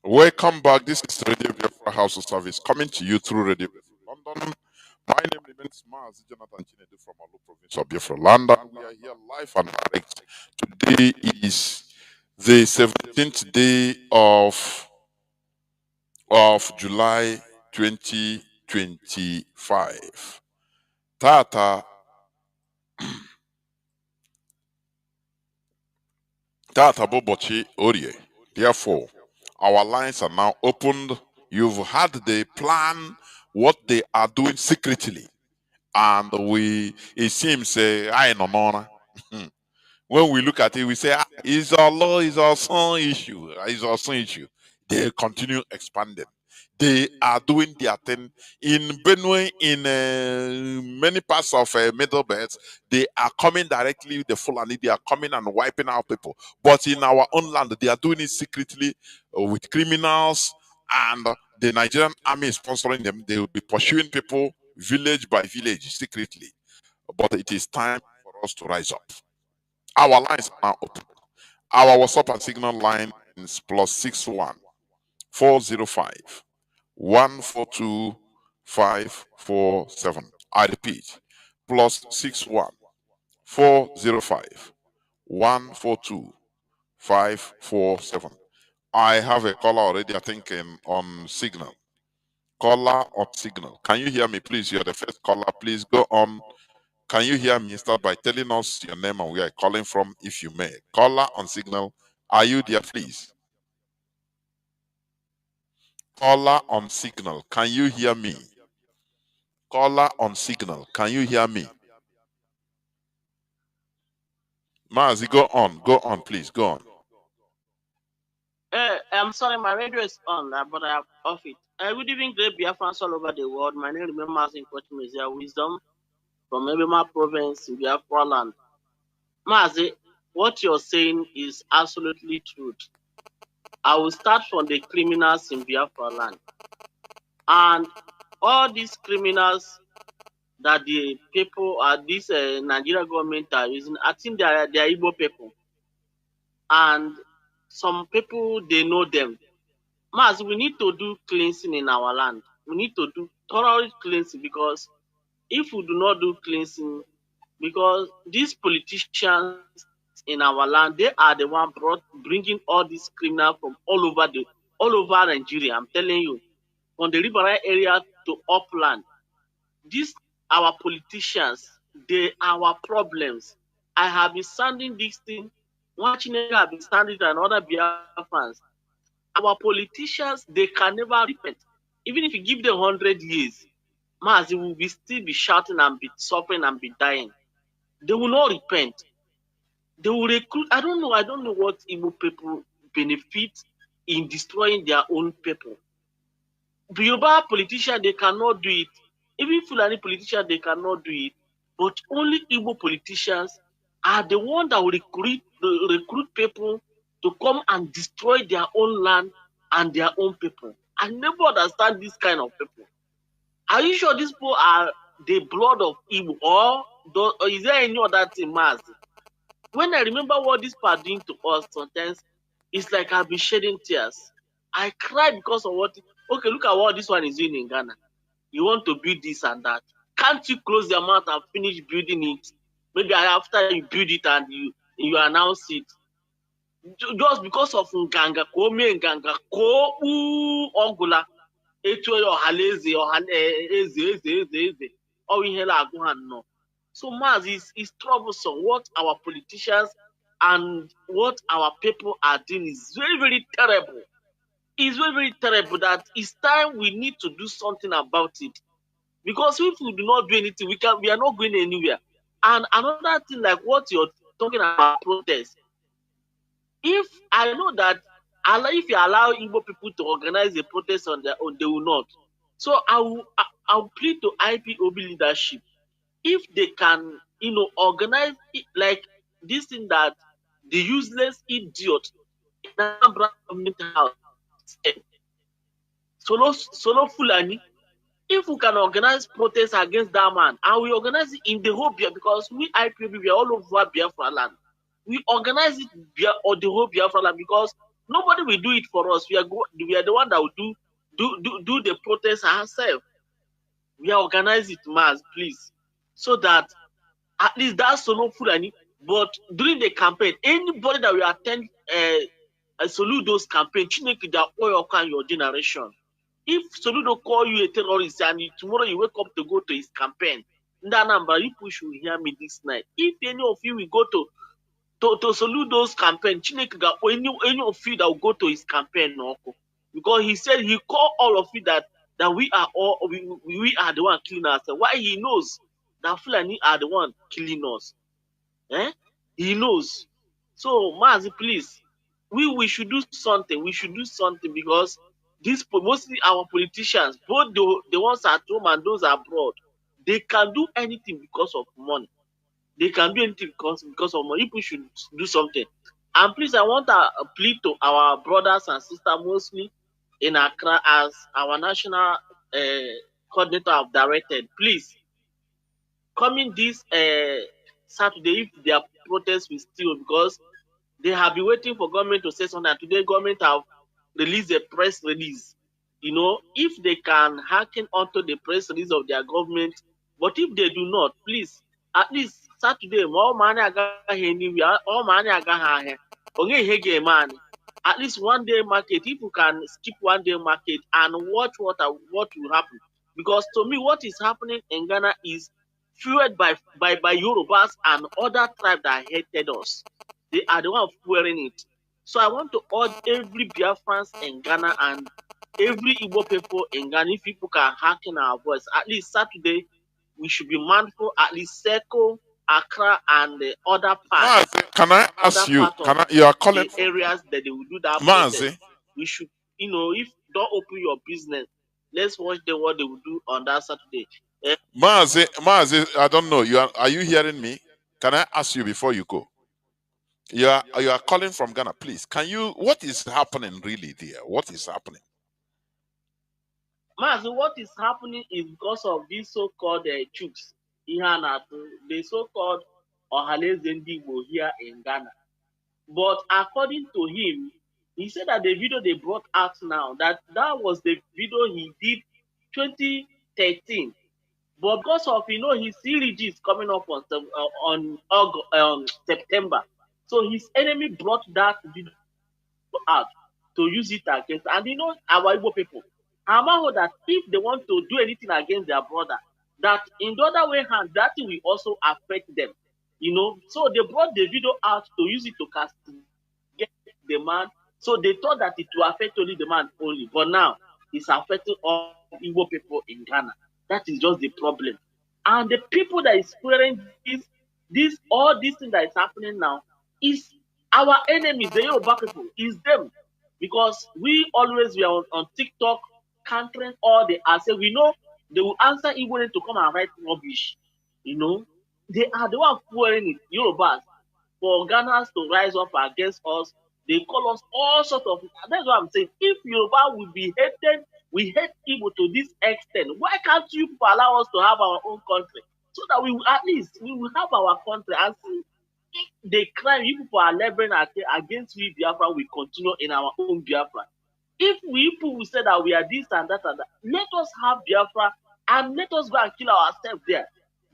Welcome back. This is Radio Biafra House of Service coming to you through Radio Biafra London. My name remains Mazi Johnathan Chinedu from Alu province of Biafra London. We are here live and direct. Today is the 17th day of July 2025. Tata Bobochi Orie. Therefore, our lines are now opened. You've had the plan, what they are doing secretly. And it seems, I don't know. When we look at it, we say, it's our law, it's our son issue, it's our son issue. They continue expanding. They are doing their thing. In Benue, in many parts of Middle Belt, they are coming directly with the Fulani. They are coming and wiping out people. But in our own land, they are doing it secretly with criminals, and the Nigerian army is sponsoring them. They will be pursuing people village by village secretly. But it is time for us to rise up. Our lines are now open. Our WhatsApp and Signal line is +61 405 142 547. I repeat, +61 405 142 547. I have a caller already, I think, on Signal. Caller on Signal. Can you hear me, please? You're the first caller. Please go on. Can you hear me? Start by telling us your name and where you're calling from, if you may. Caller on Signal. Are you there, please? Caller on Signal. Can you hear me? Caller on Signal. Can you hear me? Mazi, go on, please, go on. I'm sorry, my radio is on, but I have off it. Good evening, great Biafrans all over the world. My name is Mazi Johnathan Wisdom from Ebema province in Biafra land. Mazi, what you're saying is absolutely true. I will start from the criminals in Biafra land. And all these criminals that the people, this Nigeria government are using, I think they are Igbo people. And some people, they know them. Mas, we need to do cleansing in our land. We need to do thorough cleansing, because if we do not do cleansing, because these politicians in our land, they are the one bringing all these criminals from all over Nigeria. I'm telling you, from the river area to upland, these our politicians, they are our problems. I have been standing this thing. Watching it, have been standing and other Biafrans. Our politicians, they can never repent. Even if you give them 100 years, Mazi will still be shouting and be suffering and be dying. They will not repent. They will recruit. I don't know what Igbo people benefit in destroying their own people. The Yoruba politicians, they cannot do it. Even Fulani politicians, they cannot do it. But only Igbo politicians are the ones that will recruit people to come and destroy their own land and their own people. I never understand this kind of people. Are you sure these people are the blood of Igbo, or is there any other thing, Mazi? When I remember what this people are doing to us, sometimes it's like I've been shedding tears. I cry because of what. Okay, look at what this one is doing in Ghana. You want to build this and that. Can't you close your mouth and finish building it? Maybe after you build it and you announce it. Just because of Nganga, Ogula, no. So Maz is troublesome. What our politicians and what our people are doing is very, very terrible. is very, very terrible that it's time we need to do something about it. Because if we do not do anything, we are not going anywhere. And another thing, like what you're talking about protest, if I know that if you allow Igbo people to organize a protest on their own, they will not. So I'll plead to IPOB leadership, if they can, organize it, like this thing that the useless idiot in Anambra government house said, Solo Fulani, if we can organize protests against that man, and we organize it in the whole Biafra, because we IPOB, we are all over Biafra land. We organize it or the whole Biafra land, because nobody will do it for us. We are the one that will do the protest ourselves. We are organize it, mass, please, so that at least that's Solo Fulani. But during the campaign, anybody that will attend Soludo's campaign, Chineke that oil your generation. If Soludo call you a terrorist and tomorrow you wake up to go to his campaign, that number, you should hear me this night. If any of you will go to Soludo's campaign, Chineke got any of you that will go to his campaign, no, because he said he called all of you that we are the one killing ourselves. Why? He knows that Fulani are the one killing us. He knows. So, Mazi, please, we should do something. We should do something, because mostly our politicians, both the ones at home and those abroad, they can do anything because of money. They can do anything because of money. People should do something. And please, I want to plead to our brothers and sisters, mostly in Accra, as our national coordinator have directed. Please, coming this Saturday, if their protest will still, because they have been waiting for government to say something. And today, government have released a press release. If they can hearken onto the press release of their government, but if they do not, please, at least Saturday, more money anywhere, all money only man. At least one day market. If you can skip one day market and watch what will happen, because to me, what is happening in Ghana is fueled by Yorubas and other tribes that hated us. They are the one fueling it. So I want to urge every Biafrans in Ghana and every Igbo people in Ghana, if people can hearken our voice, at least Saturday, we should be mindful, at least Seko, Accra, and the other parts. Mazi, can I ask you? You are calling the areas that they will do that Mazi. protest. We should, if don't open your business, let's watch what they will do on that Saturday. Mazi, I don't know. Are you hearing me? Can I ask you before you go? You are calling from Ghana, please. What is happening really there? What is happening? Mazi, what is happening is because of these so-called chooks, the so-called Ohaleze Ndigbo here in Ghana. But according to him, he said that the video they brought out now, that was the video he did 2013. But because of, his CRG is coming up on September. So his enemy brought that video out to use it against. And our Igbo people, Amaho, that if they want to do anything against their brother, that in the other way hand, that will also affect them. So they brought the video out to use it to castigate the man. So they thought that it will affect only the man only. But now it's affecting all Igbo people in Ghana. That is just the problem. And the people that is spreading all these things that is happening now is our enemies, the Yoruba people, is them. Because we always were on TikTok countering all the answers. We know they will answer Igbo to come and write rubbish. They are the ones fueling it, Yorubas. For Ghanaians to rise up against us, they call us all sorts of. That's what I'm saying. If Yoruba will be hated, we hate Igbo to this extent. Why can't you people allow us to have our own country? So that we will have our country, and see if the crime you people are leveling against we Biafra will continue in our own Biafra. If we people will say that we are this and that, let us have Biafra and let us go and kill ourselves there.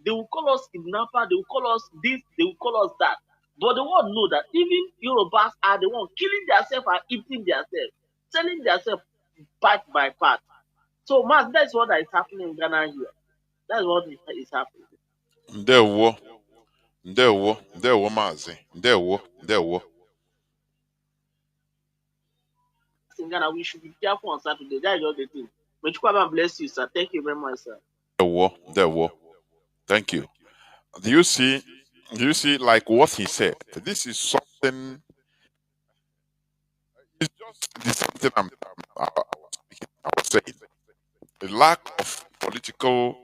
They will call us kidnapper, they will call us this, they will call us that. But the world know that even Yorubas are the ones killing themselves and eating themselves, selling themselves part by part. So, Mark, that's what is happening in Ghana here. That's what is happening. Mazi. in Ghana, we should be careful on Saturday. That is just the thing. May God bless you, sir. Thank you very much, sir. There were. Thank you. Do you see? Like what he said? This is something. It's just the something I was saying. The lack of political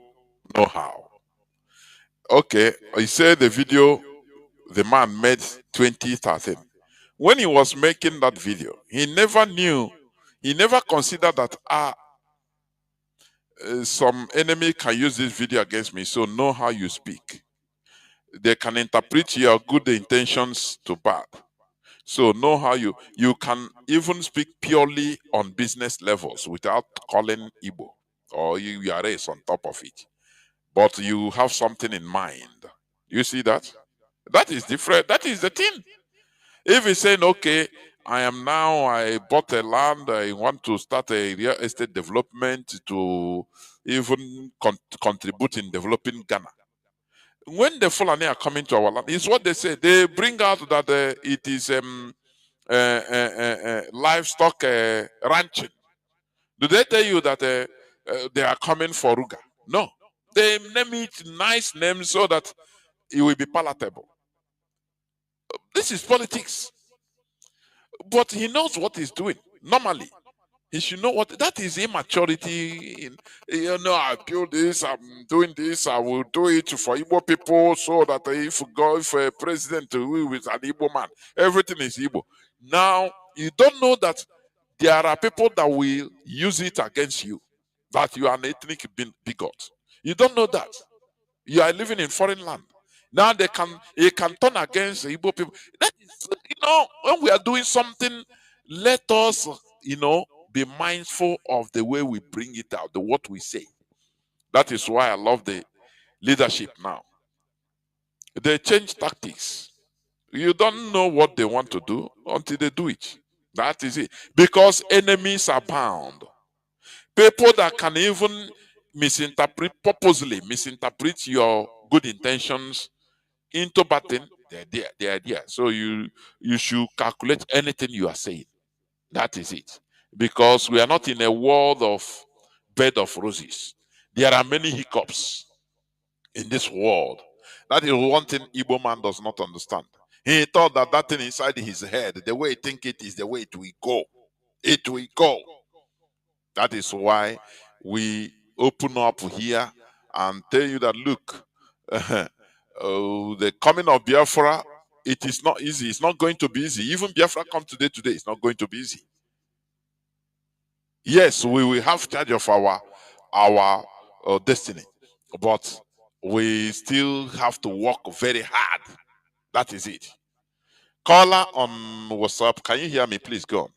know-how. Okay, he said the video the man made 2013. When he was making that video, he never considered that some enemy can use this video against me, so know how you speak. They can interpret your good intentions to bad. So know how you can even speak purely on business levels without calling Igbo or you are race on top of it. But you have something in mind. You see that? That is different. That is the thing. If he's saying, okay, I bought a land, I want to start a real estate development to even contribute in developing Ghana. When the Fulani are coming to our land, it's what they say. They bring out that it is livestock ranching. Do they tell you that they are coming for Ruga? No. They name it nice names so that it will be palatable. This is politics. But he knows what he's doing. Normally, he should know what that is immaturity. I build this, I'm doing this, I will do it for Igbo people so that if a president who is an Igbo man, everything is Igbo. Now, you don't know that there are people that will use it against you, that you are an ethnic bigot. You don't know that. You are living in foreign land. Now it can turn against the Igbo people. That is, when we are doing something, let us, be mindful of the way we bring it out, what we say. That is why I love the leadership now. They change tactics. You don't know what they want to do until they do it. That is it. Because enemies are bound. People that can even purposely misinterpret your good intentions into bad thing, they're there. So you should calculate anything you are saying. That is it. Because we are not in a world of bed of roses. There are many hiccups in this world. That is one thing Igbo man does not understand. He thought that thing inside his head, the way he think it is the way it will go. It will go. That is why we open up here and tell you that, look, the coming of Biafra, it is not easy. It's not going to be easy. Even Biafra come today, it's not going to be easy. Yes, we will have charge of our destiny, but we still have to work very hard. That is it. Caller on WhatsApp, can you hear me? Please go on.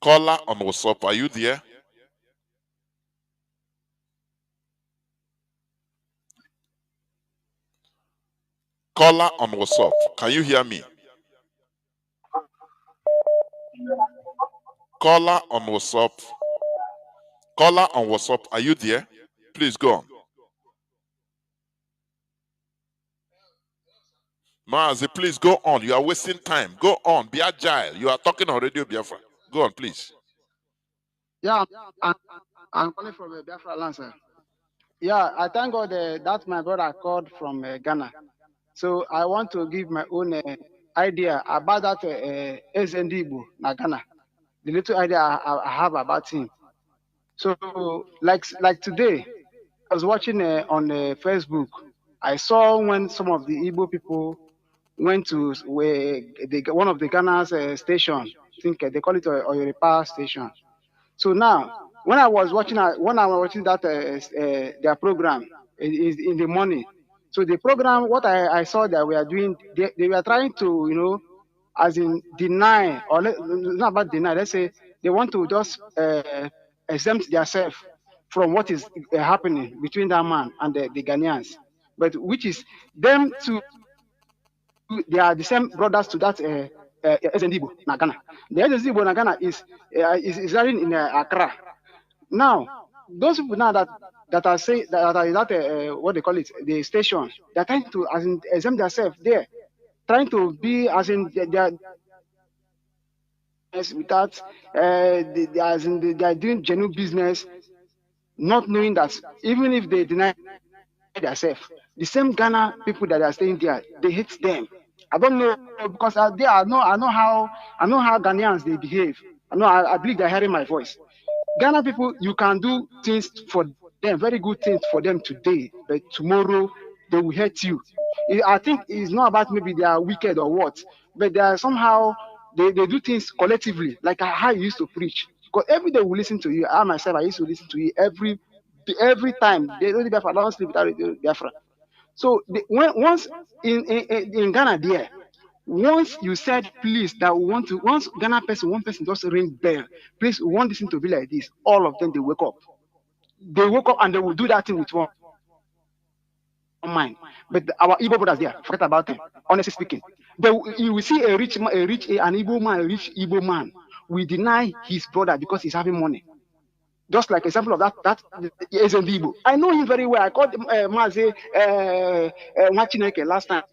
Caller on WhatsApp, are you there? Caller on WhatsApp, can you hear me? Caller on WhatsApp. Caller on WhatsApp, are you there? Please go on. Mazi, please go on. You are wasting time. Go on. Be agile. You are talking on Radio Biafra. Go on, please. Yeah, I'm calling from Biafra land, sir. Yeah, I thank God that my brother called from Ghana. So I want to give my own idea about that Ezendibu na Ghana. The little idea I have about him. So like today, I was watching on Facebook. I saw when some of the Igbo people went to one of the Ghana's station. I think they call it Oyoripa station. So now, when I was watching that their program is in the morning. So the program, what I saw that we are doing, they were trying to, as in deny, or not about deny, let's say they want to just exempt themselves from what is happening between that man and the Ghanaians. But which is them to, they are the same brothers to that Ezendibo na Ghana. The Ezendibo na Ghana is running in Accra. Now, those people now that are saying that are what they call it, the station, they're trying to as in exempt themselves there, trying to be as in without they are doing genuine business, not knowing that even if they deny themselves, the same Ghana people that are staying there, they hate them. I don't know because I know how Ghanaians they behave. I believe they're hearing my voice. Ghana people, you can do things for them, very good things for them today, but tomorrow they will hate you. I think it's not about maybe they are wicked or what, but they are somehow they do things collectively, like how you used to preach. Because every day we listen to you. I myself, I used to listen to you every time. They don't Biafra, I don't sleep without Biafra. So once in Ghana there, once you said please that we want to, once Ghana person, one person just ring bell, please we want this thing to be like this, all of them they wake up. They wake up and they will do that thing with one mind. But our Igbo brothers there, forget about them. Honestly speaking, you will see an Igbo man, a rich Igbo man, will deny his brother because he's having money. Just like example of that is in Igbo. I know him very well. I called Mazi Johnathan last time.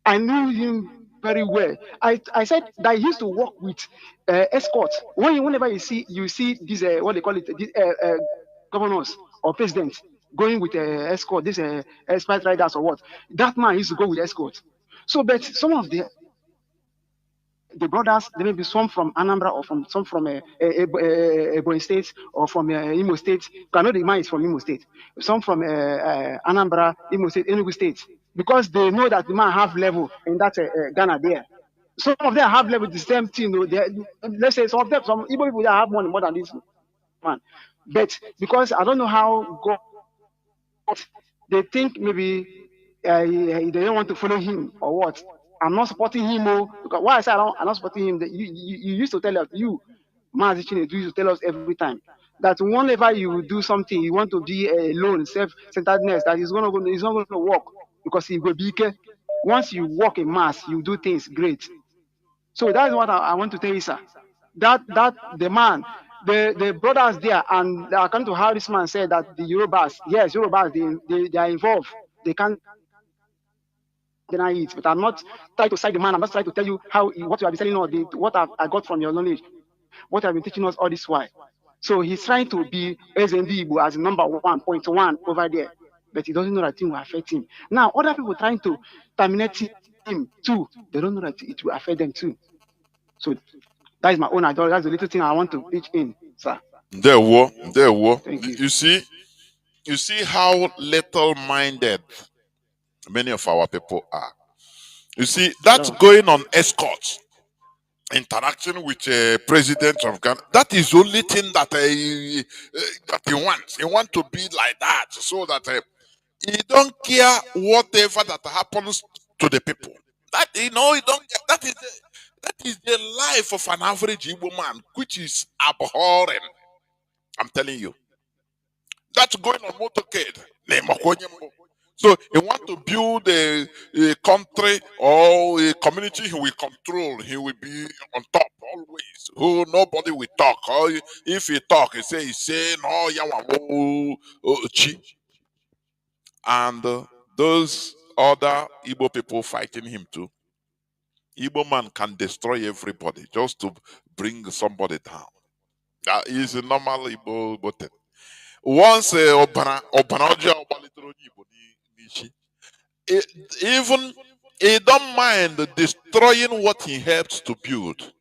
I knew him very well. I said that he used to work with escorts. Whenever you see these what they call it, these, governors or presidents going with escort, this spice riders or what, that man used to go with escort. So, but some of the brothers, there may be some from Anambra or some from Ebonyi State or from Imo State. I know the man is from Imo State. Some from Anambra, Imo State, Enugu State, because they know that the man have level in that Ghana there. Some of them have level the same thing. You know, let's say some of them, some Igbo people that have money more than this man, but because I don't know how God, they think maybe they don't want to follow him or what. I'm not supporting him, because why I say I'm not supporting him. That you used to tell us, Mazi Chinedu, used to tell us every time that whenever you do something, you want to be alone, self-centeredness, that is not going to work, because he will be once you walk in mass, you do things great. So that's what I want to tell you, sir. That the man, the brothers there, and according to how this man said that the Yorubas, yes, Yorubas, they are involved. They can't deny it. But I'm not trying to cite the man. I'm just trying to tell you what you have been telling us, what I got from your knowledge, what you have been teaching us all this while. So he's trying to be SND as number 1.1 over there, but he doesn't know that thing will affect him. Now, other people trying to terminate him too, they don't know that it will affect them too. So that is my own idea. That's the little thing I want to pitch in, sir. There were. Thank you. You see how little-minded many of our people are. You see, that's going on escorts, interacting with a president of Ghana. That is the only thing that he wants. He wants to be like that, so that he don't care whatever that happens to the people. That he don't care. That is the life of an average Igbo man, which is abhorrent. I'm telling you. That's going on motorcade. So he want to build a country or a community he will control. He will be on top always. Who nobody will talk. Or if he talk, he say no chi. And those other Igbo people fighting him too. Igbo man can destroy everybody just to bring somebody down. That is a normal Igbo thing. Once even he don't mind destroying what he helps to build.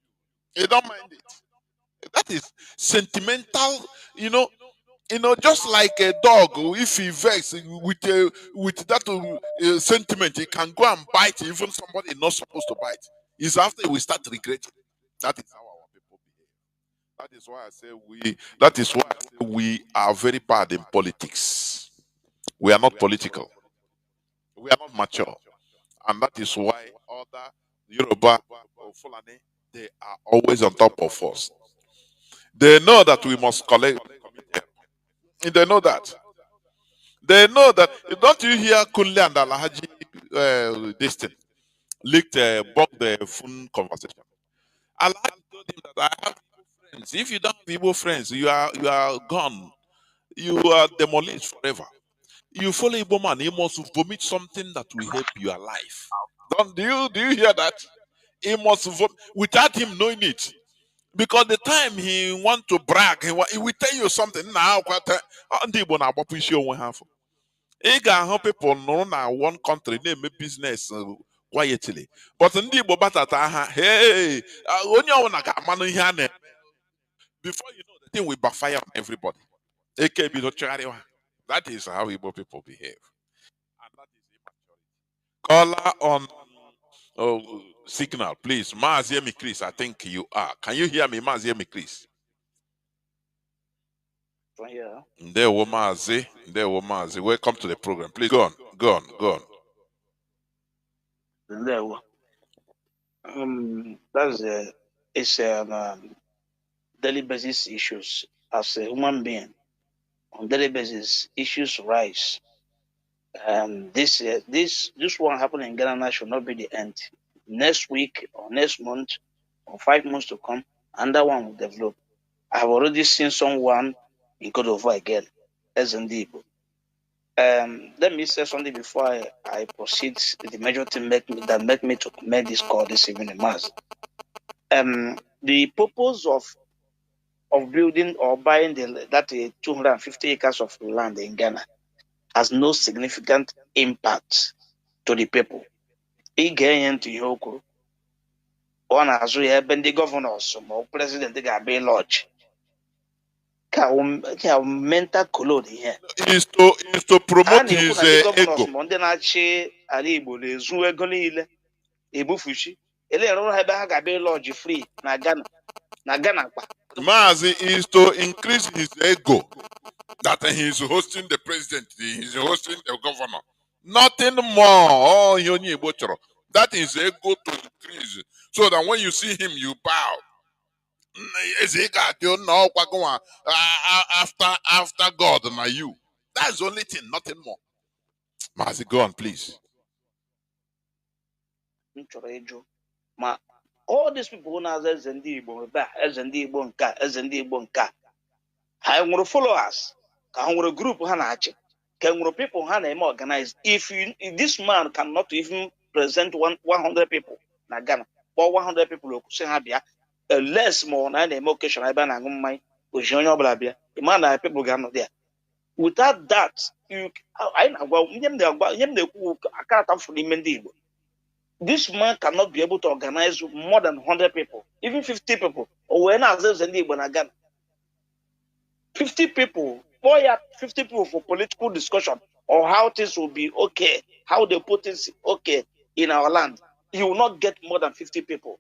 He don't mind it. That is sentimental, just like a dog. If he vex with that sentiment, he can go and bite even somebody not supposed to bite. It's after we start regretting. That is how our people behave. That is why I say we are very bad in politics. We are not political. We are not mature. And that is why other Yoruba or Fulani, they are always on top of us. They know that we must collect. They know that. Don't you hear Kunle and Alhaji this thing? Leaked the phone conversation. Alhaji told him that I have Igbo friends. If you don't have Igbo friends, you are gone. You are demolished forever. You follow Igbo man, he must vomit something that will help your life. Do you hear that? He must vomit without him knowing it. Because the time he want to brag, he will tell you something now. Ị ga-ahụ people nọrọ na one country na-eme business quietly. But ndị Igbo batata ha, hey, onye ọbụla ga-amanụ ihe a na-eme. Before you know, the thing will backfire on everybody. That is how Igbo people behave. And that is immaturity. Caller on signal, please. Mazi Chris, I think you are. Can you hear me, Mazi Chris? Yeah. There, Mazi. Welcome to the program. Please go on. There. That's it's daily basis issues. As a human being, on daily basis, issues rise. This one happening in Ghana should not be the end. Next week or next month or 5 months to come, another one will develop. I have already seen someone in Cote d'Ivoire again, as indeed. Let me say something before I proceed with the major thing that make me to make this call this evening, Mazi. The purpose of building or buying that 250 acres of land in Ghana has no significant impact to the people. Again, to Yoko, one has been the governors or president ga-abịa lodge. Ka mental colony here. Is to promote his ego. Ndị na-achị ala Igbo na-ezu ego niile ebufushi ele ha ebe ha ga-abịa lodge free na Ghana kpa. Mazi is to increase his ego that he is hosting the president, he is hosting the governor. Nothing more. That is ego to increase. So that when you see him, you bow. After God and you. That's the only thing, nothing more. Mazi, go on, please. Ma all these people who now eze ndị Igbo nka ha nwere followers ka ha nwere group ha na-achị ka nwere people ha na-eme organize. If this man cannot even present 100 people na Ghana or 100 people okwusi ha bịa less more na na-eme occasion ebe a na-aṅụ mmanya oji onye ọbụla bịa ịma na people ga-anọ there. Without that, anyị na-agwa ihe m na-ekwu akarata mfụ n'ime ndị Igbo. This man cannot be able to organize more than 100 people, even 50 people. Or when I was in Ghana, 50 people, 50 people for political discussion or how things will be okay, how they put things okay in our land. He will not get more than 50 people.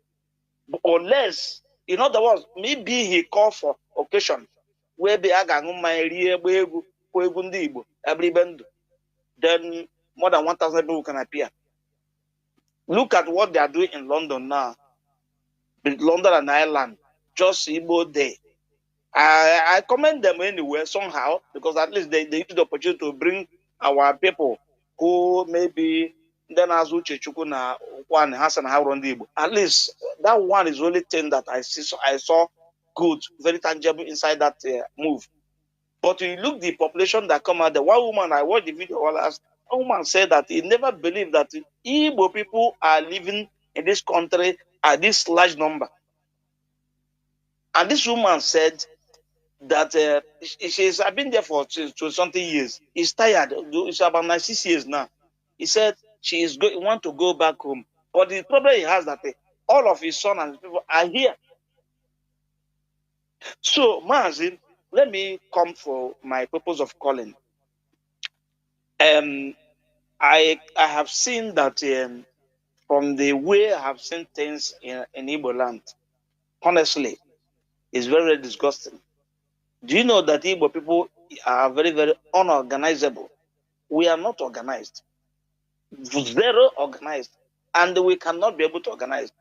Unless, in other words, maybe he called for occasion where they are then more than 1,000 people can appear. Look at what they are doing in London now. London and Ireland, just Igbo Day. I commend them anyway, somehow, because at least they use the opportunity to bring our people who maybe then as Uche Chukuna one Hassan Igbo. At least that one is the only thing that I saw good, very tangible inside that move. But you look the population that come out, the one woman I watched the video last. A woman said that he never believed that Igbo people are living in this country at this large number. And this woman said that she's been there for 20-something years. He's tired. It's about 96 years now. He said she is want to go back home. But the problem he has that all of his sons and people are here. So, Mazi, let me come for my purpose of calling. I have seen that from the way I have seen things in Igbo land, honestly, it's very, very disgusting. Do you know that Igbo people are very, very unorganizable? We are not organized. Zero organized. And we cannot be able to organize.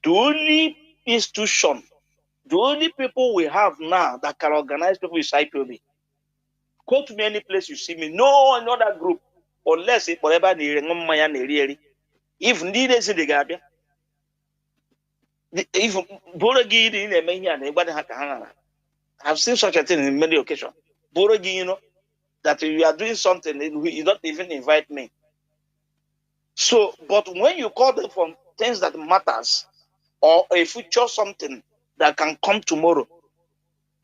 The only institution, the only people we have now that can organize people is IPOB. Go to me any place you see me, no another group. Unless it whatever if needed in the Gabia, if Boragi in a mania, anybody had to I've seen such a thing in many occasions. Boragi, you know, that you are doing something, you don't even invite me. So, but when you call them for things that matters or a future something, that can come tomorrow.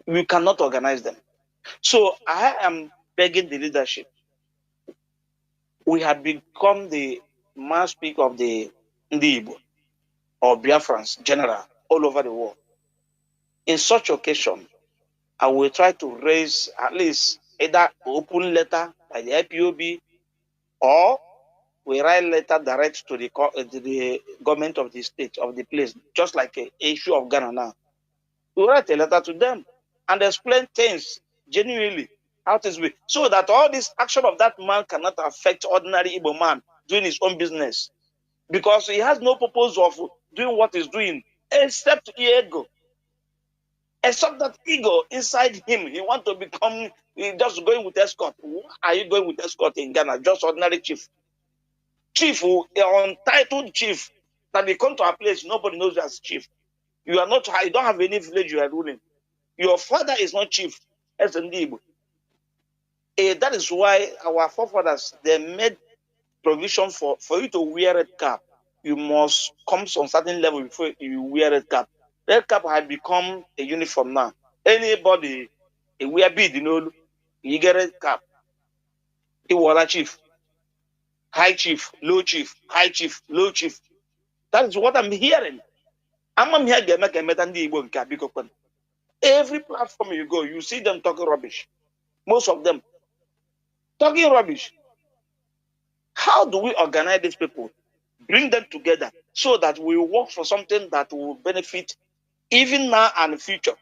We cannot organize them. So I am begging the leadership. We have become the mouthpiece of the Igbo or Biafrans general all over the world. In such occasion, I will try to raise at least either open letter by the IPOB or we write letter direct to the government of the state, of the place, just like an issue of Ghana now. We write a letter to them and explain things genuinely, how things will, so that all this action of that man cannot affect ordinary Igbo man doing his own business. Because he has no purpose of doing what he's doing, except ego. Except that ego inside him, he wants to become, just going with escort. Why are you going with escort in Ghana? Just ordinary chief. Chief, untitled chief, that they come to a place, nobody knows you as chief. You are not, you don't have any village you are ruling. Your father is not chief, as Nnamdi. That is why our forefathers, they made provision for you to wear red cap. You must come to a certain level before you wear red cap. Red cap has become a uniform now. Anybody, wear bead, you get red cap. You are a chief. High chief, low chief, high chief, low chief. That is what I'm hearing. I'm here to make a Igbo. Every platform you go, you see them talking rubbish. Most of them talking rubbish. How do we organize these people? Bring them together so that we work for something that will benefit even now and the future.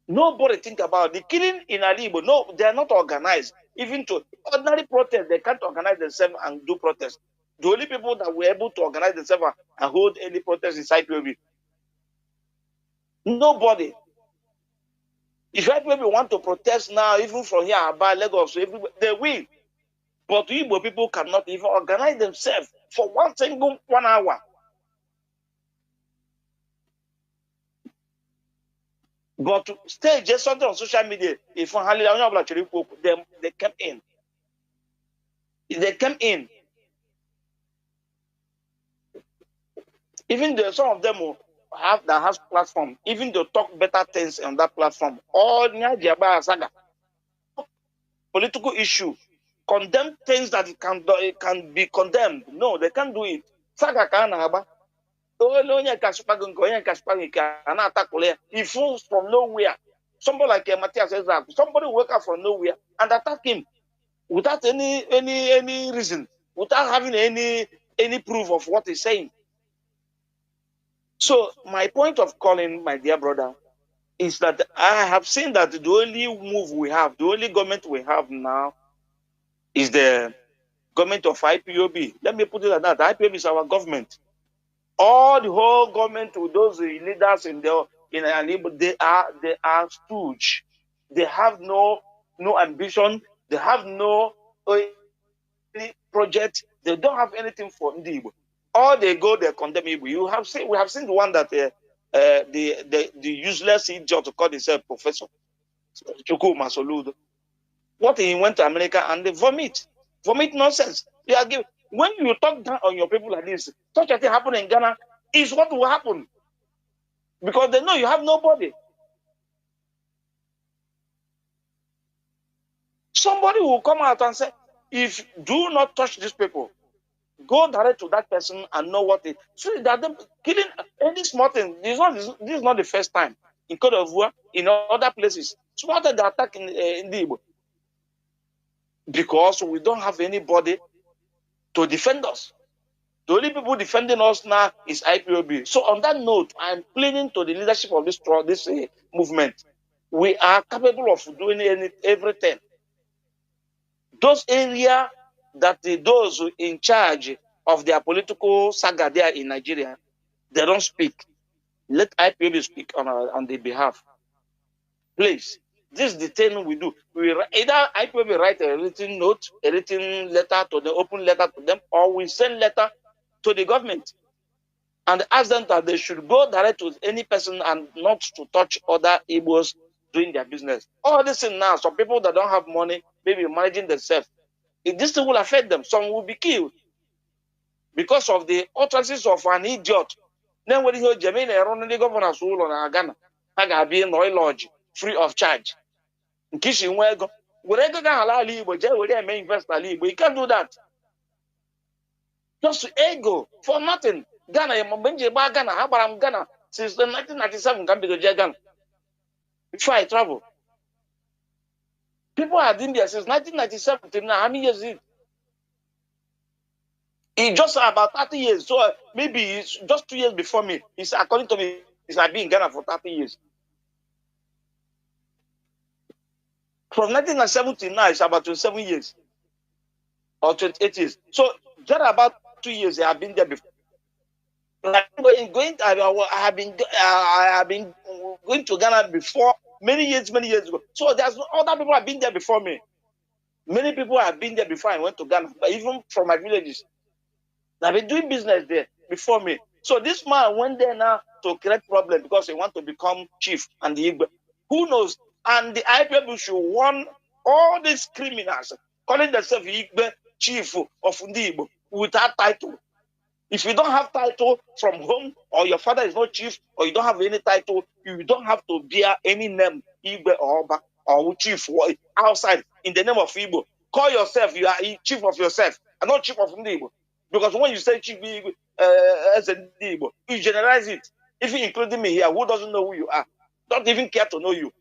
Nobody think about the killing in Alibo. No, they are not organized. Even to ordinary protest, they can't organize themselves and do protest. The only people that were able to organize themselves and hold any protest inside IPOB. Nobody. If IPOB want to protest now, even from here, about Lagos, everywhere, they will. But Igbo people cannot even organize themselves for 1 hour. But to stay just something on social media, if they came in. They came in. Even though some of them that has platform, even they talk better things on that platform. All saga, political issue, condemn things that it can be condemned. No, they can't do it. Saga can haba. He falls from nowhere. Somebody like Matthias Ezra, somebody wake up from nowhere and attack him without any reason, without having any proof of what he's saying. So my point of calling, my dear brother, is that I have seen that the only move we have, the only government we have now is the government of IPOB. Let me put it like that. The IPOB is our government. All the whole government with those leaders in Alibo, they are stooge. They have no ambition. They have no any project. They don't have anything for Igbo. Or they go, they condemn Igbo. We have seen the one that the useless idiot to call himself Professor Chukuma Soludo. What he went to America and they vomit nonsense. They are giving. When you talk down on your people like this, such a thing happen in Ghana is what will happen. Because they know you have nobody. Somebody will come out and say, if do not touch these people, go direct to that person and know what it is. So that them killing any small thing, this is not the first time. In Côte d'Ivoire, in other places, small thing they attack in the Igbo. Because we don't have anybody to defend us. The only people defending us now is IPOB. So on that note, I'm pleading to the leadership of this movement. We are capable of doing everything. Those areas that those in charge of their political saga there in Nigeria, they don't speak. Let IPOB speak on their behalf. Please, this is the thing we do. We either IPOB write a written note, a written letter to the open letter to them, or we send letter to the government and ask them that they should go direct to any person and not to touch other Igbos doing their business. All this thing now, some people that don't have money, maybe managing themselves, this thing will affect them. Some will be killed because of the utterances of an idiot na-enwere ihe o ji eme na-eru ndị gọvanọs ụlọ na Ghana ha ga-abịa nọ ịlọji free of charge nke isi nwe ego were ego ga ala ala Igbo jee were eme invest ala Igbo. You can't do that. Just ego for nothing. Ghana, mgbe m ji gbaa Ghana, ha gbara m Ghana since 1997 ka m bido jee Ghana before I travel. People had been there since 1997 till now. How many years is it? It's just about 30 years. So maybe it's just 2 years before me. It's according to me, I've been in Ghana for 30 years. From 1997 till now, it's about 27 years or 28 years. So just about 2 years I have been there before. I have been going to Ghana before many years ago. So there's other people have been there before me. Many people have been there before I went to Ghana, but even from my villages. They've been doing business there before me. So this man went there now to create problem because he want to become chief and the Igbo. Who knows? And the IPOB should warn all these criminals calling themselves Igbo chief of Igbo without title. If you don't have title from home, or your father is not chief, or you don't have any title, you don't have to bear any name, Igbo or Oba, or chief outside in the name of Igbo. Call yourself, you are chief of yourself, and not chief of Igbo. Because when you say chief as a Igbo, you generalize it. If you including me here, who doesn't know who you are, don't even care to know you.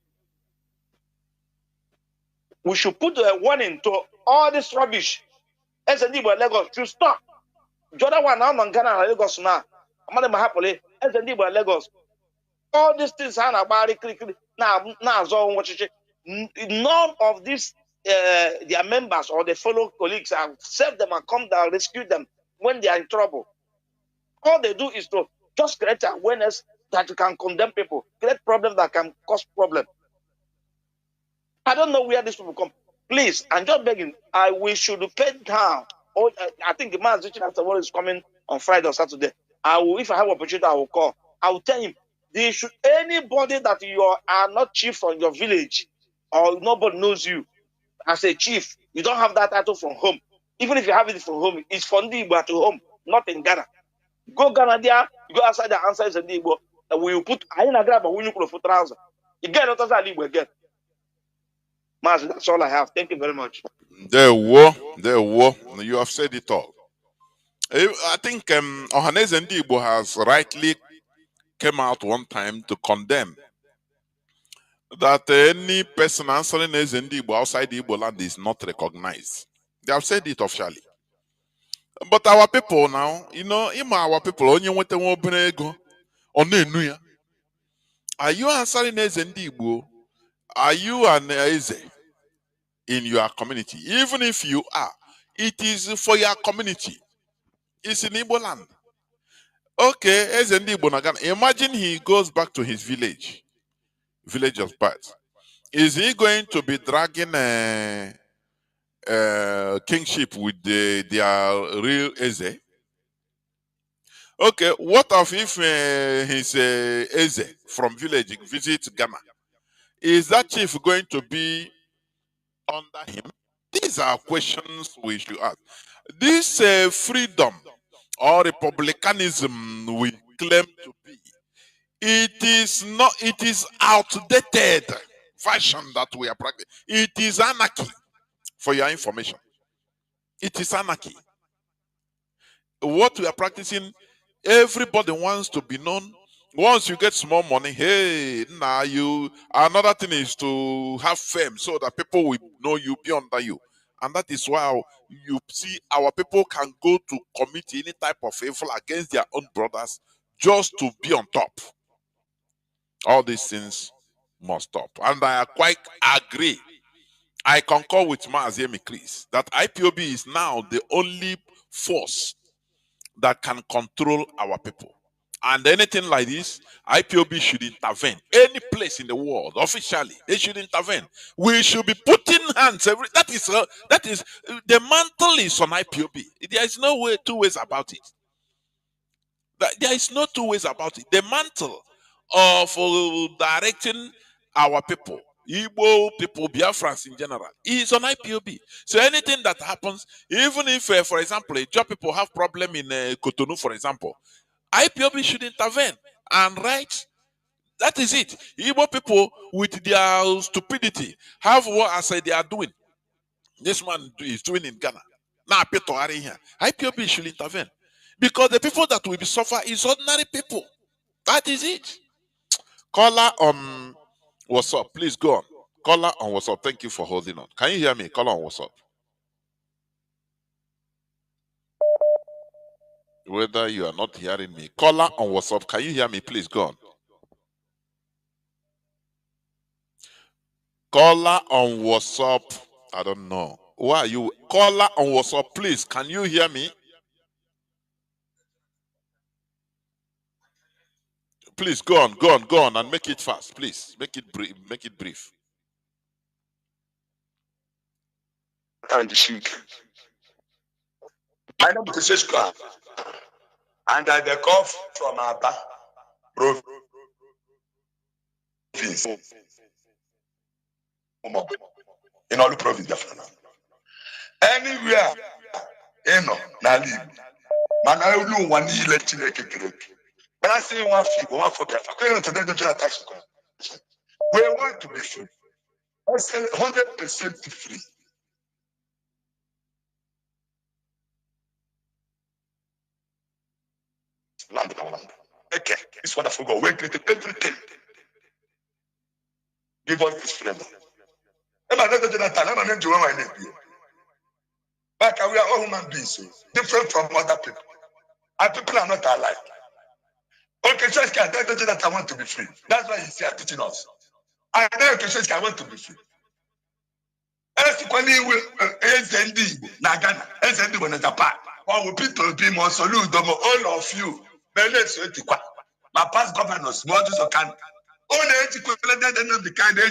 We should put a warning to all this rubbish. As a Igbo Lagos should stop. Jordan one now on Ghana Lagos now. I'm not happily as a Igbo Lagos. All these things are about it. Now, none of these their members or their fellow colleagues have saved them and come down, rescue them when they are in trouble. All they do is to just create awareness that you can condemn people, create problems that can cause problems. I don't know where these people come. Please, I'm just begging. We should pay down. I think the Mazi Johnathan is coming on Friday or Saturday. If I have opportunity, I will call. I will tell him. Anybody that you are not chief from your village or nobody knows you as a chief, you don't have that title from home. Even if you have it from home, it's from the Igbo at home, not in Ghana. Go Ghana there, you go outside the answer is in the Igbo. We will put I grab a winning for trouser. You get another Igbo again. Mazi, that's all I have. Thank you very much. There were. You have said it all. I think Ohaneze Ndigbo has rightly came out one time to condemn that any person answering as Ndigbo outside the Igbo land is not recognized. They have said it officially. But our people now, our people, are you answering as Ndigbo? Are you an Eze in your community? Even if you are, it is for your community. It's in Igbo land. Okay, as Ndigbo Nagana, imagine he goes back to his village of birth. Is he going to be dragging kingship with their real Eze? Okay, what if his Eze from village visit Ghana? Is that chief going to be under him? These are questions we should ask. This freedom or republicanism we claim to be, it is outdated fashion that we are practicing. It is anarchy, for your information. It is anarchy. What we are practicing, everybody wants to be known. Once you get small money, hey, now another thing is to have fame so that people will know you, be under you. And that is why you see our people can go to commit any type of evil against their own brothers just to be on top. All these things must stop. And I quite agree. I concur with Mazi Chris that IPOB is now the only force that can control our people. And anything like this, IPOB should intervene. Any place in the world, officially, they should intervene. We should be putting hands. That is the mantle is on IPOB. There is no way, two ways about it. There is no two ways about it. The mantle of directing our people, Igbo people, Biafrans in general, is on IPOB. So anything that happens, even if, for example, a job people have problem in Cotonou, for example, IPOB should intervene and write. That is it. Igbo people with their stupidity have what I said they are doing. This man is doing in Ghana. Now IPOB should intervene. Because the people that will be suffer is ordinary people. That is it. Caller on WhatsApp, please go on. Caller on WhatsApp, thank you for holding on. Can you hear me? Caller on WhatsApp. Whether you are not hearing me, caller on WhatsApp, can you hear me? Please go on. Caller on WhatsApp, I don't know. Why are you? Caller on WhatsApp, please, can you hear me? Please go on, and make it fast, please. Make it brief. And shoot. My name is Sheshko, and I come from Aba province in all the province. Anywhere, Nali, Manaulu, one election. But I say one fee, one for Biafra. We want to be free. I say 100% free. Land. Okay, this wonderful God. We created everything. Give us this freedom. But we are all human beings, so different from other people. And people are not alike. Okay, church can tell that I want to be free. That's why he's here teaching us. I know okay, church can want to be free. Nagana, SND when Japan. One will people be more salute all of you. My past governors, Moses or Kanu. Only the kind of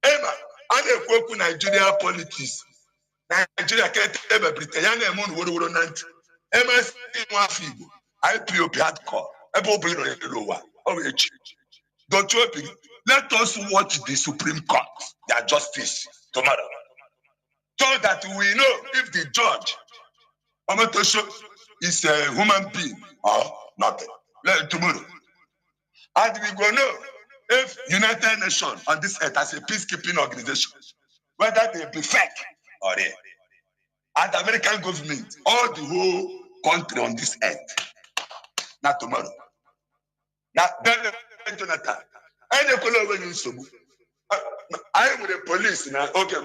Emma, I don't Nigeria politics. Nigeria can't ever pretend. MS IPOP hardcore. Don't you think? Let us watch the Supreme Court, their justice tomorrow. So that we know if the judge is a human being or nothing. Tomorrow. And we go know if United Nations on this earth as a peacekeeping organization, whether they be fake or real. And the American government, all the whole country on this earth. Not tomorrow. Now, Jonathan, I don't when you I am with the police now. Okay,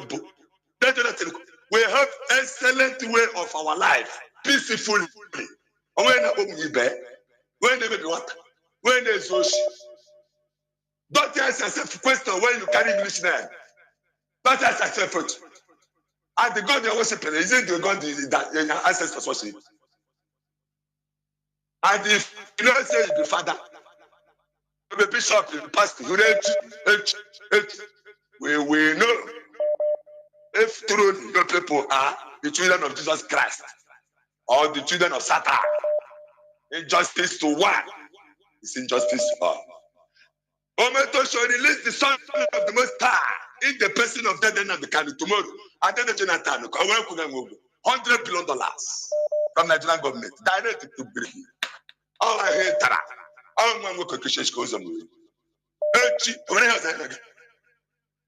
we have excellent way of our life, peacefully. When they be what? When they so don't ask yourself question when you carry English name. Don't ask yourself it. And the God they worship isn't the God that your ancestors worship. And if you don't say the father, the bishop, the pastor, we know if truly your people are the children of Jesus Christ or the children of Satan. Injustice to one is injustice to all. Ometo shall release the son of the Most High in the person of that and the Kanu tomorrow. And then the Jonathan, $100 billion from Nigerian government directed to bring. All I hear, Tara. All my work goes on.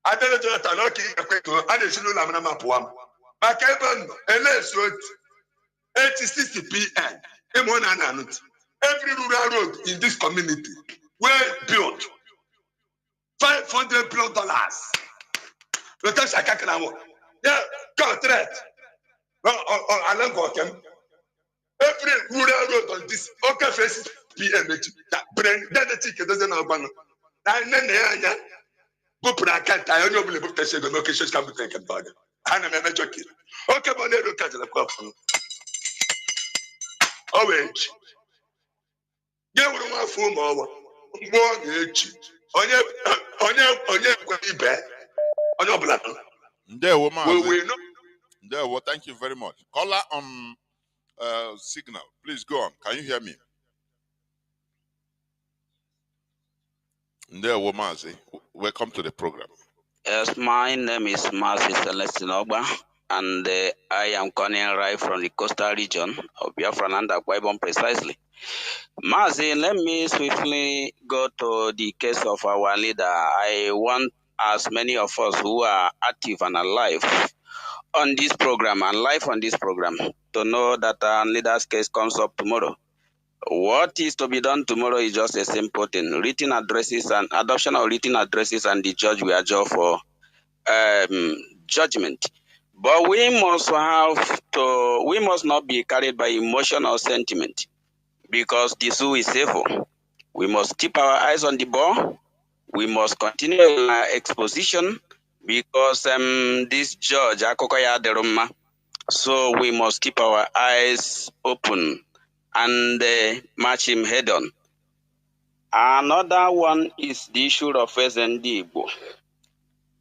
I tell you, Jonathan, okay, I didn't know I'm not poem. My cabin, and let's wrote 80 p.m. Every rural road in this community were built. $500 billion. Yeah, contract. Every rural road on this okay face PM bring that ticket doesn't know about. Now, go put a cat. I only believe that she go make sure come to take about it. And I'm a joke. Okay, but they look at the crop. Oh wait. Get one phone over. One age. Onye ibe. Onye black. There, woman. There, well, thank you very much. Caller on signal. Please go on. Can you hear me? There, Mazi. Welcome to the program. Yes, my name is Mazi Johnathan Chinedu. and I am calling right from the coastal region of Biafra and Akwa Ibom precisely. Mazi, let me swiftly go to the case of our leader. I want as many of us who are active and alive on this program and live on this program to know that our leader's case comes up tomorrow. What is to be done tomorrow is just a simple thing. Written addresses and adoption of written addresses, and the judge will adjourn for judgment. But we must not be carried by emotion or sentiment, because the zoo is evil. We must keep our eyes on the ball. We must continue our exposition, because this judge Akokoya Deruma. So we must keep our eyes open and match him head on. Another one is the issue of SND.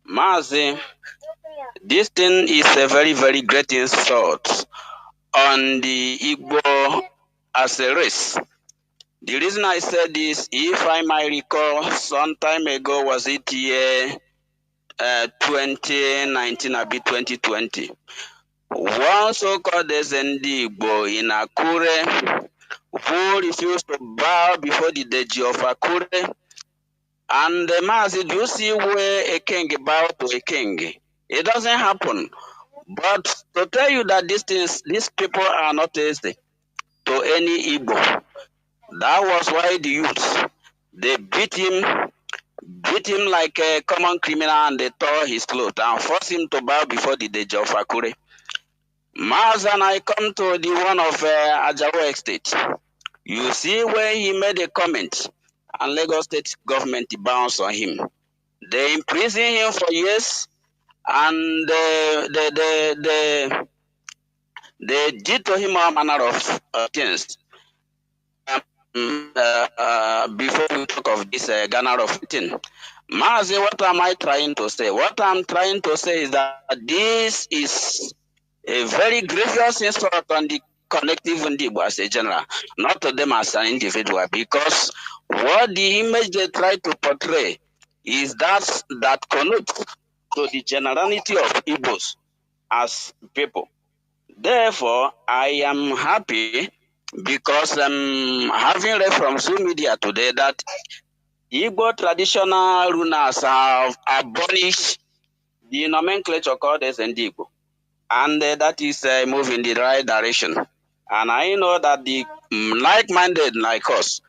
Mazi, this thing is a very, very great insult on the Igbo as a race. The reason I said this, if I might recall, some time ago, was it year 2019 or 2020, one so-called SND Igbo in Akure who refused to bow before the Deji of Akure. And the Mazi, do you see where a king bows to a king? It doesn't happen. But to tell you that these people are not tasty to any Igbo. That was why the youths, they beat him like a common criminal, and they tore his clothes and forced him to bow before the Deji of Akure. Maz and I come to the one of Ajawo Estate. You see where he made a comment, and Lagos State government bounced on him. They imprisoned him for years, and they did to him all manner of things. Before we talk of this Ghana of thing, Mazi, what am I trying to say? What I'm trying to say is that this is a very grievous insult on the collective Ndibo as a general, not to them as an individual, because what the image they try to portray is that connotes to the generality of Igbos as people. Therefore, I am happy because I'm having read from social media today that Igbo traditional rulers have abolished the nomenclature called as Igbo, and that is moving in the right direction. And I know that the like-minded like us,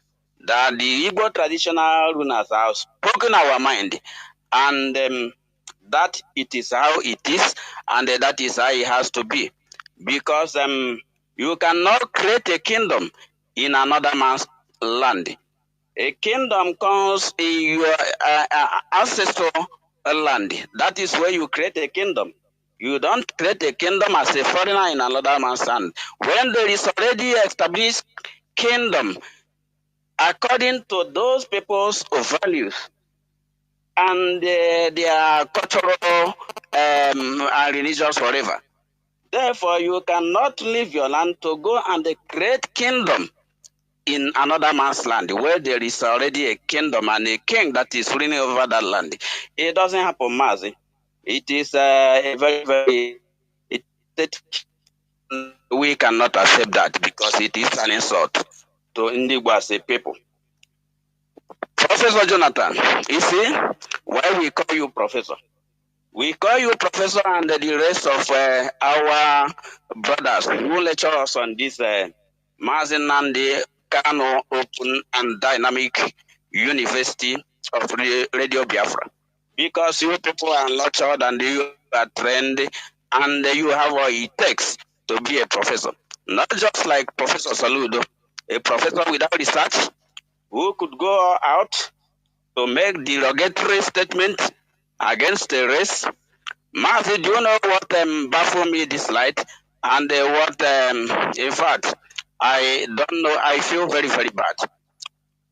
that the Igbo traditional rulers have spoken our mind, and that it is how it is, and that is how it has to be. Because you cannot create a kingdom in another man's land. A kingdom comes in your ancestral land. That is where you create a kingdom. You don't create a kingdom as a foreigner in another man's land. When there is already established kingdom, according to those people's values and their cultural and religious forever. Therefore, you cannot leave your land to go and create kingdom in another man's land where there is already a kingdom and a king that is ruling over that land. It doesn't happen, Mazi. It is a very, very... we cannot accept that because it is an insult to Indigo as a people. Professor Jonathan, you see, why we call you professor? We call you professor and the rest of our brothers who lecture us on this Mazi Nnamdi Kanu Open and Dynamic University of Radio Biafra. Because you people are lectured and you are trained and you have what it takes to be a professor. Not just like Professor Saludo, a professor without research who could go out to make derogatory statement against a race. Mazi, do you know what baffled me this light? And what, in fact, I don't know, I feel very, very bad.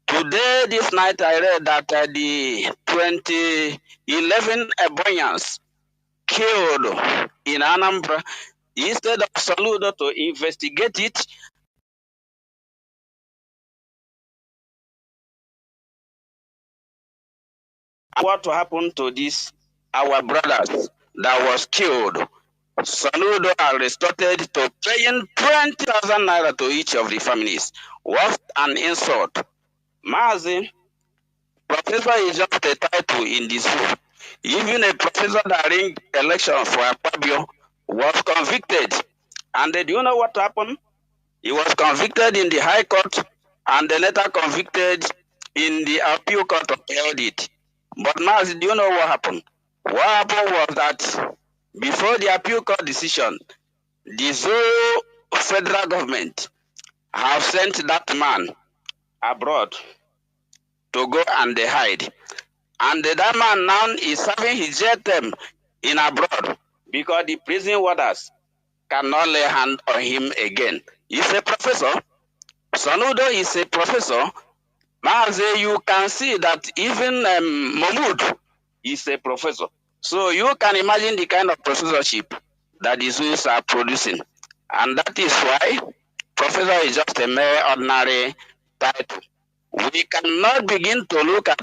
Today, this night, I read that the 2011 Ebonians killed in Anambra, instead of Saludo to investigate it, what happened to this, our brothers that was killed Sanudo are resorted to paying 20,000 naira to each of the families. What an insult. Mazi, professor is just a title in this book. Even a professor that ran election for Akpabio was convicted. And do you know what happened? He was convicted in the High Court and then later convicted in the Appeal Court of Audit. But Mazi, do you know what happened? What happened was that before the Appeal Court decision, the Zoro federal government have sent that man abroad to go and hide. And that man now is serving his jail term in abroad because the prison warders cannot lay hand on him again. He's a professor. Sanudo is a professor. Mazi, you can see that even Mahmoud is a professor. So you can imagine the kind of professorship that the Zulus are producing. And that is why professor is just a mere ordinary title. We cannot begin to look at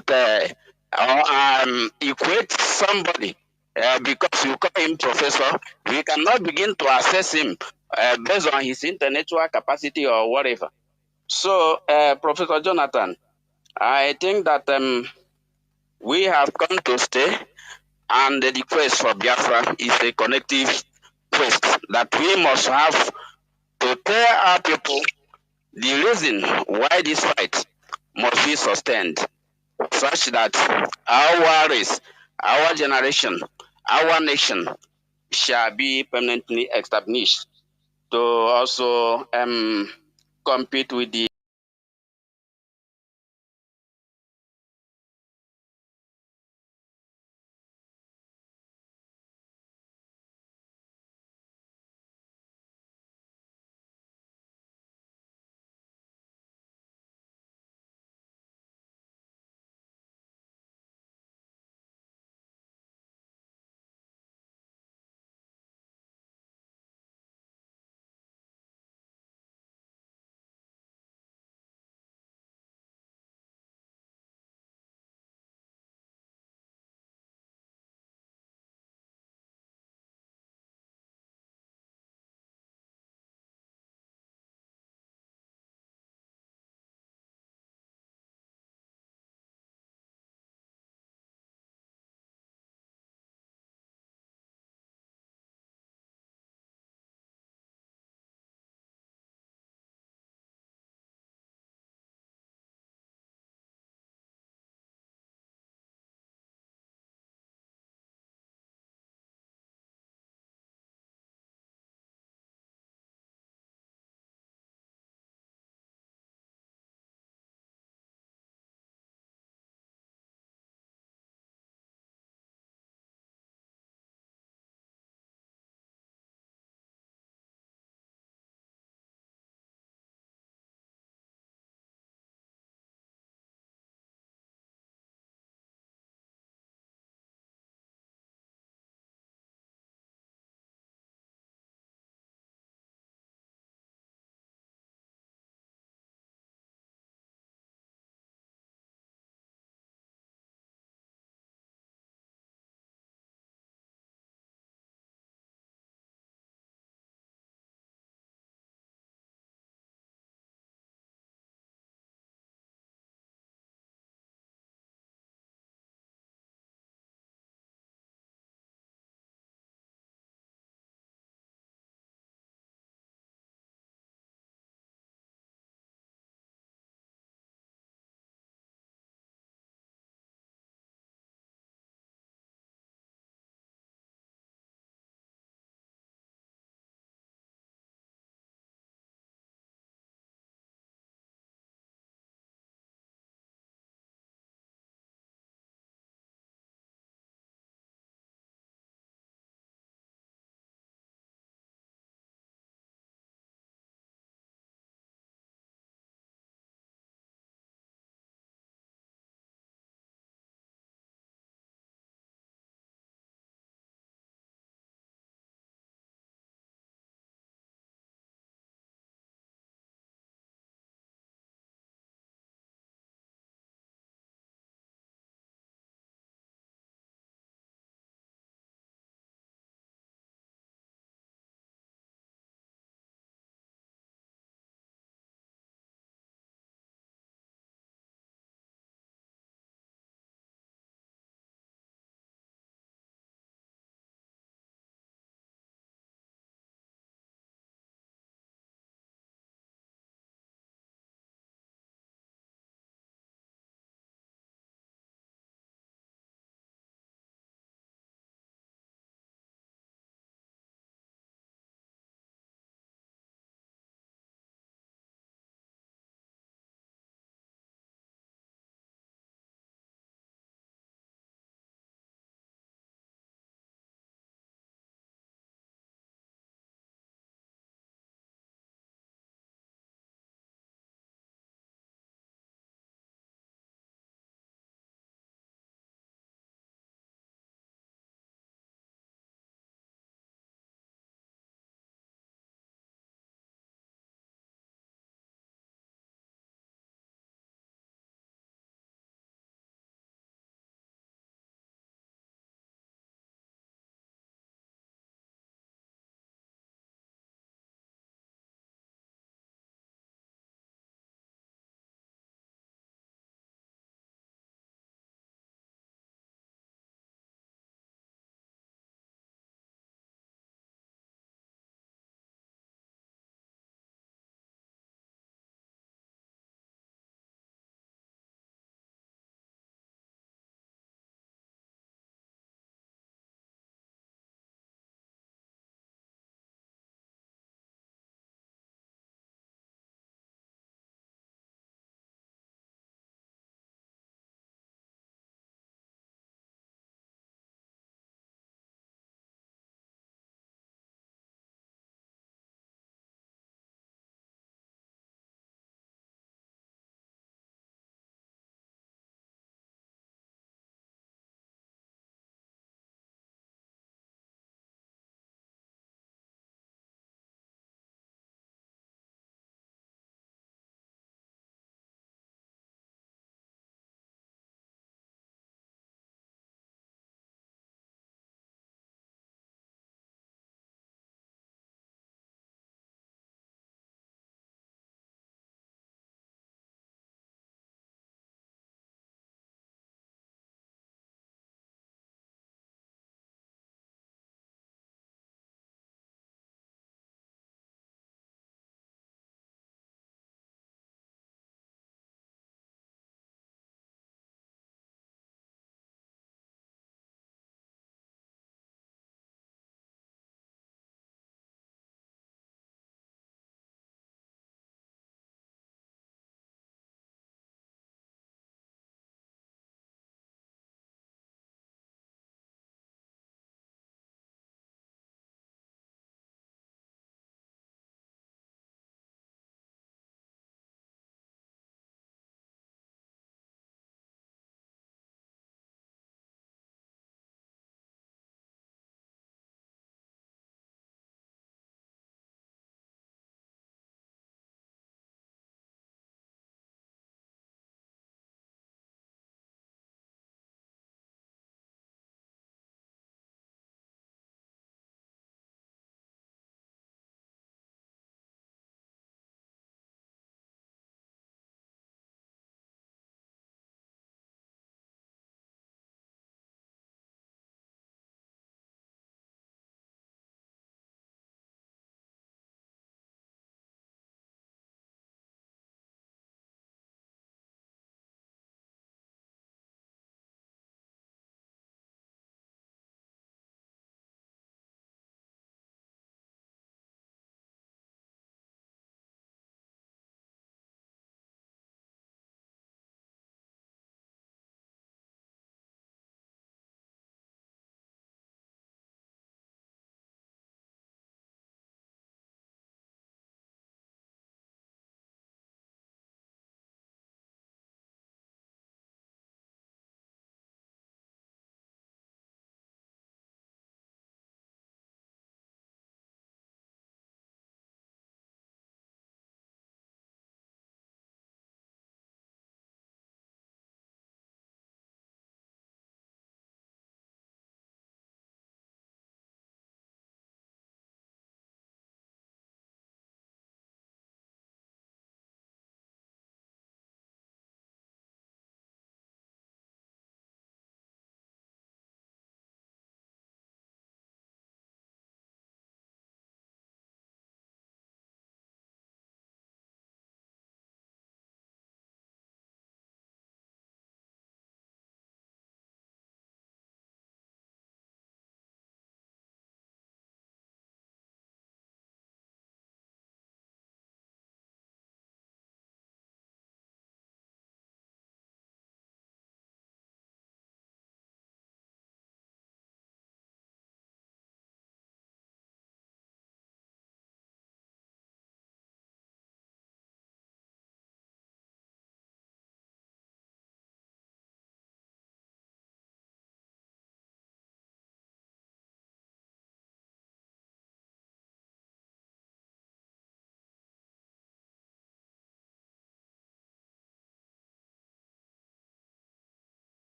or equate somebody because you call him professor. We cannot begin to assess him based on his intellectual capacity or whatever. So, Professor Jonathan, I think that we have come to stay, and the quest for Biafra is a connective quest that we must have to tell our people the reason why this fight must be sustained, such that our race, our generation, our nation shall be permanently established to also compete with the